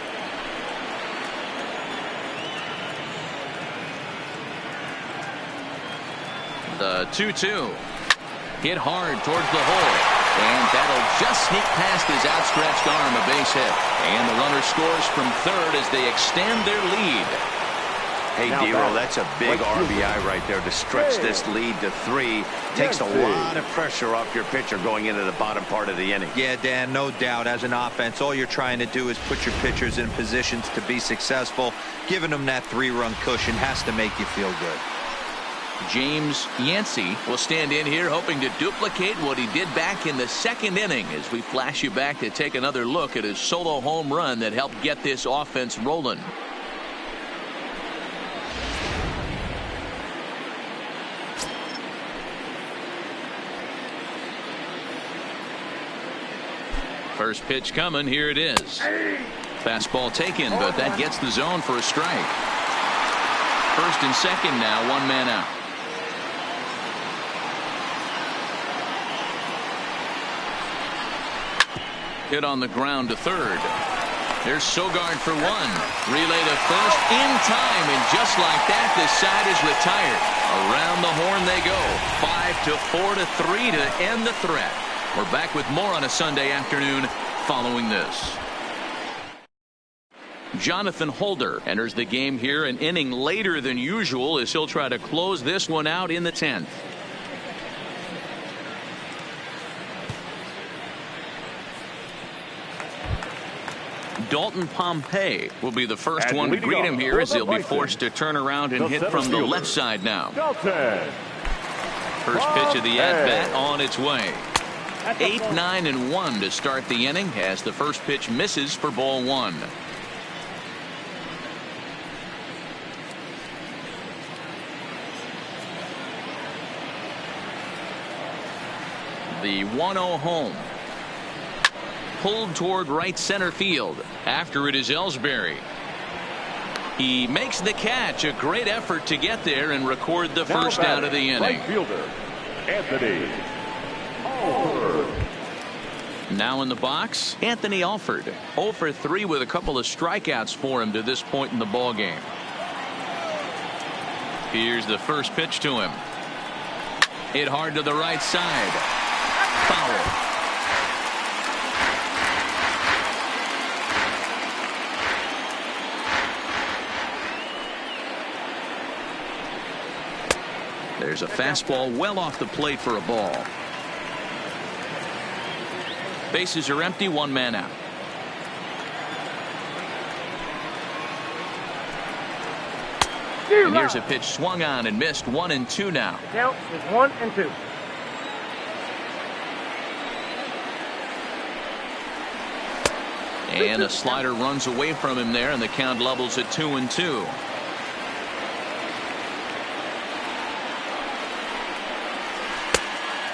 Speaker 1: The 2-2 hit hard towards the hole. And that'll just sneak past his outstretched arm, a base hit. And the runner scores from third as they extend their lead.
Speaker 2: Hey, D-Roll, that's a big RBI right there to stretch this lead to 3. Takes a lot of pressure off your pitcher going into the bottom part of the inning.
Speaker 4: Yeah, Dan, no doubt. As an offense, all you're trying to do is put your pitchers in positions to be successful. Giving them that 3-run cushion has to make you feel good.
Speaker 1: James Yancey will stand in here hoping to duplicate what he did back in the second inning as we flash you back to take another look at his solo home run that helped get this offense rolling. First pitch coming. Here it is. Fastball taken, but that gets the zone for a strike. First and second now, 1 man out. Hit on the ground to third. There's Sogard for 1. Relay to first in time, and just like that, this side is retired. Around the horn they go. 5-4 to 3 to end the threat. We're back with more on a Sunday afternoon following this. Jonathan Holder enters the game here an inning later than usual as he'll try to close this one out in the 10th. Dalton Pompey will be the first one to greet him here as he'll be forced to turn around and hit from the left side now. First pitch of the at-bat on its way. 8-9-1 to start the inning as the first pitch misses for ball 1. The 1-0 home. Pulled toward right center field. After it is Ellsbury. He makes the catch. A great effort to get there and record the first out of the inning.
Speaker 3: Right fielder, Anthony Alford.
Speaker 1: Now in the box, Anthony Alford. 0 for 3 with a couple of strikeouts for him to this point in the ball game. Here's the first pitch to him. Hit hard to the right side. Foul. There's a fastball well off the plate for a ball. Bases are empty, 1 man out. And here's a pitch swung on and missed. 1-2 now.
Speaker 5: Count is 1-2.
Speaker 1: And a slider runs away from him there, and the count levels at 2-2.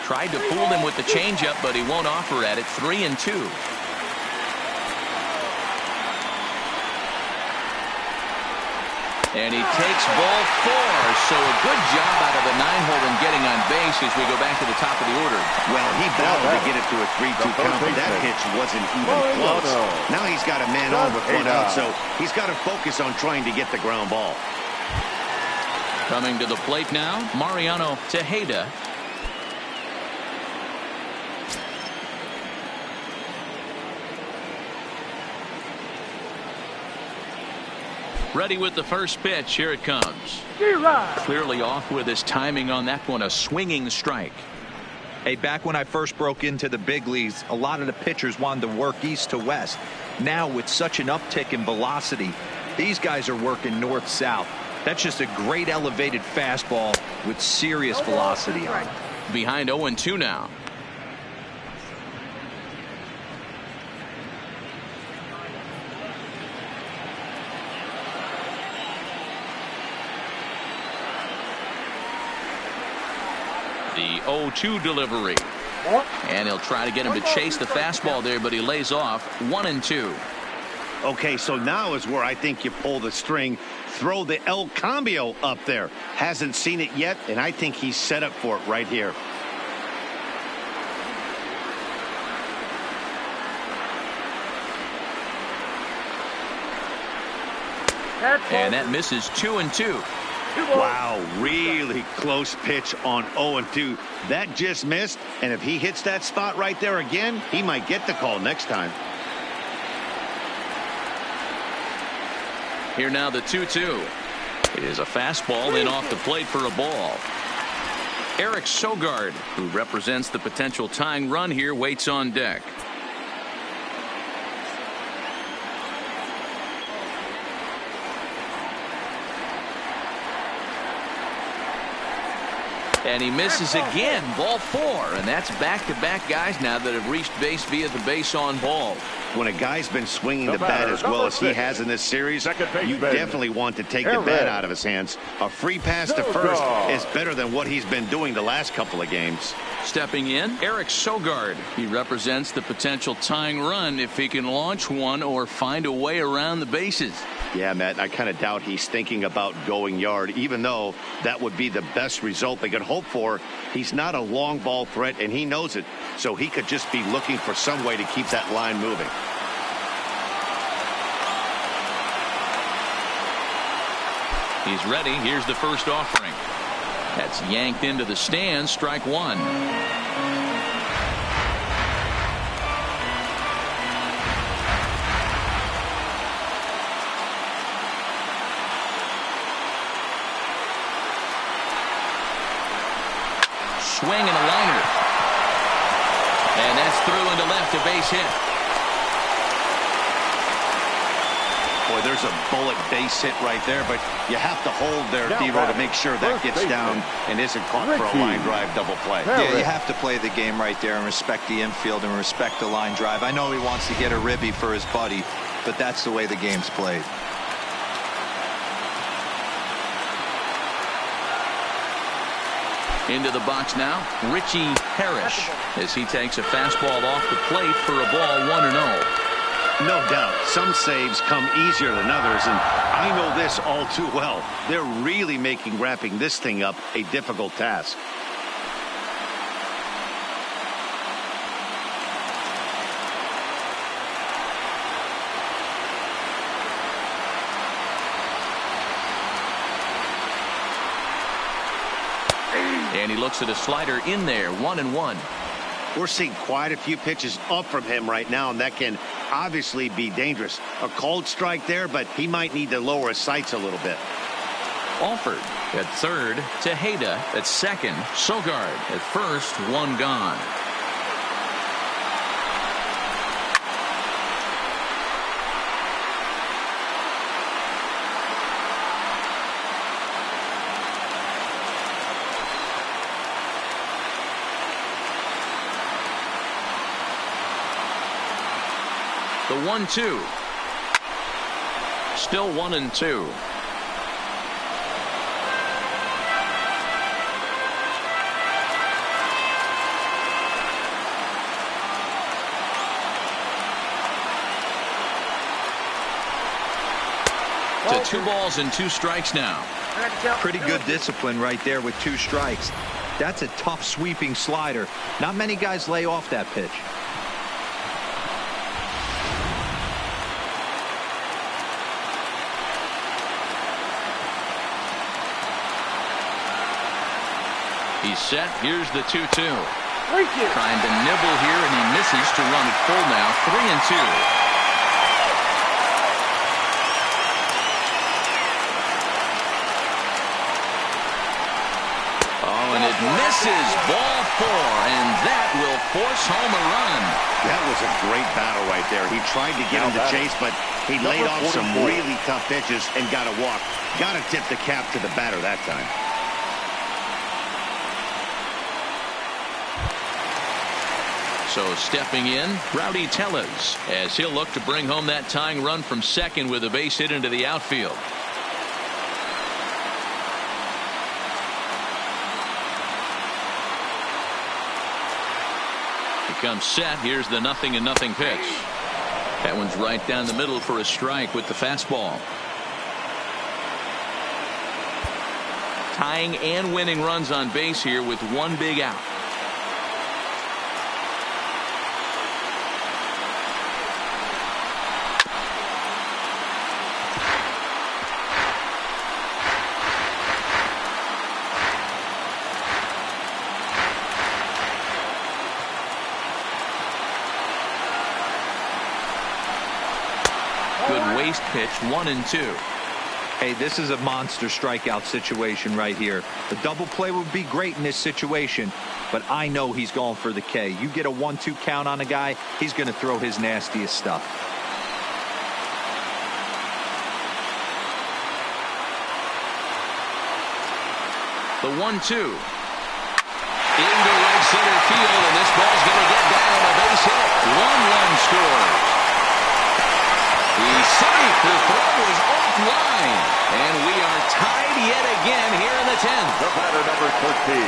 Speaker 1: Tried to fool him with the changeup, but he won't offer at it. 3-2. And he takes ball 4. So a good job out of the 9-hole in getting on base as we go back to the top of the order.
Speaker 2: Well, he battled to get it to a 3-2 count, but that pitch wasn't even close. Now he's got a man on with 1 out, so he's got to focus on trying to get the ground ball.
Speaker 1: Coming to the plate now, Mariano Tejeda. Ready with the first pitch. Here it comes. Clearly off with his timing on that one. A swinging strike.
Speaker 4: Hey, back when I first broke into the big leagues, a lot of the pitchers wanted to work east to west. Now with such an uptick in velocity, these guys are working north-south. That's just a great elevated fastball with serious velocity on it.
Speaker 1: Behind 0-2 now. The 0-2 delivery. And he'll try to get him to chase the fastball there, but he lays off. 1-2.
Speaker 2: Okay, so now is where I think you pull the string. Throw the El Cambio up there. Hasn't seen it yet, and I think he's set up for it right here.
Speaker 1: And that misses. 2-2.
Speaker 2: Wow, really close pitch on 0-2. That just missed, and if he hits that spot right there again, he might get the call next time.
Speaker 1: Here now the 2-2. It is a fastball in off the plate for a ball. Eric Sogard, who represents the potential tying run here, waits on deck. And he misses again. Ball 4. And that's back-to-back guys now that have reached base via the base on ball.
Speaker 2: When a guy's been swinging the bat as well as he has in this series, you definitely want to take the bat out of his hands. A free pass to first is better than what he's been doing the last couple of games.
Speaker 1: Stepping in, Eric Sogard. He represents the potential tying run if he can launch one or find a way around the bases.
Speaker 2: Yeah, Matt, I kind of doubt he's thinking about going yard, even though that would be the best result they could hope for. He's not a long ball threat, and he knows it, so he could just be looking for some way to keep that line moving.
Speaker 1: He's ready. Here's the first offering. That's yanked into the stands. Strike 1. Swing and a liner. And that's through into left, a base hit.
Speaker 2: Boy, there's a bullet base hit right there, but you have to hold there, Devo, to make sure that gets down and isn't caught for a line drive double play.
Speaker 4: Yeah, you have to play the game right there and respect the infield and respect the line drive. I know he wants to get a ribby for his buddy, but that's the way the game's played.
Speaker 1: Into the box now, Richie Parrish, as he takes a fastball off the plate for a ball 1-0.
Speaker 2: No doubt, some saves come easier than others, and I know this all too well. They're really making wrapping this thing up a difficult task.
Speaker 1: And he looks at a slider in there, 1-1.
Speaker 2: We're seeing quite a few pitches up from him right now, and that can obviously be dangerous. A cold strike there, but he might need to lower his sights a little bit.
Speaker 1: Alford at third, Tejeda at second, Sogard at first, one gone. The 1-2. Still 1-2. To 2 balls and 2 strikes now.
Speaker 4: Pretty good discipline right there with 2 strikes. That's a tough sweeping slider. Not many guys lay off that pitch.
Speaker 1: He's set. Here's the 2-2. Trying to nibble here, and he misses to run it full now. 3-2. Oh, and it misses. Ball 4, and that will force home a run.
Speaker 2: That was a great battle right there. He tried to get him to chase, but he laid off some really tough pitches and got a walk. Got to tip the cap to the batter that time.
Speaker 1: So stepping in, Rowdy Tellez, as he'll look to bring home that tying run from second with a base hit into the outfield. He comes set. Here's the 0-0 pitch. That one's right down the middle for a strike with the fastball. Tying and winning runs on base here with 1 big out. waste pitch, 1-2.
Speaker 4: Hey, this is a monster strikeout situation right here. The double play would be great in this situation, but I know he's going for the K. You get a 1-2 count on a guy, he's going to throw his nastiest stuff.
Speaker 1: The 1-2. Into right center field, and this ball's going to get down on a base hit. 1-1 scores. He's safe. The throw is offline. And we are tied yet again here in the 10th.
Speaker 3: The batter, number 13.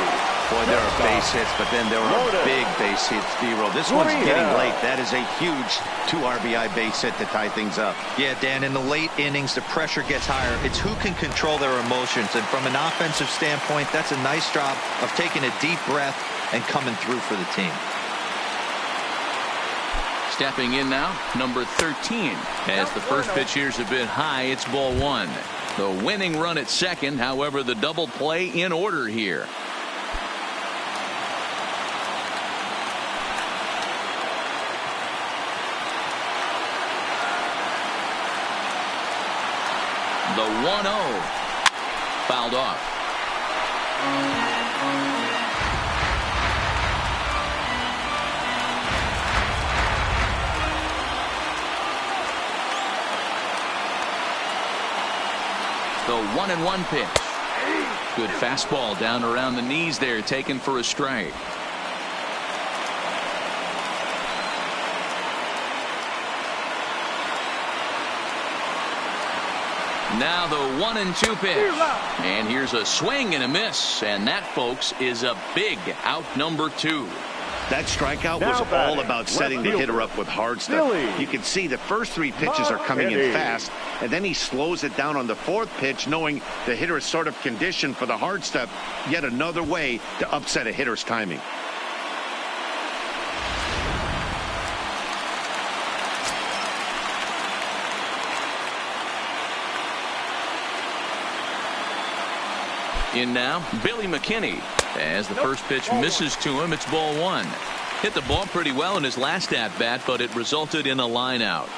Speaker 2: Boy, there are base hits, but then there are big base hits, D-Roll. This one's getting late. That is a huge 2 RBI base hit to tie things up.
Speaker 4: Yeah, Dan, in the late innings, the pressure gets higher. It's who can control their emotions. And from an offensive standpoint, that's a nice job of taking a deep breath and coming through for the team.
Speaker 1: Stepping in now, number 13. As the first pitch here's a bit high, it's ball 1. The winning run at second, however, the double play in order here. The 1-0 fouled off. The 1-1 pitch. Good fastball down around the knees there, taken for a strike. Now the 1-2 pitch. And here's a swing and a miss. And that, folks, is a big out number 2.
Speaker 2: That strikeout was all about setting the hitter up with hard stuff. You can see the first 3 pitches are coming in fast, and then he slows it down on the 4th pitch, knowing the hitter is sort of conditioned for the hard stuff. Yet another way to upset a hitter's timing.
Speaker 1: In now, Billy McKinney. As the first pitch misses to him, it's ball 1. Hit the ball pretty well in his last at-bat, but it resulted in a line out.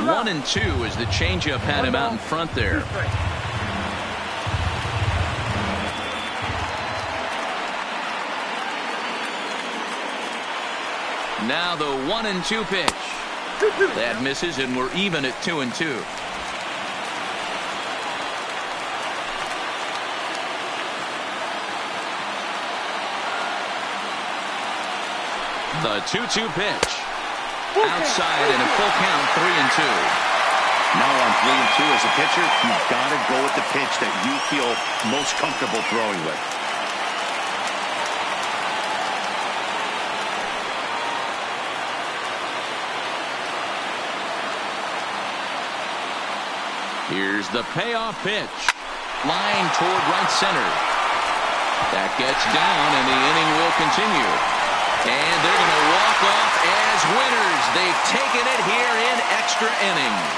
Speaker 1: One and 2 as the changeup had him out in front there. Now the 1-2 pitch. That misses, and we're even at 2-2. The 2-2 pitch. Outside and a full count, 3-2.
Speaker 2: Now on 3-2 as a pitcher, you've got to go with the pitch that you feel most comfortable throwing with.
Speaker 1: Here's the payoff pitch. Line toward right center. That gets down, and the inning will continue. And they're going to walk off as winners. They've taken it here in extra innings.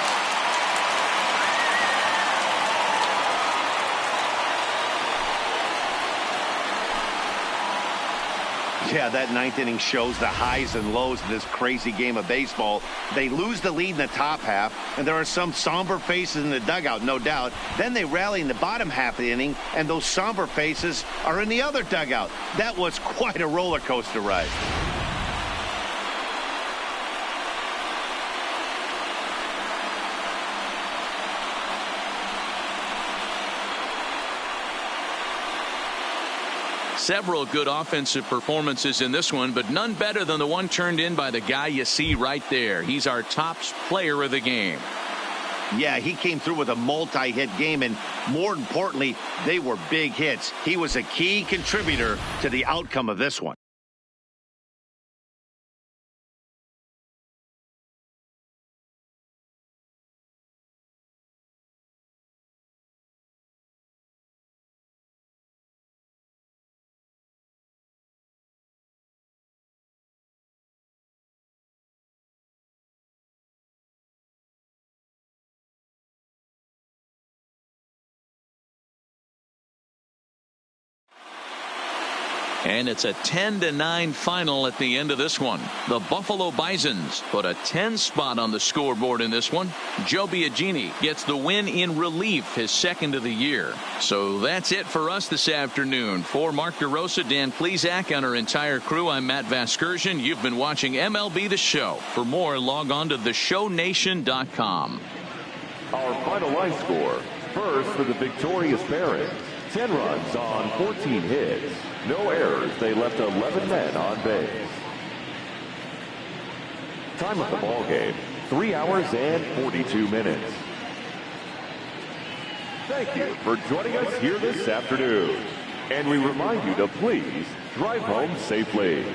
Speaker 2: Yeah, that 9th inning shows the highs and lows of this crazy game of baseball. They lose the lead in the top half, and there are some somber faces in the dugout, no doubt. Then they rally in the bottom half of the inning, and those somber faces are in the other dugout. That was quite a roller coaster ride.
Speaker 1: Several good offensive performances in this one, but none better than the one turned in by the guy you see right there. He's our top player of the game.
Speaker 2: Yeah, he came through with a multi-hit game, and more importantly, they were big hits. He was a key contributor to the outcome of this one.
Speaker 1: And it's a 10-9 final at the end of this one. The Buffalo Bisons put a 10 spot on the scoreboard in this one. Joe Biagini gets the win in relief, his second of the year. So that's it for us this afternoon. For Mark DeRosa, Dan Plesac, and our entire crew, I'm Matt Vasgersian. You've been watching MLB The Show. For more, log on to theshownation.com.
Speaker 3: Our final line score. First for the victorious Barons. 10 runs on 14 hits. No errors. They left 11 men on base. Time of the ball game, 3 hours and 42 minutes. Thank you for joining us here this afternoon. And we remind you to please drive home safely.